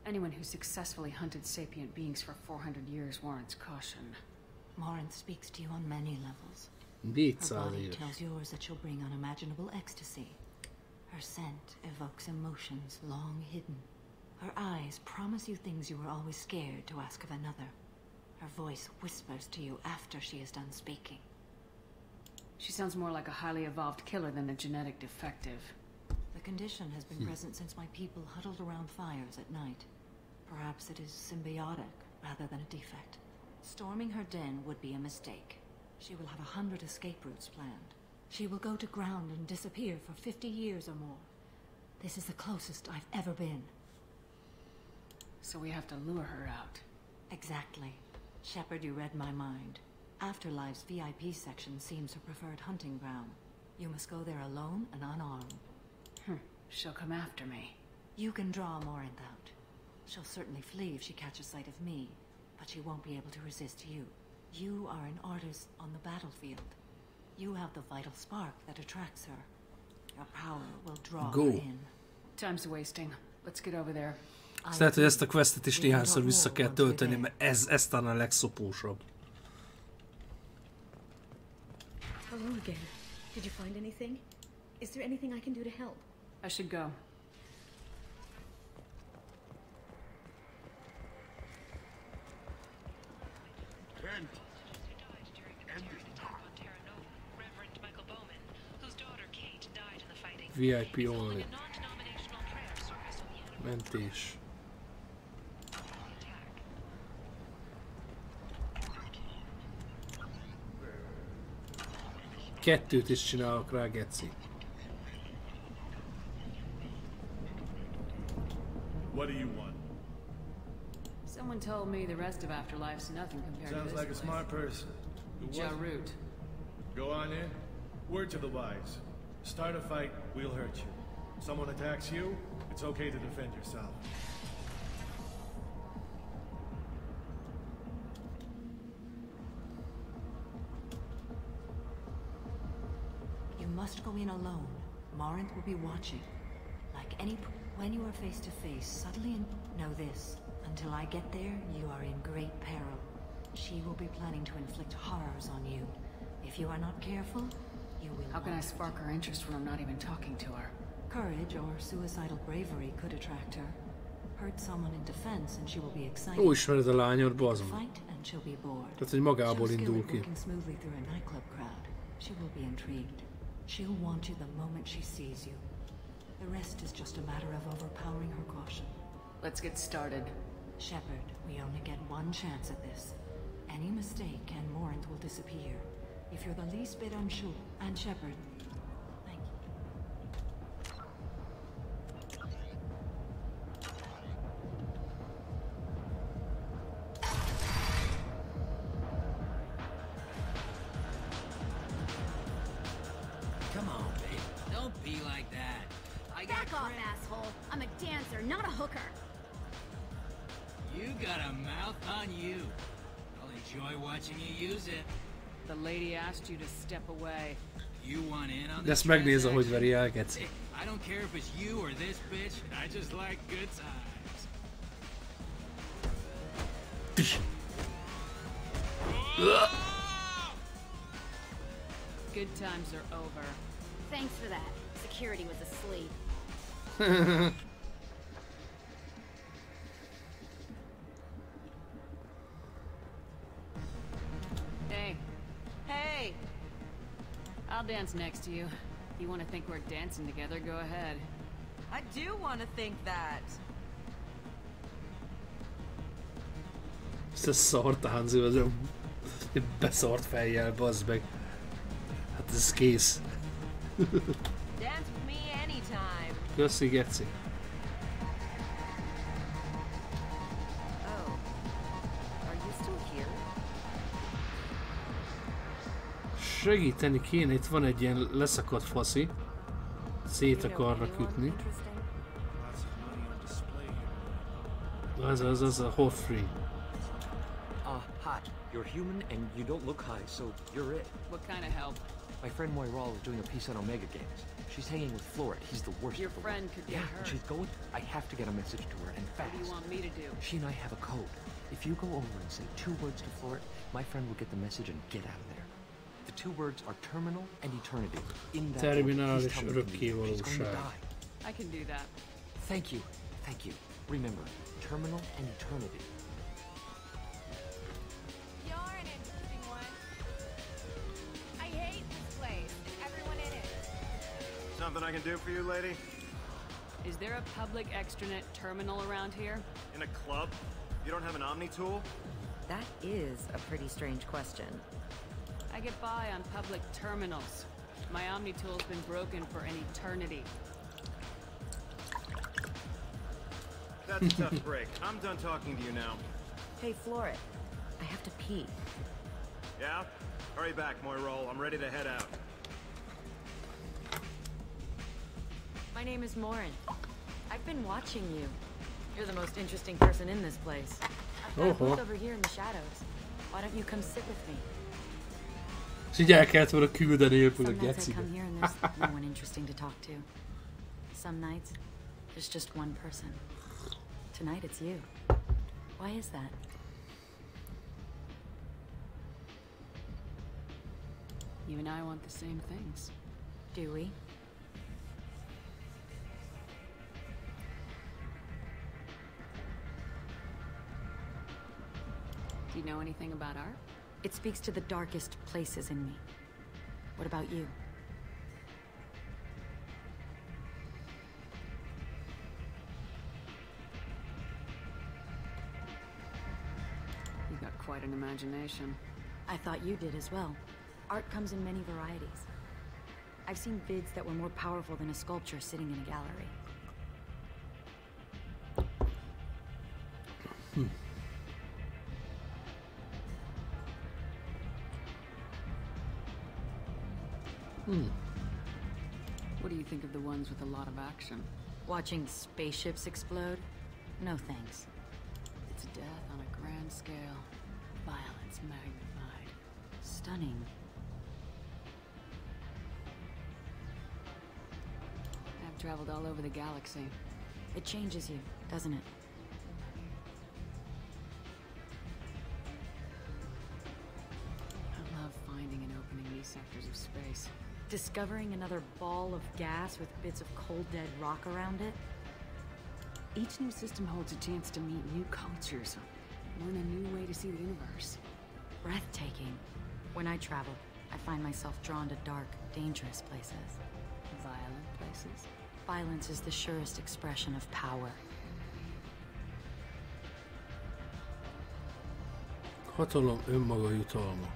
Anyone who successfully hunted sapient beings for 400 years warrants caution. Morinth speaks to you on many levels. Her body tells yours that she'll bring unimaginable ecstasy. Her scent evokes emotions long hidden. Her eyes promise you things you were always scared to ask of another. Her voice whispers to you after she is done speaking. She sounds more like a highly evolved killer than a genetic defective. The condition has been present since my people huddled around fires at night. Perhaps it is symbiotic rather than a defect. Storming her den would be a mistake. She will have 100 escape routes planned. She will go to ground and disappear for 50 years or more. This is the closest I've ever been. So we have to lure her out. Exactly. Shepard, you read my mind. Afterlife's VIP section seems her preferred hunting ground. You must go there alone and unarmed. She'll come after me. You can draw Morinth out. She'll certainly flee if she catches sight of me, but she won't be able to resist you. You are an artist on the battlefield. You have the vital spark that attracts her. Your power will draw her in. Time's wasting. Let's get over there. Ezt lehet, hogy ezt a questet is néhányszor vissza kell tölteni, mert ez talán a legszopósabb. Hello again. Did you find anything? Is there anything I can do to help? I should go. VIP only. Mentés. Kettőt is csinálok rá, geci. What do you want? Someone Someone told me the rest of Afterlife's nothing compared to Sounds this like a place. smart person. Who was it? Jarut. Go on in. Word to the wise. Start a fight, we'll hurt you. Someone attacks you, it's okay to defend yourself. You must go in alone. Morinth will be watching. Like any... When you are face to face, subtly know this. Until I get there, you are in great peril. She will be planning to inflict horrors on you. If you are not careful, you will How can I spark her interest when I'm not even talking to her? Courage or suicidal bravery could attract her. Hurt someone in defense and she will be excited. Ó, ismered a lányod, bazd meg. Fight and she'll be bored. Tehát, hogy magából indul ki. Working smoothly through a nightclub crowd. She will be intrigued. She'll want you the moment she sees you. The rest is just a matter of overpowering her caution. Let's get started. Shepard, we only get one chance at this. Any mistake and Morinth will disappear. If you're the least bit unsure, and Shepard, thank you. Come on, babe. Don't be like that. Back off, asshole. I'm a dancer, not a hooker. You got a mouth on you. I'll enjoy watching you use it. The lady asked you to step away. You want in on De this ezt megnézem, hogy veri el, geci. I don't care if it's you or this bitch. I just like good times. Good times are over. Thanks for that. Security was asleep. Hey. Hey! I'll dance next to you. If you want to think we're dancing together, go ahead. I do want to think that. Ez szart a Hanzi, az egy beszart fejjel, bazd meg. Hát ez kész. Dance with me anytime. Köszi, geci. Oh. Are you still here? Segíteni kéne, itt van egy ilyen leszakadt faszi. Szét akarnak ütni. Az a Hoffrey. Hi. You're human and you don't look high, so you're it. What kind of help? My friend Moira is doing a piece on Omega Games. She's hanging with Floret. He's the worst Your of the friend worst. could get Yeah, hurt. she's going... I have to get a message to her, and fast. What do you want me to do? She and I have a code. If you go over and say 2 words to Floret, my friend will get the message and get out of there. The 2 words are terminal and eternity. In that Terminális örökkévalóság. she's going to die. I can do that. Thank you. Thank you. Remember, terminal and eternity. You're an interesting one. I hate this place and everyone in it. Something I can do for you, lady? Is there a public extranet terminal around here? In a club? You don't have an Omni tool? That is a pretty strange question. I get by on public terminals. My Omni tool's been broken for an eternity. That's a tough break. I'm done talking to you now. Hey, Floret. I have to pee. Yeah? Hurry back, Moirol. I'm ready to head out. My name is Morinth. I've been watching you. You're the most interesting person in this place. I've got a booth over here in the shadows. Why don't you come sit with me? És így el kellett volna küldeni épül a Some nights I gecibe. come here and there's no one interesting to talk to. Some nights, there's just one person. Tonight it's you. Why is that? You and I want the same things. Do we? Do you know anything about art? It speaks to the darkest places in me. What about you? You got quite an imagination. I thought you did as well. Art comes in many varieties. I've seen vids that were more powerful than a sculpture sitting in a gallery. What do you think of the ones with a lot of action? Watching spaceships explode? No thanks. It's death on a grand scale. Violence magnified. Stunning. I've traveled all over the galaxy. It changes you, doesn't it? I love finding and opening new sectors of space. Discovering another ball of gas with bits of cold dead rock around it? Each new system holds a chance to meet new cultures, learn a new way to see the universe. Breathtaking. When I travel, I find myself drawn to dark, dangerous places. Violent places? Violence is the surest expression of power. Hatalom önmaga jutalma.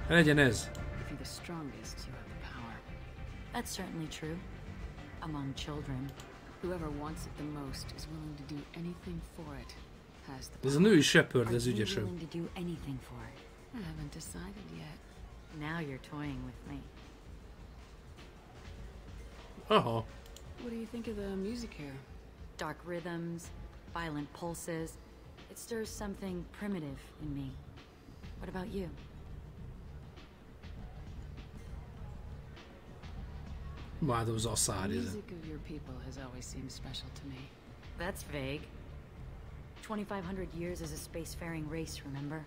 Legyen ez. If you're the strongest, you have the power. That's certainly true. Among children. Whoever wants it the most is willing to do anything for it. Has the power. Ez a női Shepard, ez Are you ügyesebb. willing to do anything for it? I haven't decided yet. Now you're toying with me. Aha. What do you think of the music here? Dark rhythms, violent pulses. It stirs something primitive in me. What about you? Imádom az The árnyézet. music of your people has always seemed special to me. That's vague. 2,500 years as a spacefaring race, remember?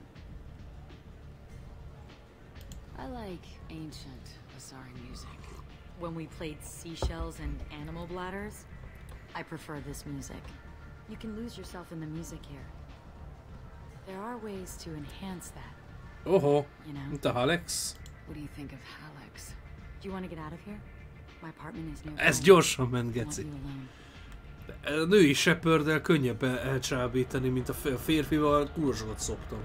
I like ancient Asari music. When we played seashells and animal bladders, I prefer this music. You can lose yourself in the music here. There are ways to enhance that. Oho, You know? mint a Alex. What do you think of Hallex? Do you want to get out of here? My apartment is near. Ez gyorsan ment, I want geci. you alone. A női Shepard-del könnyebb elcsábítani, mint a férfival, túl sokat szoptam.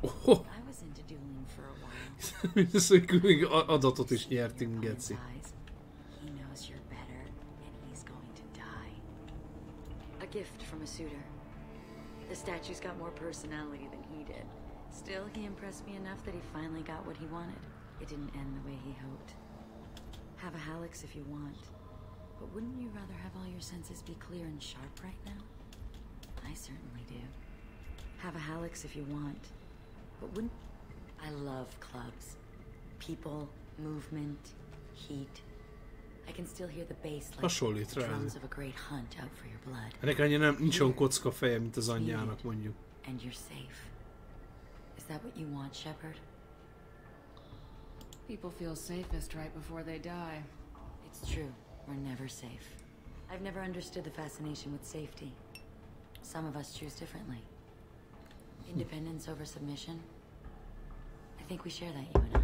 Oh. I was into dueling for a while. Még adatot is nyertünk, geci. He knows you're better, and he's going to die. A gift from a suitor. The statue's got more personality than he did. Still, he impressed me enough that he finally got what he wanted. It didn't end the way he hoped. Have a Hallex if you want. But wouldn't you rather have all your senses be clear and sharp right now? I certainly do. Have a Hallex if you want. But wouldn't... I love clubs. People, movement, heat. I can still hear the bass like Hasonlít rá. drums of a great hunt out for your blood. Ennek annyira nincs olyan kocka feje, mint az anyjának, mondjuk. And you're safe. Is that what you want, Shepard? People feel safest right before they die. It's true. We're never safe. I've never understood the fascination with safety. Some of us choose differently. Independence over submission. I think we share that, you and I.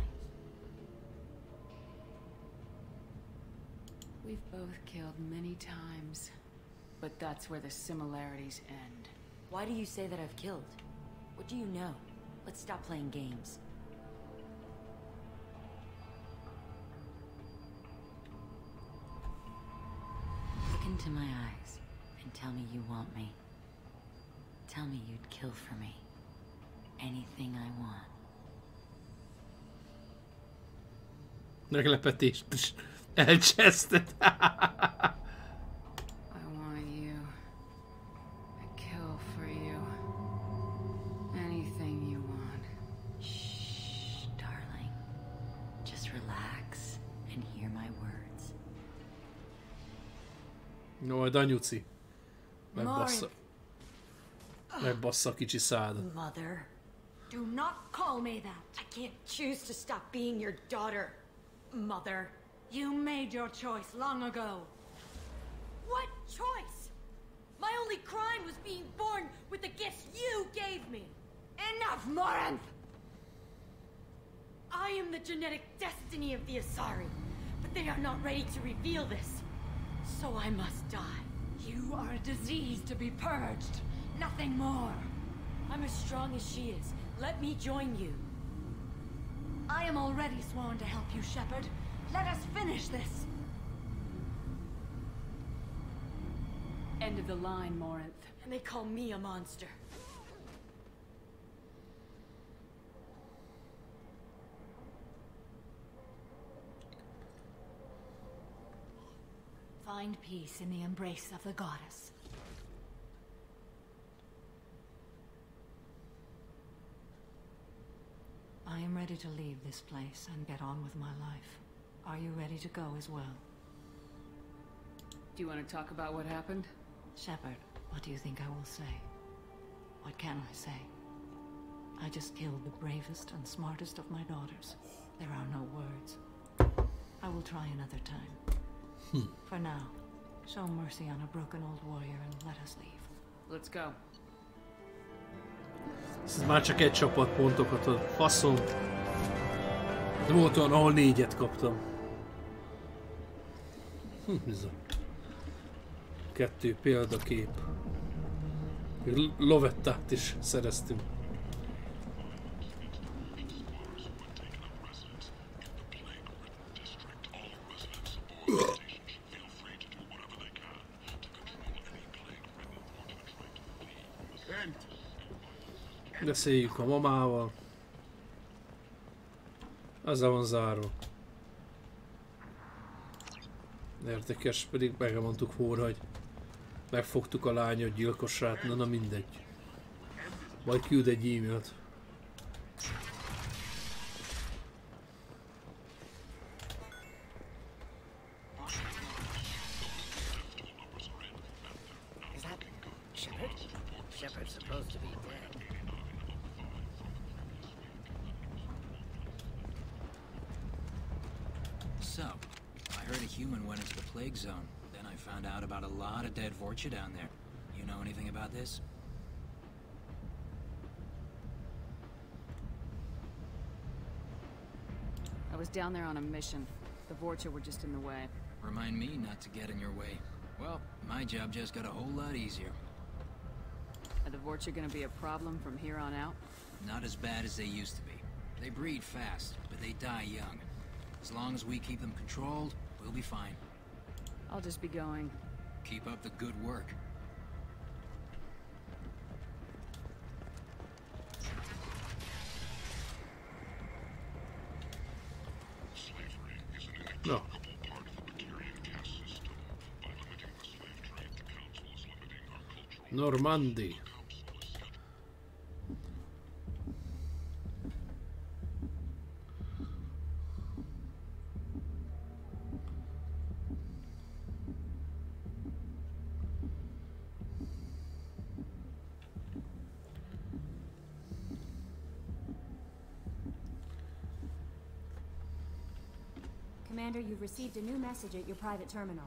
We've both killed many times, but that's where the similarities end. Why do you say that I've killed? What do you know? Let's stop playing games. Look into my eyes and tell me you want me. Tell me you'd kill for me. Anything I want. Meglepetés. Elcseszted. I want you. I'd kill for you. Anything you want. Shh, darling. Just relax and hear my words. No, majd anyuci. Megbassza a kicsi szádat. Mother, do not call me that. I can't choose to stop being your daughter. Mother, you made your choice long ago. What choice? My only crime was being born with the gifts you gave me. Enough, Morinth! I am the genetic destiny of the Asari, but they are not ready to reveal this. So I must die. You are a disease to be purged. Nothing more. I'm as strong as she is. Let me join you. I am already sworn to help you, Shepard. Let us finish this. End of the line, Morinth. And they call me a monster. Find peace in the embrace of the goddess. I am ready to leave this place and get on with my life. Are you ready to go as well? Do you want to talk about what happened? Shepard, what do you think I will say? What can I say? I just killed the bravest and smartest of my daughters. There are no words. I will try another time. For now, show mercy on a broken old warrior and let us leave. Let's go. Ez már csak egy csapatpontokat ad. Faszom. De volt olyan, ahol 4-et kaptam. Bizony. 2 példakép. Lovettát is szereztünk. Beszéljük a mamával. Azzal van zárva. Érdekes, pedig megmondtuk volna, hogy megfogtuk a lányot, gyilkosát, na mindegy. Majd küld egy e-mailt. Is that Shepard? Shepard's supposed to be dead. So, I heard a human went into the plague zone. Then I found out about a lot of dead Vorcha down there. You know anything about this? I was down there on a mission. The Vorcha were just in the way. Remind me not to get in your way. Well, my job just got a whole lot easier. Are the Vorcha gonna be a problem from here on out? Not as bad as they used to be. They breed fast, but they die young. As long as we keep them controlled, we'll be fine. I'll just be going. Keep up the good work. No. Normandy. Commander, you've received a new message at your private terminal.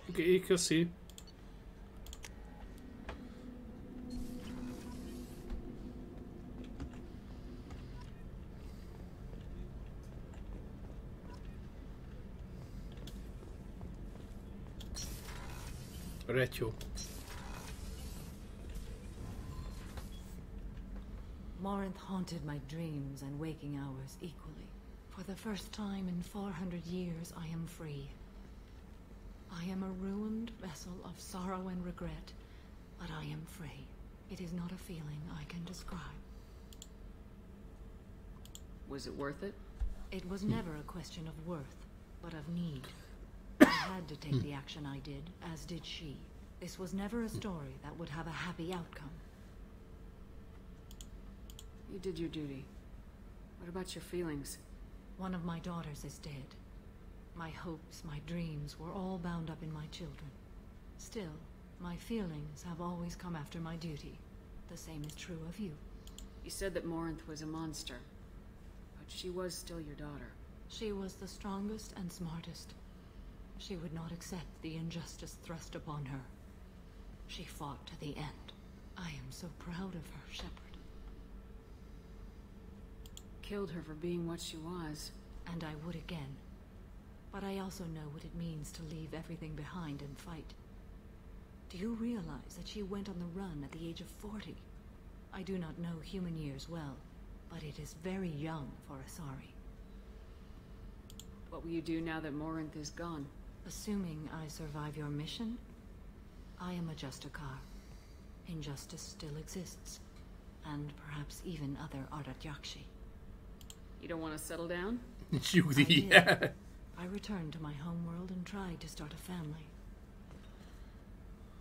Okay, köszi. Retyó. Morinth haunted my dreams and waking hours equally. For the first time in 400 years, I am free. I am a ruined vessel of sorrow and regret, but I am free. It is not a feeling I can describe. Was it worth it? It was never a question of worth, but of need. I had to take the action I did, as did she. This was never a story that would have a happy outcome. You did your duty. What about your feelings? One of my daughters is dead. My hopes, my dreams were all bound up in my children. Still, my feelings have always come after my duty. The same is true of you. You said that Morinth was a monster, but she was still your daughter. She was the strongest and smartest. She would not accept the injustice thrust upon her. She fought to the end. I am so proud of her, Shepard. Killed her for being what she was. And I would again. But I also know what it means to leave everything behind and fight. Do you realize that she went on the run at the age of 40? I do not know human years well, but it is very young for Asari. What will you do now that Morinth is gone? Assuming I survive your mission, I am a Justikar. Injustice still exists, and perhaps even other Ardatjakshi. You don't want to settle down? I returned to my homeworld and tried to start a family.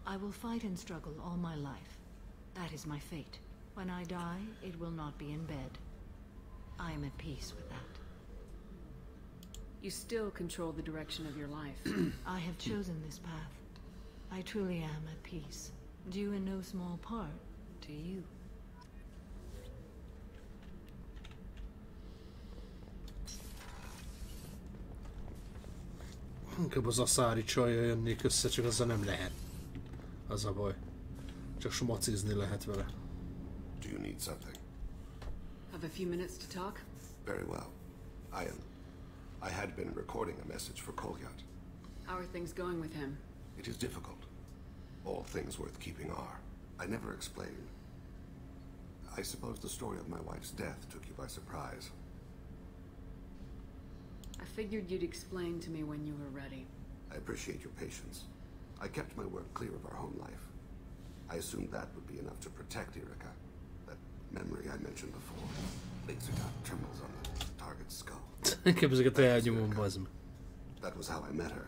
I will fight and struggle all my life. That is my fate. When I die, it will not be in bed. I am at peace with that. You still control the direction of your life. I have chosen this path. I truly am at peace. Due in no small part to you. Inkább az Asari csajjal jönnék össze, csak azzal nem lehet. Az a baj. Csak smacizni lehet vele. Do you need something? Have a few minutes to talk? Very well. I had been recording a message for Kolyat. How are things going with him? It is difficult. All things worth keeping are. I never explained. I suppose the story of my wife's death took you by surprise. I figured you'd explain to me when you were ready. I appreciate your patience. I kept my work clear of our home life. I assumed that would be enough to protect Erica. That memory I mentioned before. Laser dot trembles on the target's skull. That was how I met her.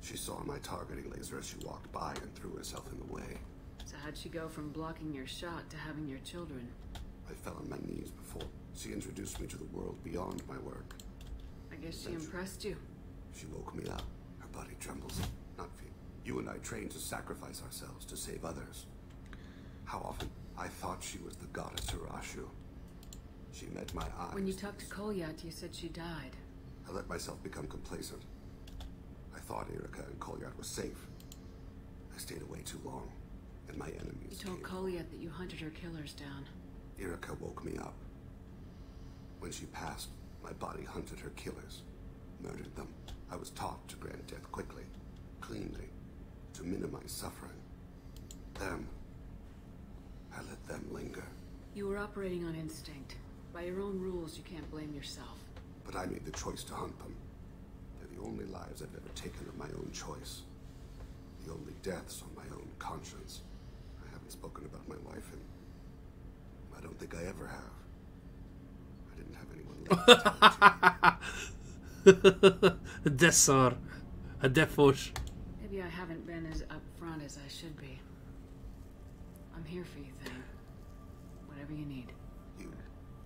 She saw my targeting laser as she walked by and threw herself in the way. So how'd she go from blocking your shot to having your children? I fell on my knees before she introduced me to the world beyond my work. I guess she impressed you. She woke me up. Her body trembles. Not for you. You and I trained to sacrifice ourselves to save others. How often I thought she was the goddess Hirashu. She met my eyes. When you talked to Kolyat, you said she died. I let myself become complacent. I thought Erica and Kolyat were safe. I stayed away too long, and my enemies You told Kolyat that you hunted her killers down. Erica woke me up. When she passed, my body hunted her killers, murdered them. I was taught to grant death quickly, cleanly, to minimize suffering. Them, I let them linger. You were operating on instinct. By your own rules, you can't blame yourself. But I made the choice to hunt them. They're the only lives I've ever taken of my own choice. The only deaths on my own conscience. I haven't spoken about my wife, and I don't think I ever have. I didn't have anyone left to tell A Dessar. A Defos. Maybe I haven't been as upfront as I should be. I'm here for you, Thane. Whatever you need.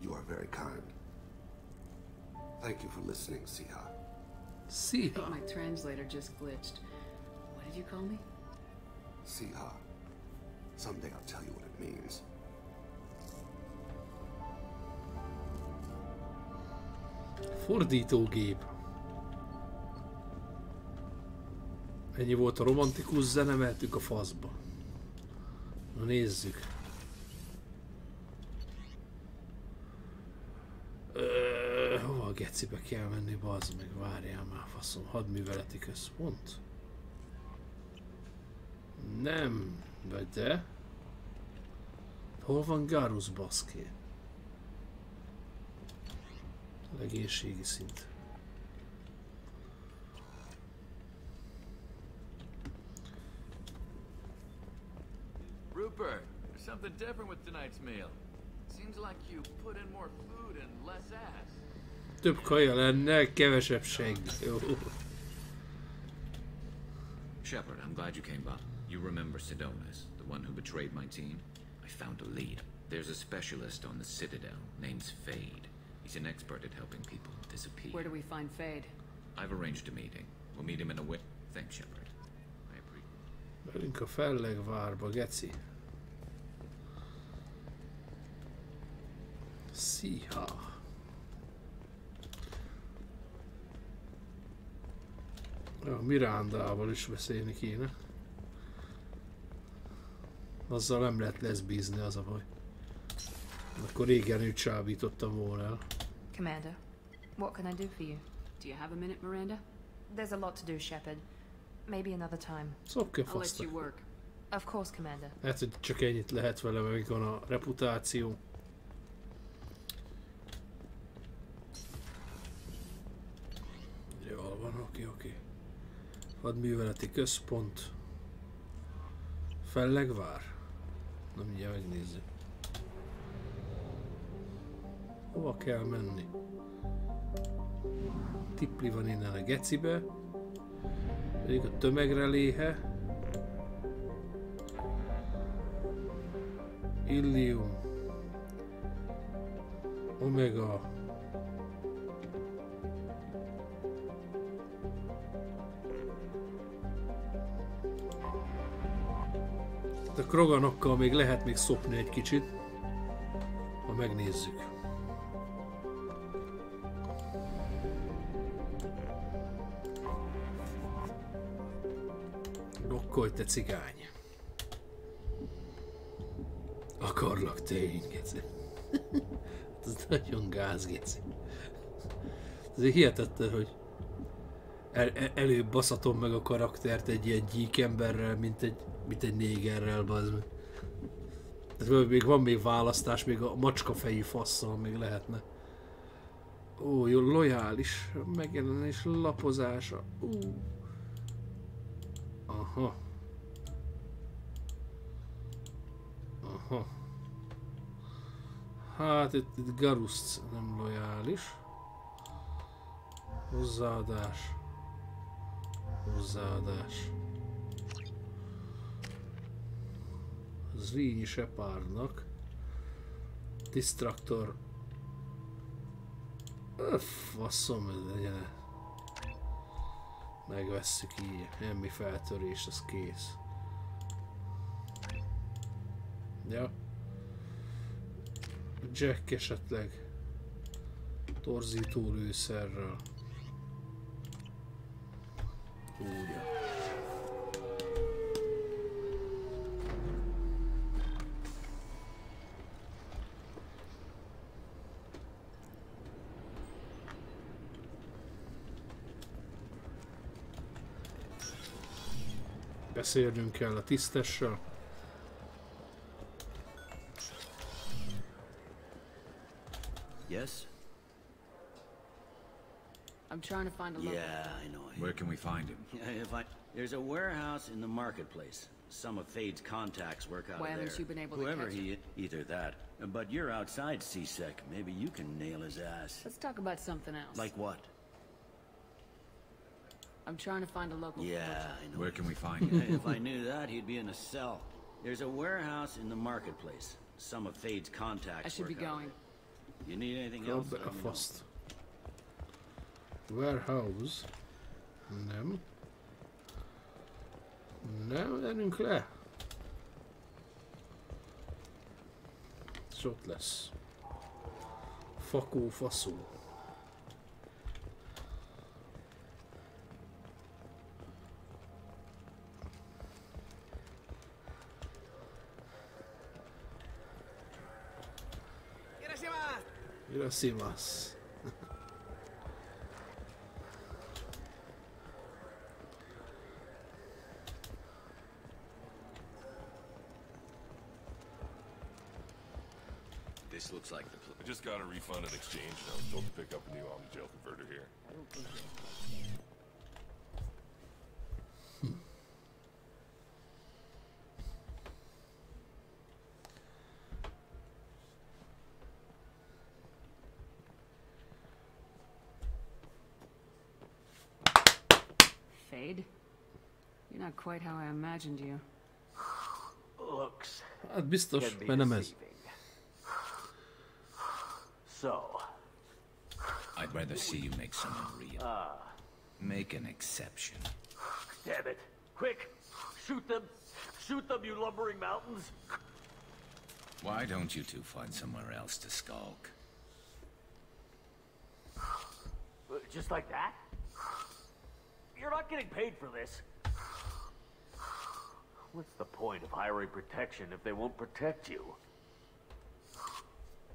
You are very kind. Thank you for listening, Siha. I think my translator just glitched. What did you call me? Siha. Someday I'll tell you what it means. Fordítógép. Ennyi volt a romantikus zene, mehetünk a faszba. Na nézzük. Hova a gecibe kell menni, bazd meg, várjál már, faszom, hadműveleti központ? Nem, vagy de? Hol van Garus, baszki? Legénységi szint. Rupert, there's something different with tonight's meal. Seems like you put in more food and less ass. Több kaja lenne, kevesebb seg. Jó. Shepard, I'm glad you came by. You remember Sidonis, the one who betrayed my team? I found a lead. There's a specialist on the Citadel, name's Fade. He's an expert at helping people disappear. Where do we find Fade? I've arranged a meeting. We'll meet him in a way. Thanks, Shepard. I appreciate it. Velünk a Fellegvárba, geci. Szíha. Ja, Mirandával is beszélni kéne. Azzal nem lehet leszbízni, az a baj. Akkor régen őt csábítottam volna el. Commander, what can I do for you? Do you have a minute, Miranda? There's a lot to do, Shepard. Maybe another time. Szopja I'll let fasztak. you work. Of course, Commander. Hát, hogy csak ennyit lehet vele, mert van a reputáció. Jól van, oké. Hadműveleti központ. Fellegvár. Na, mindjárt megnézzük. Hova kell menni? Tipli van innen a gecibe. Pedig a tömegreléhe. Illium. Omega. A kroganokkal még lehet még szopni egy kicsit, ha megnézzük. Rokkolj, te cigány! Akarlak tény, geci. Ez nagyon gáz, geci. Ez hihetetlen, hogy előbb baszatom meg a karaktert egy ilyen gyíkemberrel, mint egy négerrel, bazd meg. Tehát még van még választás, még a macskafejű fasszal még lehetne. Ó, jó, lojális megjelenés lapozása. Aha. Hát itt Garuszt nem lojális. Hozzáadás. Zrínyi Shepardnak. Disztraktor. Faszom, ez legyen. Megvesszük így. Emmi feltörés, az kész. Ja. Jack esetleg. Torzító lőszerrel. Úgy. Beszélnünk kell a tisztessel. Yes? I'm trying to find a local. Yeah, I know. Where can we find him? There's a warehouse in the marketplace. Some of Fade's contacts work out Why of there. haven't you been able to Whoever catch he either that. But you're outside C-Sec. Maybe you can nail his ass. Let's talk about something else. Like what? I'm trying to find a local. Yeah, I know. Where can we find him? If I knew that, he'd be in a cell. There's a warehouse in the marketplace. Some of Fade's contacts I should be work out going. there. You need anything else? Let me know. Warehouse. Nem. Nem, menjünk le. És ott lesz. Fakó, faszó. Irasimasu. This looks like the I just got a refund and exchange, and I was told to pick up a new Omni-Gel converter here. Fade? You're not quite how I imagined you. Looks. Hát biztos, mert nem ez. So. I'd rather see you make someone real. Make an exception. Damn it. Quick! Shoot them! Shoot them, you lumbering mountains! Why don't you two find somewhere else to skulk? Just like that? You're not getting paid for this. What's the point of hiring protection if they won't protect you?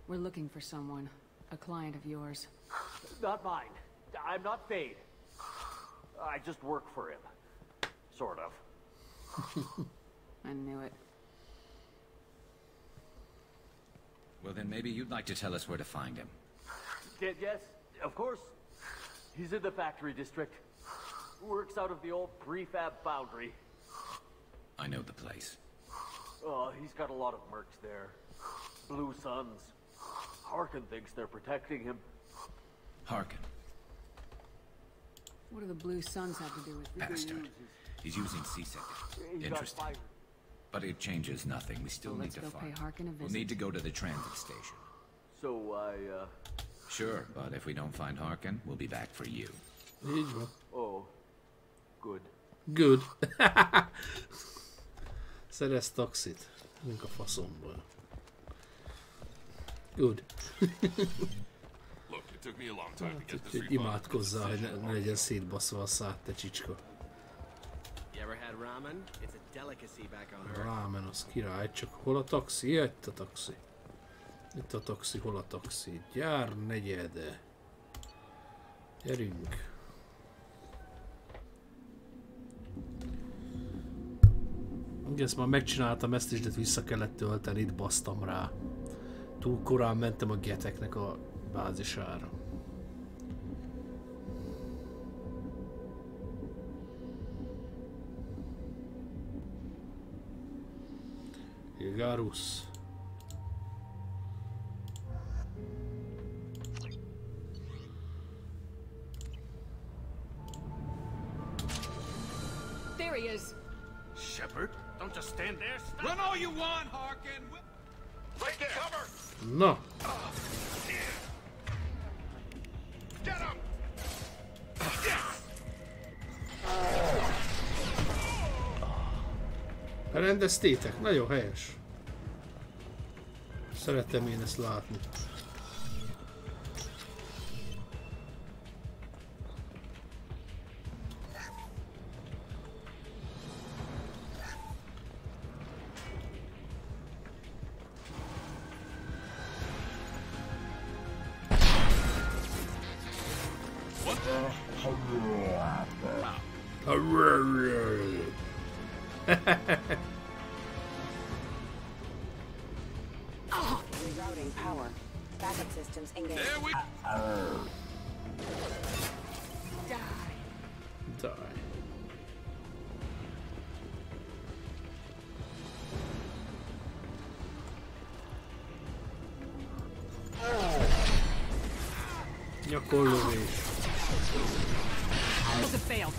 We're looking for someone. A client of yours. Not mine. I'm not Fade. I just work for him. Sort of. I knew it. Well, then maybe you'd like to tell us where to find him. Yes, of course. He's in the factory district. Works out of the old prefab foundry. I know the place. He's got a lot of mercs there. Blue Suns. Harkin thinks they're protecting him. Harkin. What do the Blue Suns have to do with it? Bastard. He's using C-Sector. He got Interesting. fired. But it changes nothing. We still need to Let's go pay find. Harkin a We'll visit. need to go to the transit station. So Sure, but if we don't find Harkin, we'll be back for you. Így van. Oh. Good. Good. Szerez taxit. Mink a faszomból. Good. Look, it took me a long time to get this Úgyhogy refund. imádkozzál, hogy ne legyen szétbaszva a szád, te csicska. You ever had ramen? It's a delicacy back on Earth. Rámen az király, csak hol a taxi? Ja, itt a taxi. Itt a taxi, hol a taxi? Gyár negyede. Gyerünk. Ezt már megcsináltam ezt is, de vissza kellett tölteni, itt basztam rá. Túl korán mentem a geteknek a bázisára. Ilgárus. There he is. Shepard, don't just stand there. Stop. Run all you want, Harkin! Right there. Cover. Na. Get him. Rendeztétek? Nagyon helyes. Szeretem én ezt látni. Rerouting power. Backup systems engaged. There we Die. Nyakorlövés. Must have failed.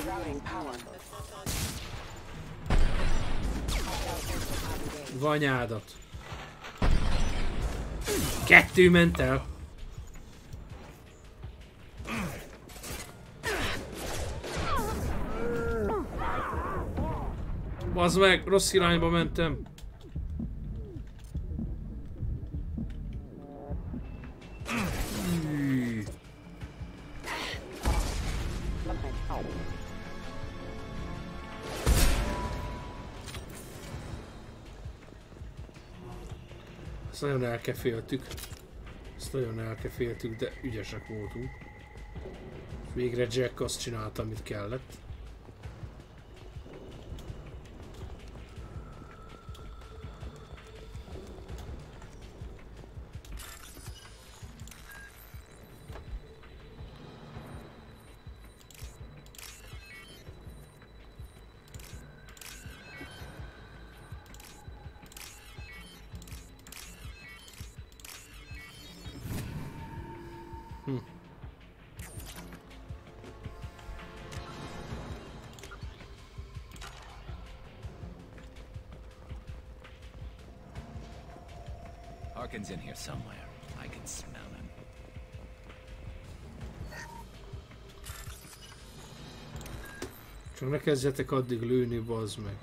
Rerouting power. Vanyádat. Kettő ment el. Bazd meg, rossz irányba mentem. Ezt nagyon elkeféltük. Ezt nagyon elkeféltük, de ügyesek voltunk. Végre Jack azt csinálta, amit kellett. Harkin's in here somewhere. I can smell him. Csak ne kezdjetek addig lőni, bazd meg.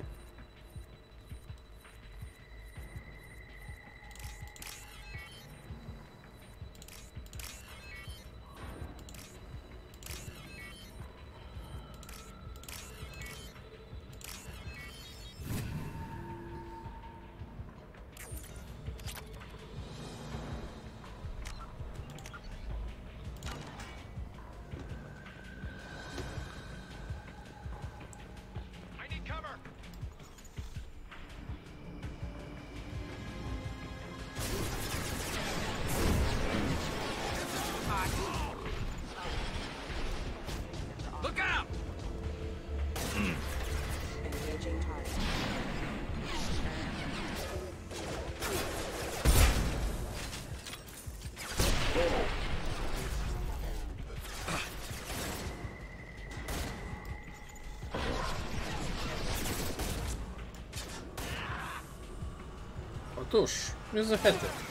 6-os? Mi ez a 7-es?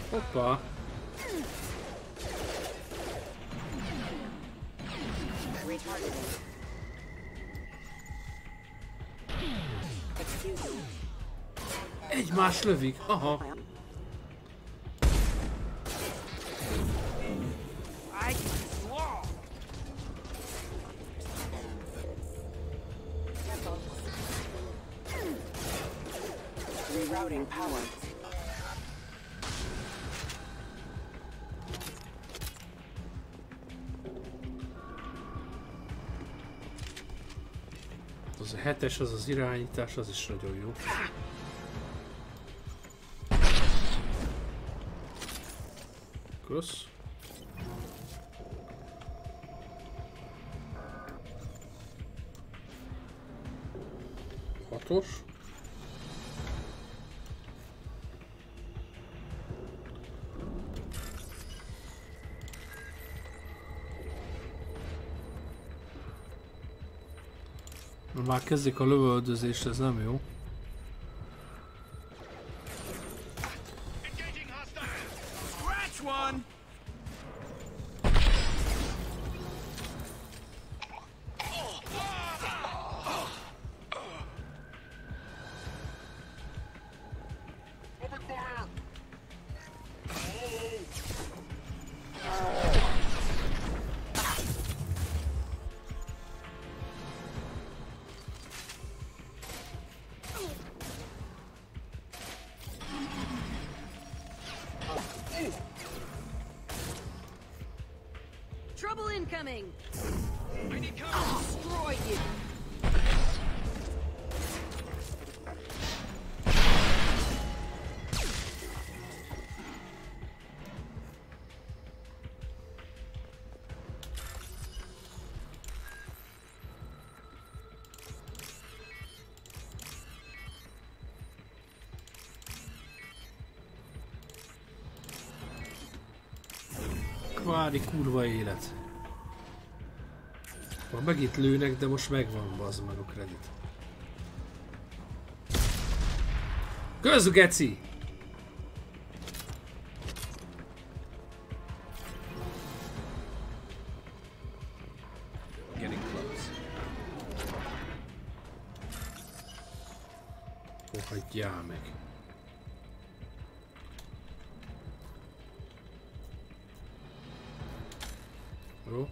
Hoppá! Egymás lövik, aha! Rerouting power. Az a 7-es, az az irányítás, az is nagyon jó. Kösz. Hatos. Na már kezdik a lövöldözést, ez nem jó. Trouble incoming! I need cover! Destroy you! Kvári kurva élet. Már megint lőnek, de most megvan, bazd meg a kredit. Kösz, geci! Getting close. Hagyjál meg. Jó.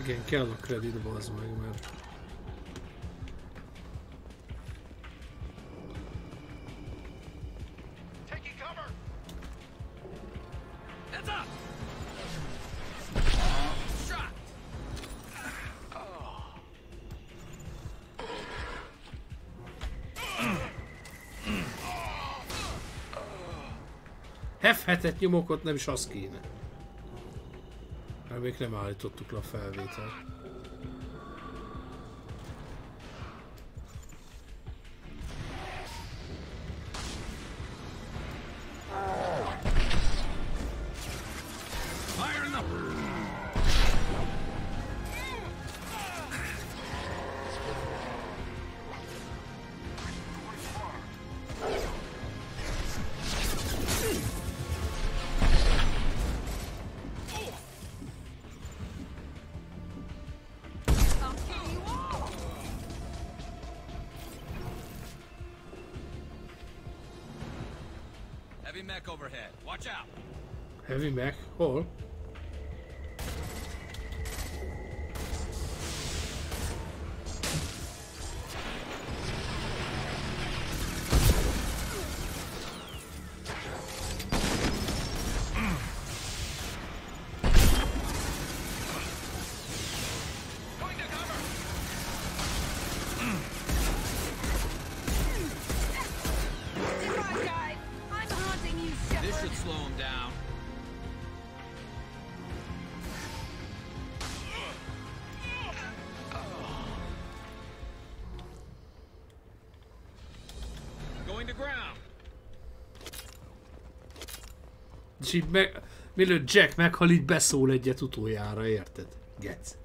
Igen, kell a kredit, bazd meg, mert... F7-et nyomok, ott nem is az kéne. Mert még nem állítottuk le a felvételt. Heavy mech overhead. Watch out. Heavy mech? Hol? És így meg... Mielőtt Jack meghal, így beszól egyet utoljára, érted? Gec.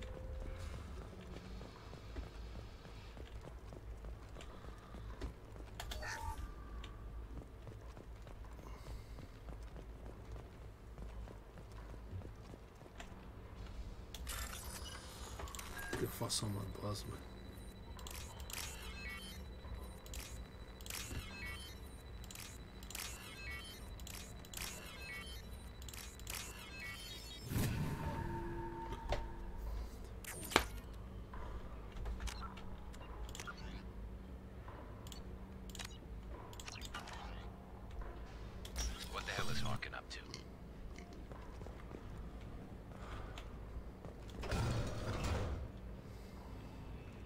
Faszomat, bazd meg. What the hell is Harkin up to?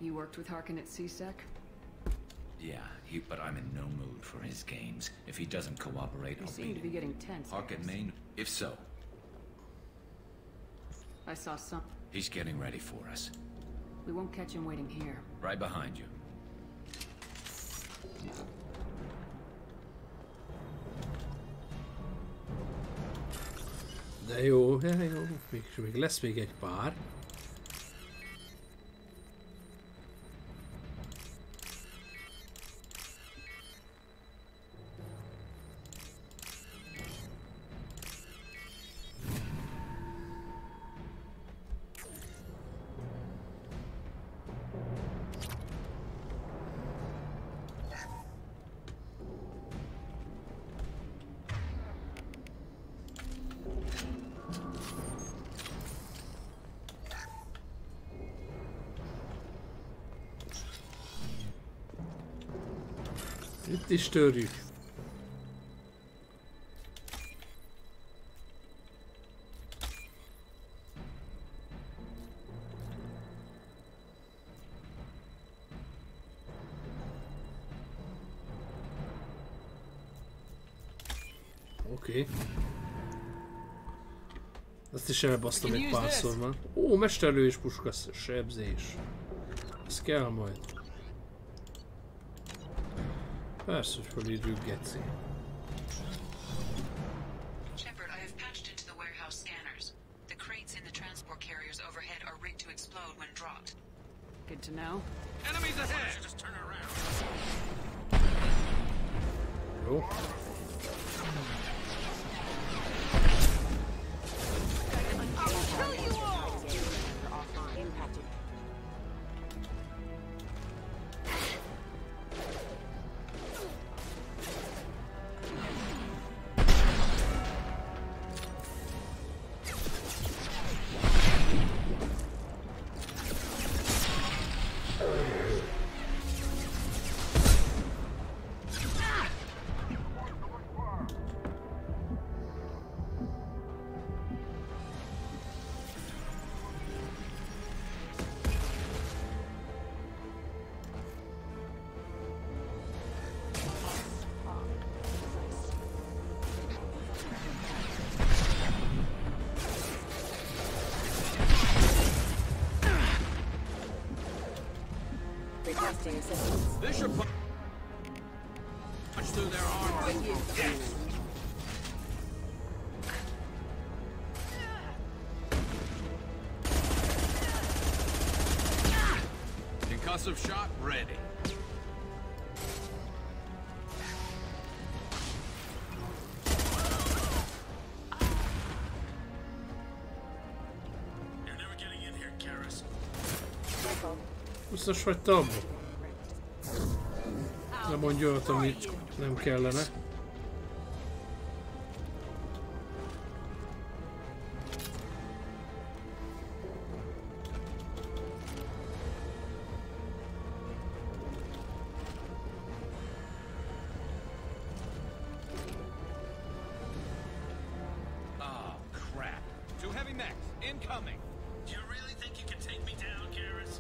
You worked with Harkin at CSEC? Yeah, but I'm in no mood for his games. If he doesn't cooperate, You I'll seem beat to be him. getting tense. Harkin Maine? If so, I saw some. he's getting ready for us. We won't catch him waiting here. Right behind you. De jó, még lesz még egy pár. Itt is törjük. Oké. Ezt is elbasztom egy párszor már. Ó, mesterlő és puska sebzés. Ez kell majd. Persze, hogy felírjuk, geci. Shepard, I have patched into the warehouse scanners. The crates in the transport carriers overhead are rigged to explode when dropped. Good to know. Enemies ahead! Just turn around. Jó. Requesting assistance. This should punch through their armor. Yes. Concussive shot ready. You're never getting in here, Karis. Biztos vagy te abba? Ne mondj olyat, amit nem kellene. Oh, crap. Two heavy mechs, incoming. Do you really think you can take me down, Karis?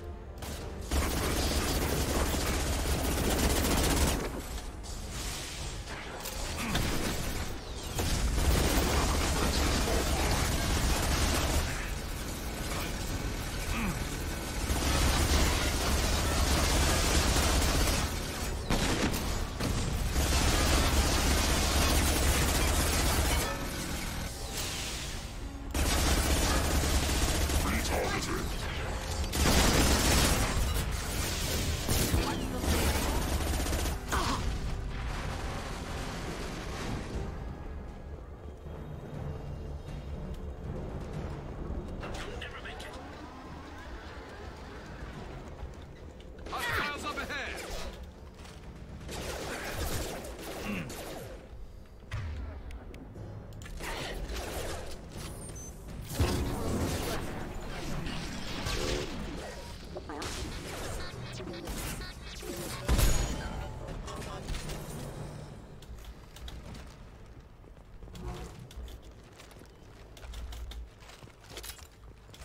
Hostiles up ahead!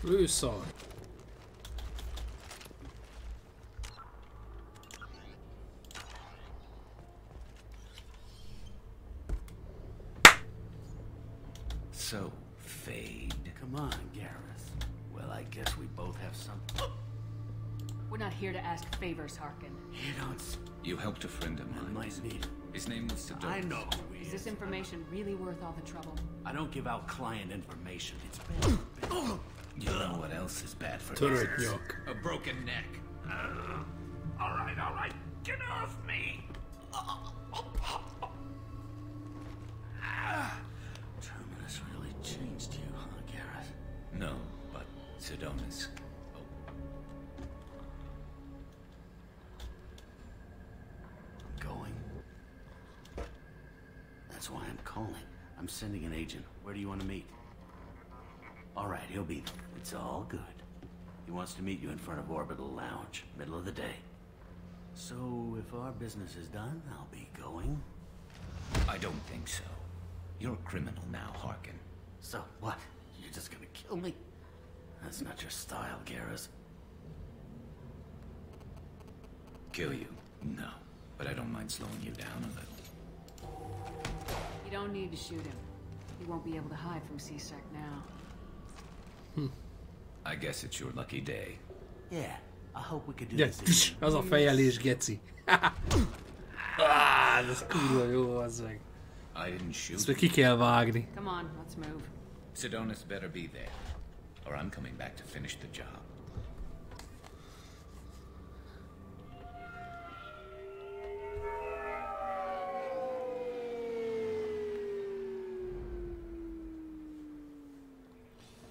Lőszar. So, Fade. Come on, Garrus. Well, I guess we both have some... We're not here to ask favors, Harkin. You don't... You helped a friend of mine. Might need. His name was Sedonis. I know who he Is this information really worth all the trouble? I don't give out client information. It's bad. You know what else is bad for Turret business? yoke. A broken neck. All right. Get off me! Terminus really changed you, huh, Garrus? No, but Sedonis. I'm going. That's why I'm calling. I'm sending an agent. Where do you want to meet? All right, he'll be there. It's all good. He wants to meet you in front of Orbital Lounge, middle of the day. So, if our business is done, I'll be going. I don't think so. You're a criminal now, Harkin. So, what? You're just gonna kill me? That's not your style, Garrus. Kill you? No. But I don't mind slowing you down a little. You don't need to shoot him. He won't be able to hide from C-Sec now. I guess it's your lucky day. Yeah, I hope we could do Ja, this again. az a fejelés, geci. Ez kurva jó, az meg. I didn't shoot. Ezt meg ki kell vágni. Come on, let's move. Sedonis better be there, or I'm coming back to finish the job.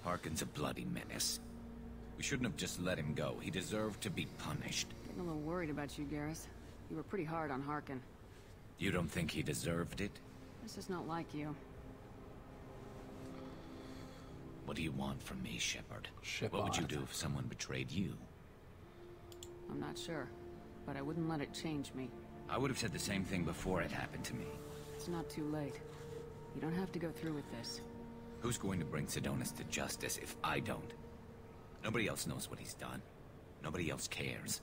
Harkin's a bloody menace. We shouldn't have just let him go. He deserved to be punished. Getting a little worried about you, Garrus. You were pretty hard on Harkin. You don't think he deserved it? This is not like you. What do you want from me, Shepard? What would you do if someone betrayed you? I'm not sure, but I wouldn't let it change me. I would have said the same thing before it happened to me. It's not too late. You don't have to go through with this. Who's going to bring Sedonis to justice if I don't? Nobody else knows what he's done. Nobody else cares.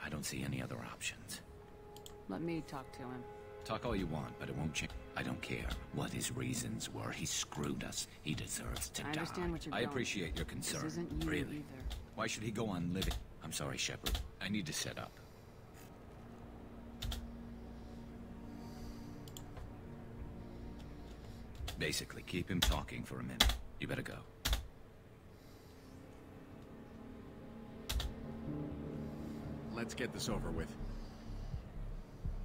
I don't see any other options. Let me talk to him. Talk all you want, but it won't change. I don't care what his reasons were. He screwed us. He deserves to die. I understand what you're I going. appreciate your concern. This isn't you really. either. Why should he go on living? I'm sorry, Shepard. I need to set up. Basically, keep him talking for a minute. You better go. Let's get this over with.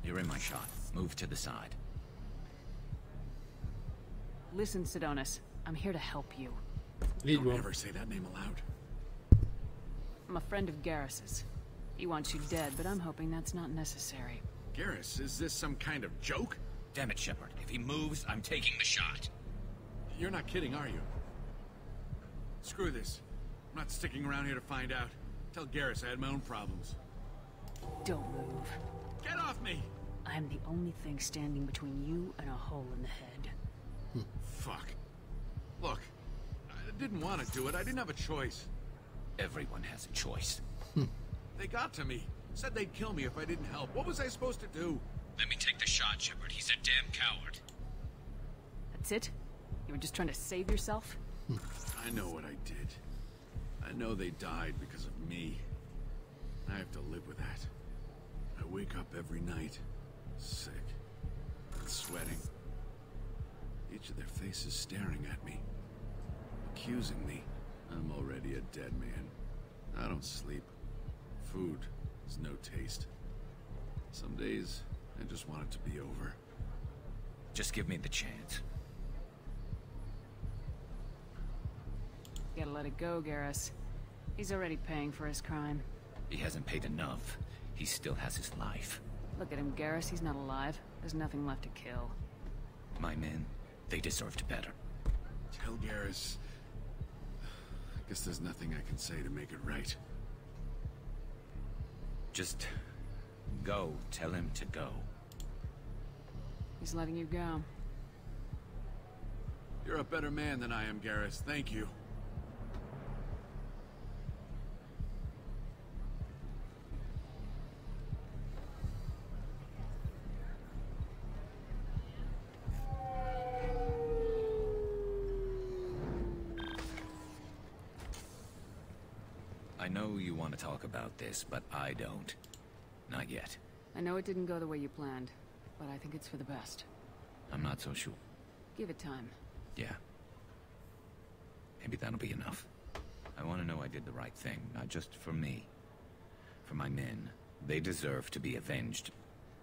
You're in my shot. Move to the side. Listen, Sedonis. I'm here to help you. Don't ever say that name aloud. I'm a friend of Garrus's. He wants you dead, but I'm hoping that's not necessary. Garrus, is this some kind of joke? Damn it, Shepard. If he moves, I'm taking the shot. You're not kidding, are you? Screw this. I'm not sticking around here to find out. Tell Garrus I had my own problems. Don't move. Get off me! I am the only thing standing between you and a hole in the head. Fuck. Look, I didn't want to do it. I didn't have a choice. Everyone has a choice. They got to me. Said they'd kill me if I didn't help. What was I supposed to do? Let me take the shot, Shepard. He's a damn coward. That's it? You were just trying to save yourself? I know what I did. I know they died because of me. I have to live with that. I wake up every night, sick, and sweating. Each of their faces staring at me, accusing me. I'm already a dead man. I don't sleep. Food has no taste. Some days, I just want it to be over. Just give me the chance. Gotta let it go, Garrus. He's already paying for his crime. He hasn't paid enough. He still has his life. Look at him, Garrus. He's not alive. There's nothing left to kill. My men, they deserved better. Tell Garrus. I guess there's nothing I can say to make it right. Just go. Tell him to go. He's letting you go. You're a better man than I am, Garrus. Thank you. I know you want to talk about this, but I don't. Not yet. I know it didn't go the way you planned, but I think it's for the best. I'm not so sure. Give it time. Yeah. Maybe that'll be enough. I want to know I did the right thing, not just for me. For my men. They deserve to be avenged.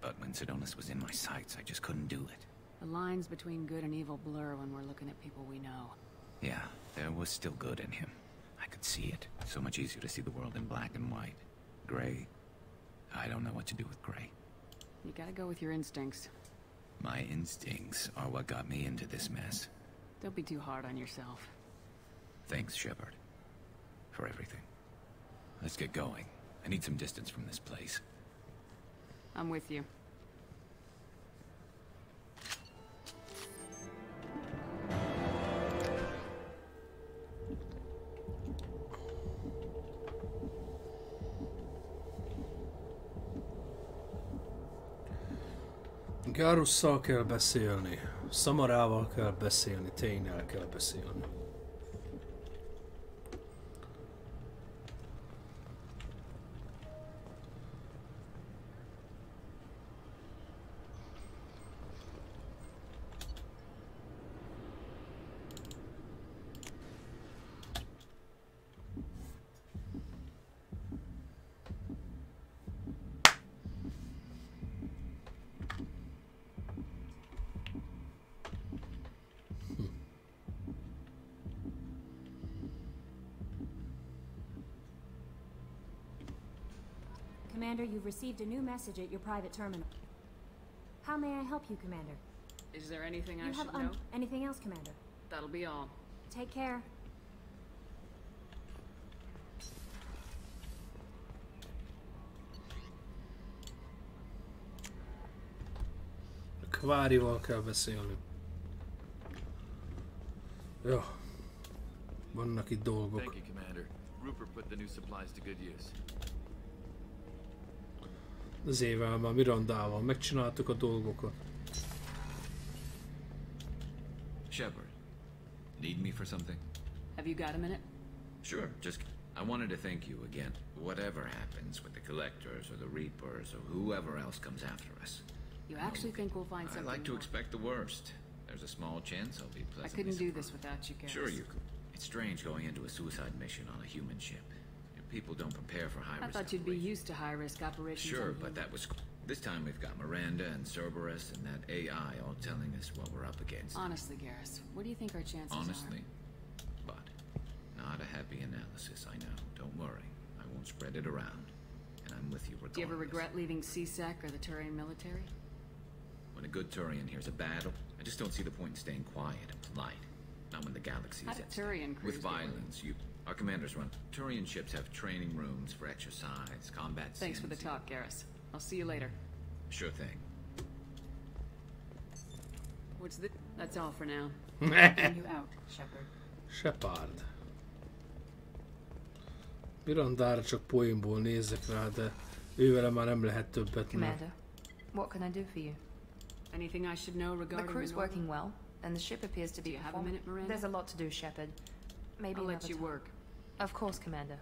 But when Sidonus was in my sights, I just couldn't do it. The lines between good and evil blur when we're looking at people we know. Yeah, there was still good in him. I could see it. So much easier to see the world in black and white. Gray. I don't know what to do with gray. You gotta go with your instincts. My instincts are what got me into this mess. Don't be too hard on yourself. Thanks, Shepard. For everything. Let's get going. I need some distance from this place. I'm with you. Garusszal kell beszélni. Samarával kell beszélni. Tényel kell beszélni. Commander, you've received a new message at your private terminal. How may I help you, Commander? Is there anything I You should have know? anything else, Commander? That'll be all. Take care. Kvárival kell beszélni. Jó. Vannak itt dolgok. Thank you, Commander. Rupert put the new supplies to good use. Az évvel már Mirandával megcsináltuk a dolgokat. Shepard, need me for something? Have you got a minute? Sure, just... I wanted to thank you again. Whatever happens with the Collectors or the Reapers or whoever else comes after us. You actually think we'll find something I like to more? expect the worst. There's a small chance I'll be I pleasantly couldn't do surprised. this without you, Garrus. Sure you could. It's strange going into a suicide mission on a human ship. People don't prepare for high-risk I thought you'd be used to high-risk operations. Sure, on but that was... This time we've got Miranda and Cerberus and that AI all telling us what we're up against. Honestly, Garrus, what do you think our chances Honestly. But not a happy analysis, I know. Don't worry. I won't spread it around. And I'm with you regardless. Do you ever regret leaving CSEC or the Turian military? When a good Turian hears a battle, I just don't see the point in staying quiet and polite. Not when the galaxy How is did at stake. Turian crews With get with violence, our commanders run. Turian ships have training rooms for exercise, combat Thanks for the scenes. talk, Garrus. I'll see you later. Sure thing. What's the... That's all for now. Getting you out, Shepard. Shepard. Mirandára csak poénból nézek rá, de ővele már nem lehet többet. Commander, what can I do for you? Anything I should know regarding The crew's the working well, and the ship appears to be... Do you have a minute, Miranda? There's a lot to do, Shepard. Maybe I'll let another you time. work. Of course, Commander.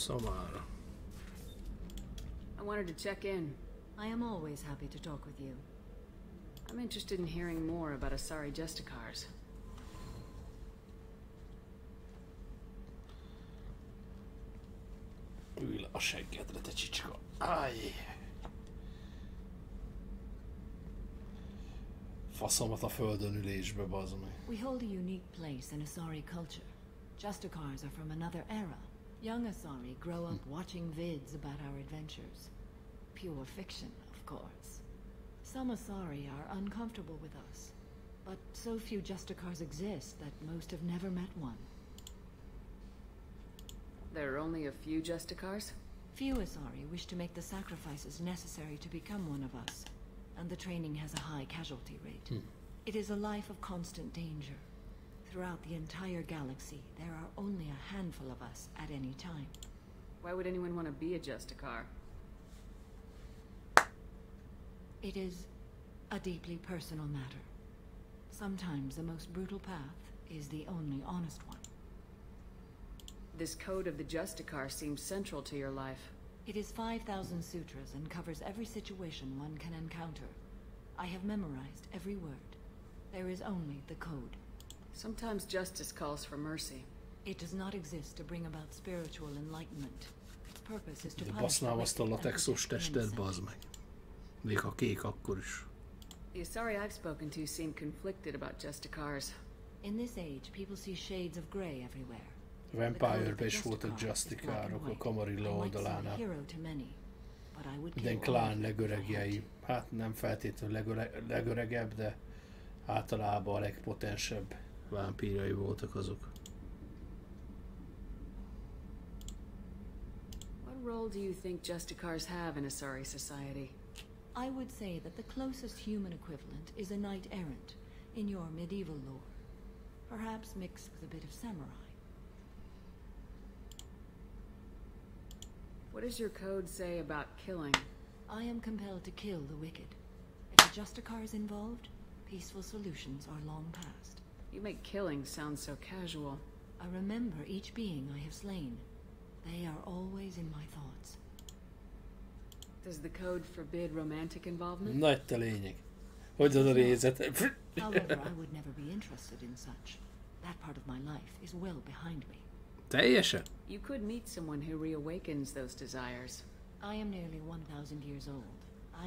Samara. I wanted to check in. I am always happy to talk with you. I'm interested in hearing more about Asari Justicars. Ülj le a seggedre, te csicska. Áj! Faszomat a földön ülésbe, bazd meg. We hold a unique place in Asari culture. Justicars are from another era. Young Asari grow up watching vids about our adventures. Pure fiction, of course. Some Asari are uncomfortable with us, but so few Justicars exist that most have never met one. There are only a few Justicars? Few Asari wish to make the sacrifices necessary to become one of us, and the training has a high casualty rate. It is a life of constant danger. Throughout the entire galaxy, there are only a handful of us at any time. Why would anyone want to be a Justicar? It is a deeply personal matter. Sometimes the most brutal path is the only honest one. This code of the Justicar seems central to your life. It is 5,000 sutras and covers every situation one can encounter. I have memorized every word. There is only the code. Sometimes justice calls for mercy. It does not exist to bring about spiritual enlightenment. Its purpose is to De punish basznám azt a the latexos testet, innocent. bazd meg. Még ha kék, akkor is. The Asari I've spoken to seem conflicted about Justicars. In this age, people see shades of gray everywhere. Vampire-be is voltak Justicárok a Camarilla oldalánál. Minden klán legöregjei. Hát nem feltétlenül legöregebb, de általában a legpotensebb vámpírai voltak azok. What role do you think Justicars have in Asari society? I would say that the closest human equivalent is a knight-errant in your medieval lore. Perhaps mixed with a bit of samurai. What does your code say about killing? I am compelled to kill the wicked. If a Justicar is involved, peaceful solutions are long past. You make killing sound so casual. I remember each being I have slain. They are always in my thoughts. Does the code forbid romantic involvement? Nagy te lényeg. Hogy az a részet? However, I would never be interested in such. That part of my life is well behind me. Teljesen? You could meet someone who reawakens those desires. I am nearly 1,000 years old.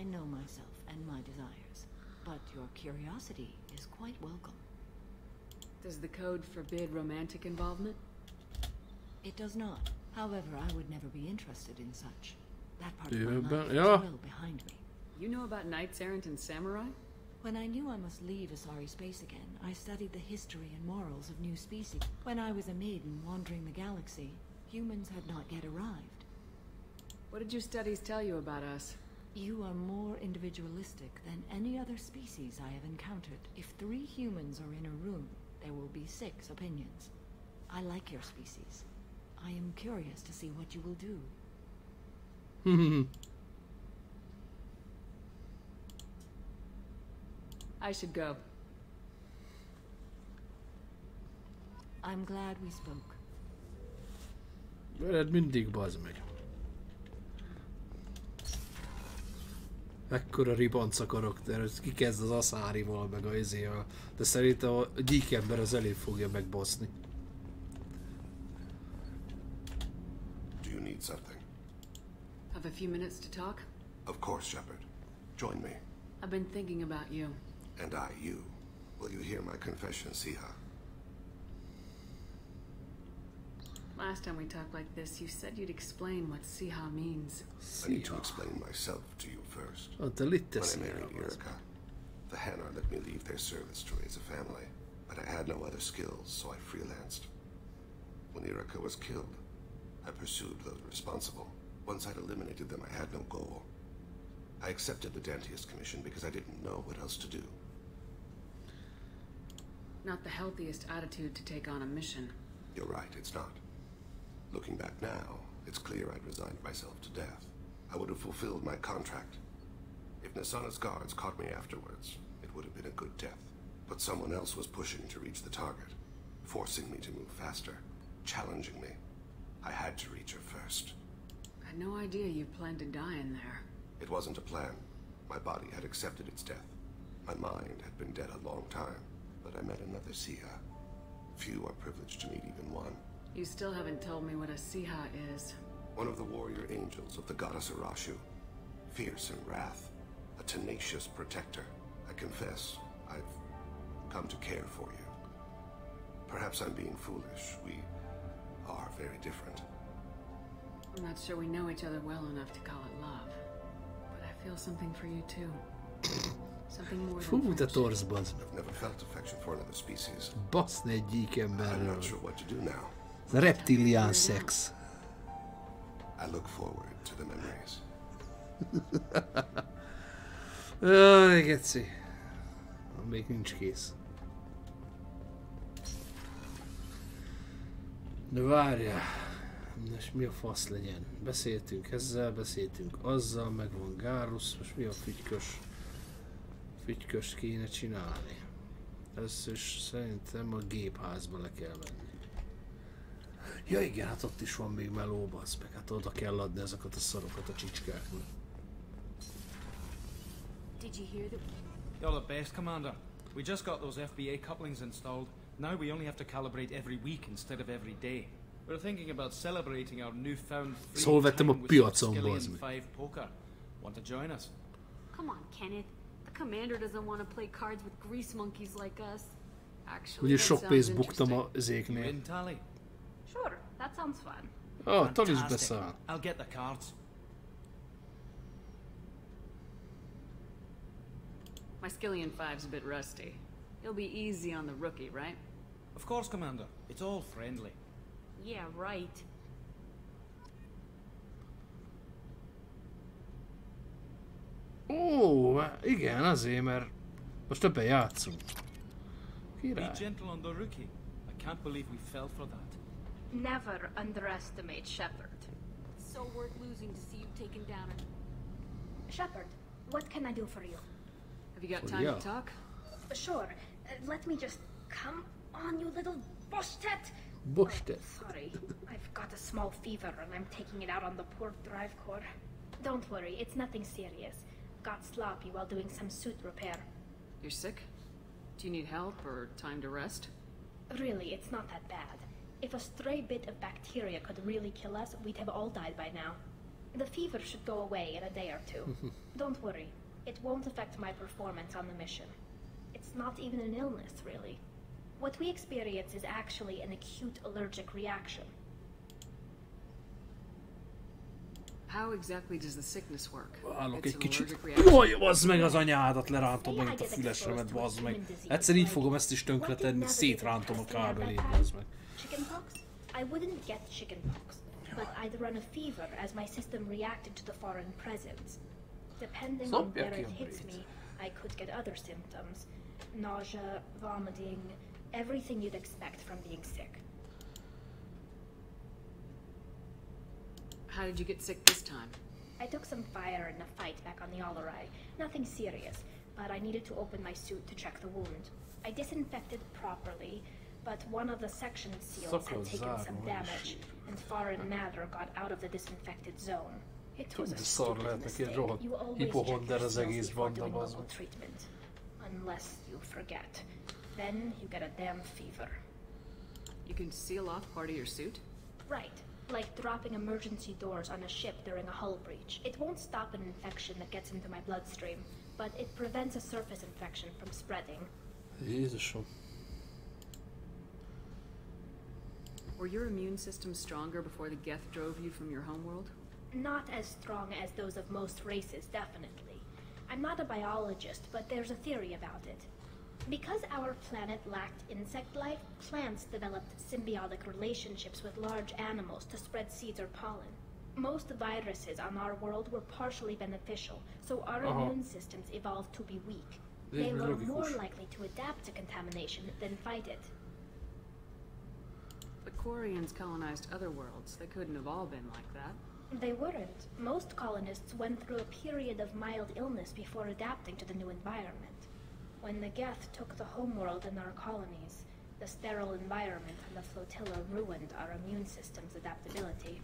I know myself and my desires. But your curiosity is quite welcome. Does the code forbid romantic involvement? It does not. However, I would never be interested in such. That part of my life is Yeah. well behind me. You know about knights errant and samurai? When I knew I must leave Asari space again, I studied the history and morals of new species. When I was a maiden wandering the galaxy, humans had not yet arrived. What did your studies tell you about us? You are more individualistic than any other species I have encountered. If 3 humans are in a room, there will be 6 opinions. I like your species. I am curious to see what you will do. I should go. I'm glad we spoke. Veled mindig, bazd meg. Ekkora ribanc a karakter, hogy kikezd az Aszárival, meg a izével. De szerintem a gyíkember az elég fogja megbaszni. Do you need something? Have a few minutes to talk? Of course, Shepard. Join me. I've been thinking about you. And I, you. Will you hear my confession, Siha? Last time we talked like this, you said you'd explain what Siha means. I need to explain myself to you first. Oh, te lite When I married Erica, the Hanar let me leave their service to raise a family, but I had no other skills, so I freelanced. When Erica was killed, I pursued those responsible. Once I'd eliminated them, I had no goal. I accepted the Dantius commission because I didn't know what else to do. Not the healthiest attitude to take on a mission. You're right, it's not. Looking back now, it's clear I'd resigned myself to death. I would have fulfilled my contract. If Nasana's guards caught me afterwards, it would have been a good death. But someone else was pushing to reach the target, forcing me to move faster, challenging me. I had to reach her first. I had no idea you planned to die in there. It wasn't a plan. My body had accepted its death. My mind had been dead a long time, but I met another Siha. Few are privileged to meet even one. You still haven't told me what a Siha is. One of the warrior angels of the goddess Arashu. Fierce in wrath. A tenacious protector. I confess, I've come to care for you. Perhaps I'm being foolish. We are very different. I'm not sure we know each other well enough to call it love. But I feel something for you too. Something more than Fú, te torz, bazd. I've never felt affection for another species. Baszni egy gyík I'm emberről. not sure what to do now. Ez reptilián szex. I look forward to the memories. Jaj, geci. Még nincs kész. De várjál. És mi a fasz legyen? Beszéltünk ezzel, beszéltünk azzal, meg van Gárus, most mi a fügyköst kéne csinálni? Először is szerintem a gépházba le kell menni. Ja igen, hát ott is van még meló, bassz meg, hát oda kell adni ezeket a szarokat a csicskáknak. Did you hear that? You're the best, Commander. We just got those FBA couplings installed. Now we only have to calibrate every week instead of every day. We're thinking about celebrating our newfound free Szóval vettem a time with piacon, Skillian bazd meg. 5 poker. Want to join us? Come on, Kenneth. The commander doesn't want to play cards with grease monkeys like us. Actually, Ugye that sok sounds pénzt buktam interesting. a zéknél. In tally. Sure, that sounds fun. Ah, Tal is Fantastic. beszáll. I'll get the cards. My Skillian 5's a bit rusty. He'll be easy on the rookie, right? Of course, Commander. It's all friendly. Yeah, right. Ó, igen, azért, mert most ebben játszunk. Be Király. gentle on the rookie. I can't believe we fell for that. Never underestimate Shepard. It's so worth losing to see you taken down. Shepard, what can I do for you? Have you got Well, time yeah. to talk? Sure. Let me just... Come on, you little boshtet! Boshtet. Sorry. I've got a small fever and I'm taking it out on the poor drive core. Don't worry, it's nothing serious. Got sloppy while doing some suit repair. You're sick? Do you need help or time to rest? Really, it's not that bad. If a stray bit of bacteria could really kill us, we'd have all died by now. The fever should go away in a day or two. Don't worry. It won't affect my performance on the mission. It's not even an illness, really. What we experience is actually an acute allergic reaction. How exactly does the sickness work? Állok It's egy an kicsit. allergic reaction. Jaj, bazd meg az anyádat, lerántom megint a fülesemet, bazd meg. Egyszer így fogom ezt is tönkretenni, szétrántom a kábelét, bazd meg. Chickenpox? I wouldn't get chickenpox, but I'd run a fever as my system reacted to the foreign presence. Depending on Szopja where ki it a hits brét. me, I could get other symptoms. Nausea, vomiting, everything you'd expect from being sick. How did you get sick this time? I took some fire in a fight back on the Olerai. Nothing serious, but I needed to open my suit to check the wound. I disinfected properly, but one of the section seals had taken some damage, and foreign matter got out of the disinfected zone. It was a Szar stupid lehetnek egy mistake. rohadt You always hipohonder check az your egész seals before banda, doing bazd local meg. treatment. Unless you forget. Then you get a damn fever. You can seal off part of your suit? Right. Like dropping emergency doors on a ship during a hull breach. It won't stop an infection that gets into my bloodstream, but it prevents a surface infection from spreading. Jézusom. Were your immune system stronger before the Geth drove you from your homeworld? Not as strong as those of most races, definitely. I'm not a biologist, but there's a theory about it. Because our planet lacked insect life, plants developed symbiotic relationships with large animals to spread seeds or pollen. Most viruses on our world were partially beneficial, so our immune systems evolved to be weak. They were more likely to adapt to contamination than fight it. The Quarians colonized other worlds. They couldn't have all been like that. They weren't. Most colonists went through a period of mild illness before adapting to the new environment. When the Geth took the homeworld in our colonies, The sterile environment on the flotilla ruined our immune system's adaptability.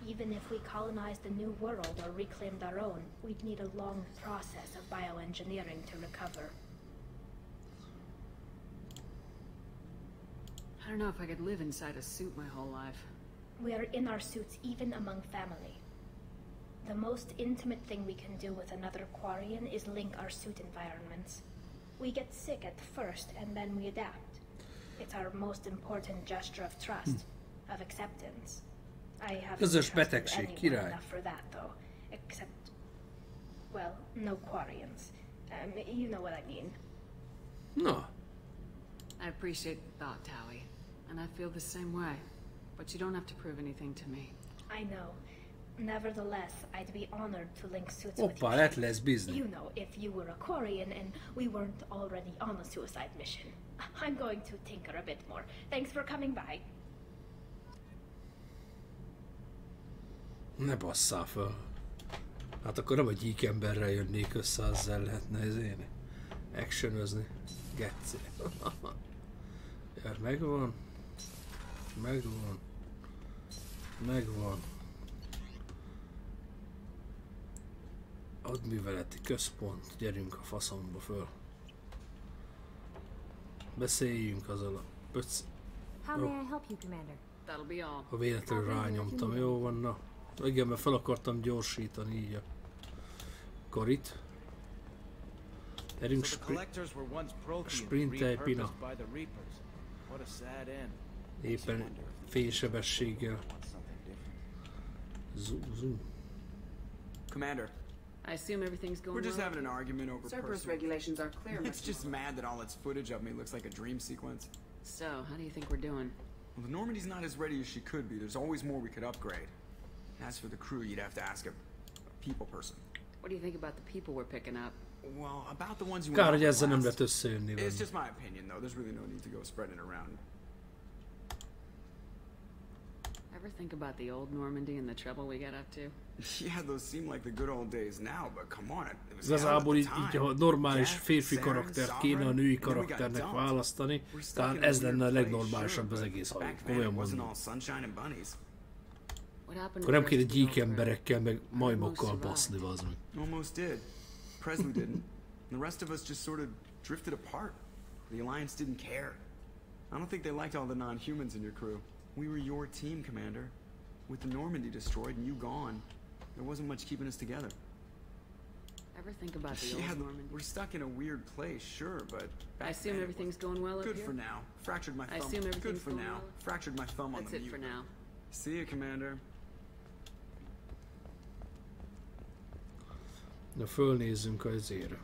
Even if we colonized a new world or reclaimed our own, we'd need a long process of bioengineering to recover. I don't know if I could live inside a suit my whole life. We are in our suits even among family. The most intimate thing we can do with another Quarian is link our suit environments. We get sick at first and then we adapt. It's our most important gesture of trust, of acceptance. I haven't trusted anyone enough for that though, except, well, no Quarians. You know what I mean. No. I appreciate the thought, Tally, and I feel the same way. But you don't have to prove anything to me. I know. Nevertheless, I'd be honored to link suits with you. That lesz business. You know, if you were a Quarian and we weren't already on a suicide mission. I'm going to tinker a bit more. Thanks for coming by. Ne basszál fel. Hát akkor nem a gyík emberrel jönnék össze, azzal lehetne ezért actionözni. Getszé. Jár, megvan. Megvan. Megvan. Hadműveleti központ. Gyerünk a faszomba föl. Beszéljünk azzal a pöc... Ha véletlenül rányomtam, jó van, na. Igen, mert fel akartam gyorsítani így a korit. Gyerünk sprintelj, Pina. Éppen fénysebességgel. Zoom. Commander. I assume everything's going We're just well. having an argument over Cerberus regulations are clear. It's just mad that all its footage of me looks like a dream sequence. So, how do you think we're doing? Well, the Normandy's not as ready as she could be. There's always more we could upgrade. As for the crew, you'd have to ask a people person. What do you think about the people we're picking up? Well, about the ones you Kár, hogy ezzel nem lehet összejönni. It's just my opinion, though. There's really no need to go spreading it around. Ever think about the old Normandy and the trouble we got up to? Yeah, those seem like the good old days now, but come on, it was Igazából így a normális férfi karaktert kéne a női karakternek választani, talán ez lenne a legnormálisabb az egész hajót. Komolyan mondom. Akkor nem kéne gyík emberekkel, meg majmokkal baszni, vazd meg. Almost did. Presley didn't. The rest of us just sort of drifted apart. The Alliance didn't care. I don't think they liked all the non-humans in your crew. We were your team, Commander. With the Normandy destroyed and you gone, there wasn't much keeping us together. Ever think about the old Normandy? We're stuck in a weird place, sure, but... I assume everything's going well up here? Good for now. Fractured my thumb. I assume everything's going well? Fractured my thumb on the mute. That's it for now. See you, Commander. Na, fölnézzünk azért.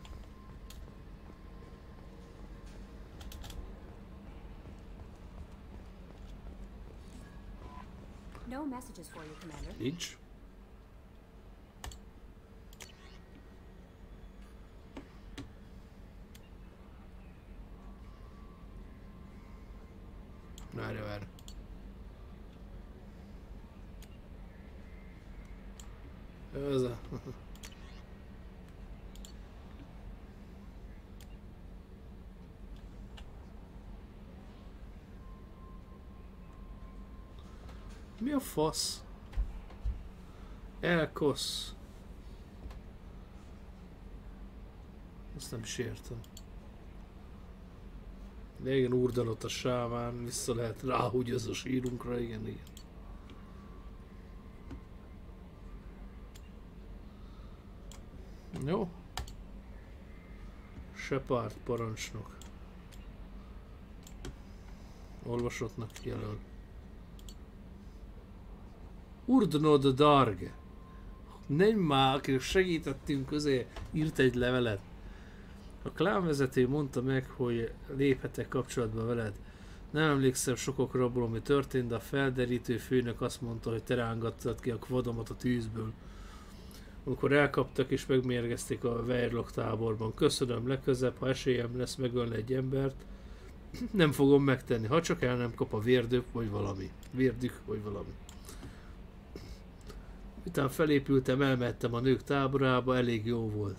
No messages for you, Commander. Nincs. Várj. Ez a... Mi a fasz? Elkosz. Ezt nem is értem. De igen, úrdalott a sáván, vissza lehet ráhúgyozni a sírunkra, igen. Jó. Shepard parancsnok. Olvasottnak jelöl. Urdnod Darge. Nem már, akinek segítettünk közé, írt egy levelet. A klánvezető mondta meg, hogy léphetek kapcsolatba veled. Nem emlékszem sokakra abból, ami történt, de a felderítő főnök azt mondta, hogy te rángattad ki a kvadomat a tűzből. Amikor elkaptak és megmérgezték a Weyrloch táborban. Köszönöm, legközebb, ha esélyem lesz megölni egy embert, nem fogom megtenni, ha csak el nem kap a vérdük vagy valami. Vérdük vagy valami. Miután felépültem, elmehettem a nők táborába, elég jó volt.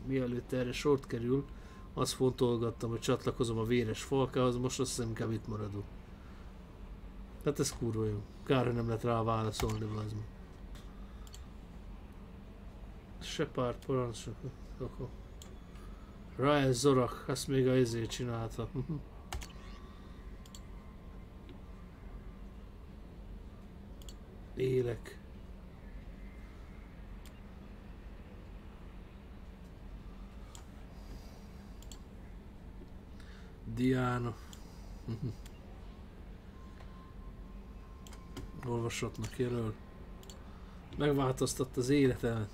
Mielőtt erre sort kerül, Azt fontolgattam, hogy csatlakozom a véres falkához, most azt hiszem inkább itt maradok. Hát ez kurva jó. Kár, hogy nem lehet rá válaszolni, az. Shepard parancsnok. Ryan Zorak, ezt még a izét csinálta. Élek. Diana. Olvasottnak jelöl. Megváltoztatta az életemet.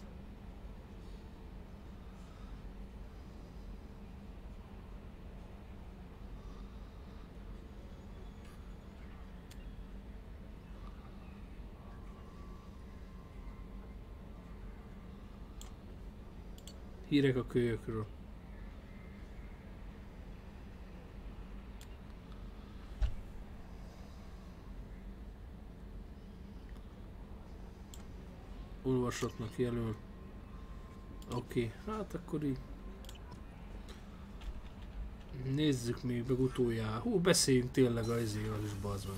Hírek a kölyökről. Olvasottnak jelöl. Oké, hát akkor így. Nézzük még meg utoljára. Hú, beszéljünk tényleg az izéről is, bazd meg.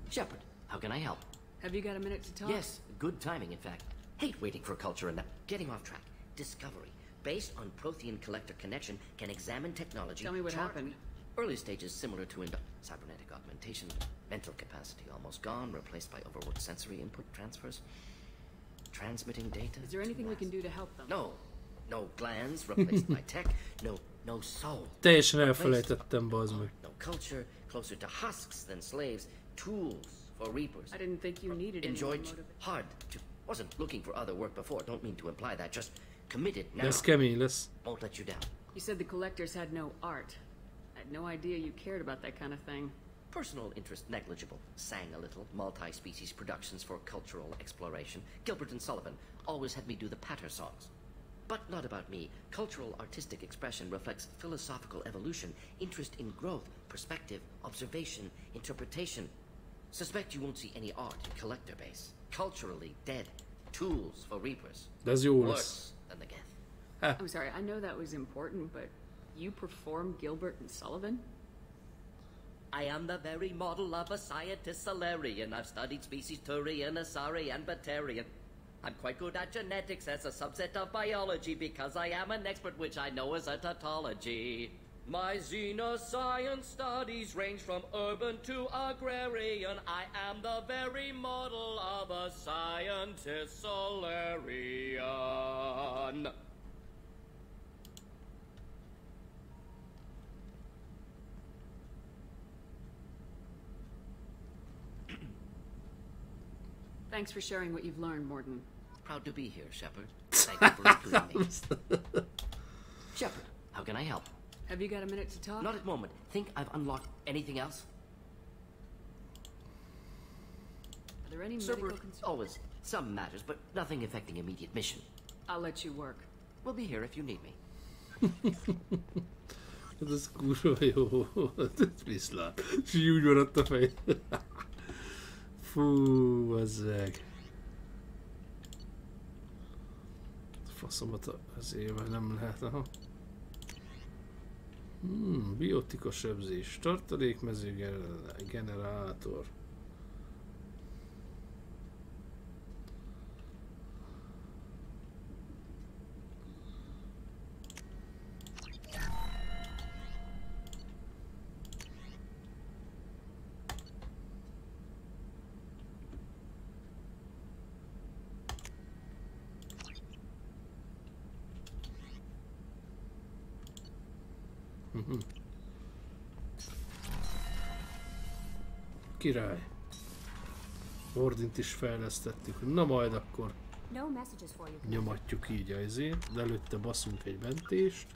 Shepard, how can I help? Have you got a minute to talk? Yes, good timing in fact. Hate waiting for culture and getting off track. Discovery, based on Prothean collector connection, can examine technology. Tell me what happened. Early stages similar to cybernetic augmentation, mental capacity almost gone, replaced by overworked sensory input transfers. Transmitting data. Is there anything we can do to help them? No glands replaced by tech. No soul. Teljesen elfelejtettem, bazd meg. No culture, closer to husks than slaves. Tools for reapers. I didn't think you needed enjoyed hard to wasn't looking for other work before. Don't mean to imply that. Just committed now. Ez kemény lesz. Won't let you down. You said the collectors had no art. I had no idea you cared about that kind of thing. Personal interest negligible. Sang a little. Multi-species productions for cultural exploration. Gilbert and Sullivan always had me do the patter songs. But not about me. Cultural artistic expression reflects philosophical evolution, interest in growth, perspective, observation, interpretation. Suspect you won't see any art in collector base. Culturally dead. Tools for reapers. Ez jó lesz. Worse than the Geth. I'm sorry, I know that was important, but you performed Gilbert and Sullivan? I am the very model of a scientist Solarian. I've studied species Turian, Asari, and Batarian. I'm quite good at genetics as a subset of biology because I am an expert, which I know is a tautology. My xenoscience studies range from urban to agrarian. I am the very model of a scientist Solarian. Thanks for sharing what you've learned, Morden. Proud to be here, Shepard. Thank you for including me. Shepard, how can I help? Have you got a minute to talk? Not at the moment. Think I've unlocked anything else? Are there any Cerberus, medical concerns? always. Some matters, but nothing affecting immediate mission. I'll let you work. We'll be here if you need me. Ez kurva jó. Viszlát. És így úgy maradt a fej. Fú, azzeg. Faszomat az éve nem lehet, aha. Biotika sebzés, tartalékmező generátor. Király. Morinth is fejlesztettük. Na majd akkor nyomatjuk így a izét, de előtte baszunk egy mentést.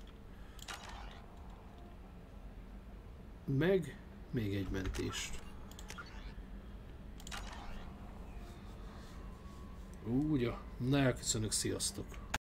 Meg még egy mentést. Úgy, na elköszönök, sziasztok!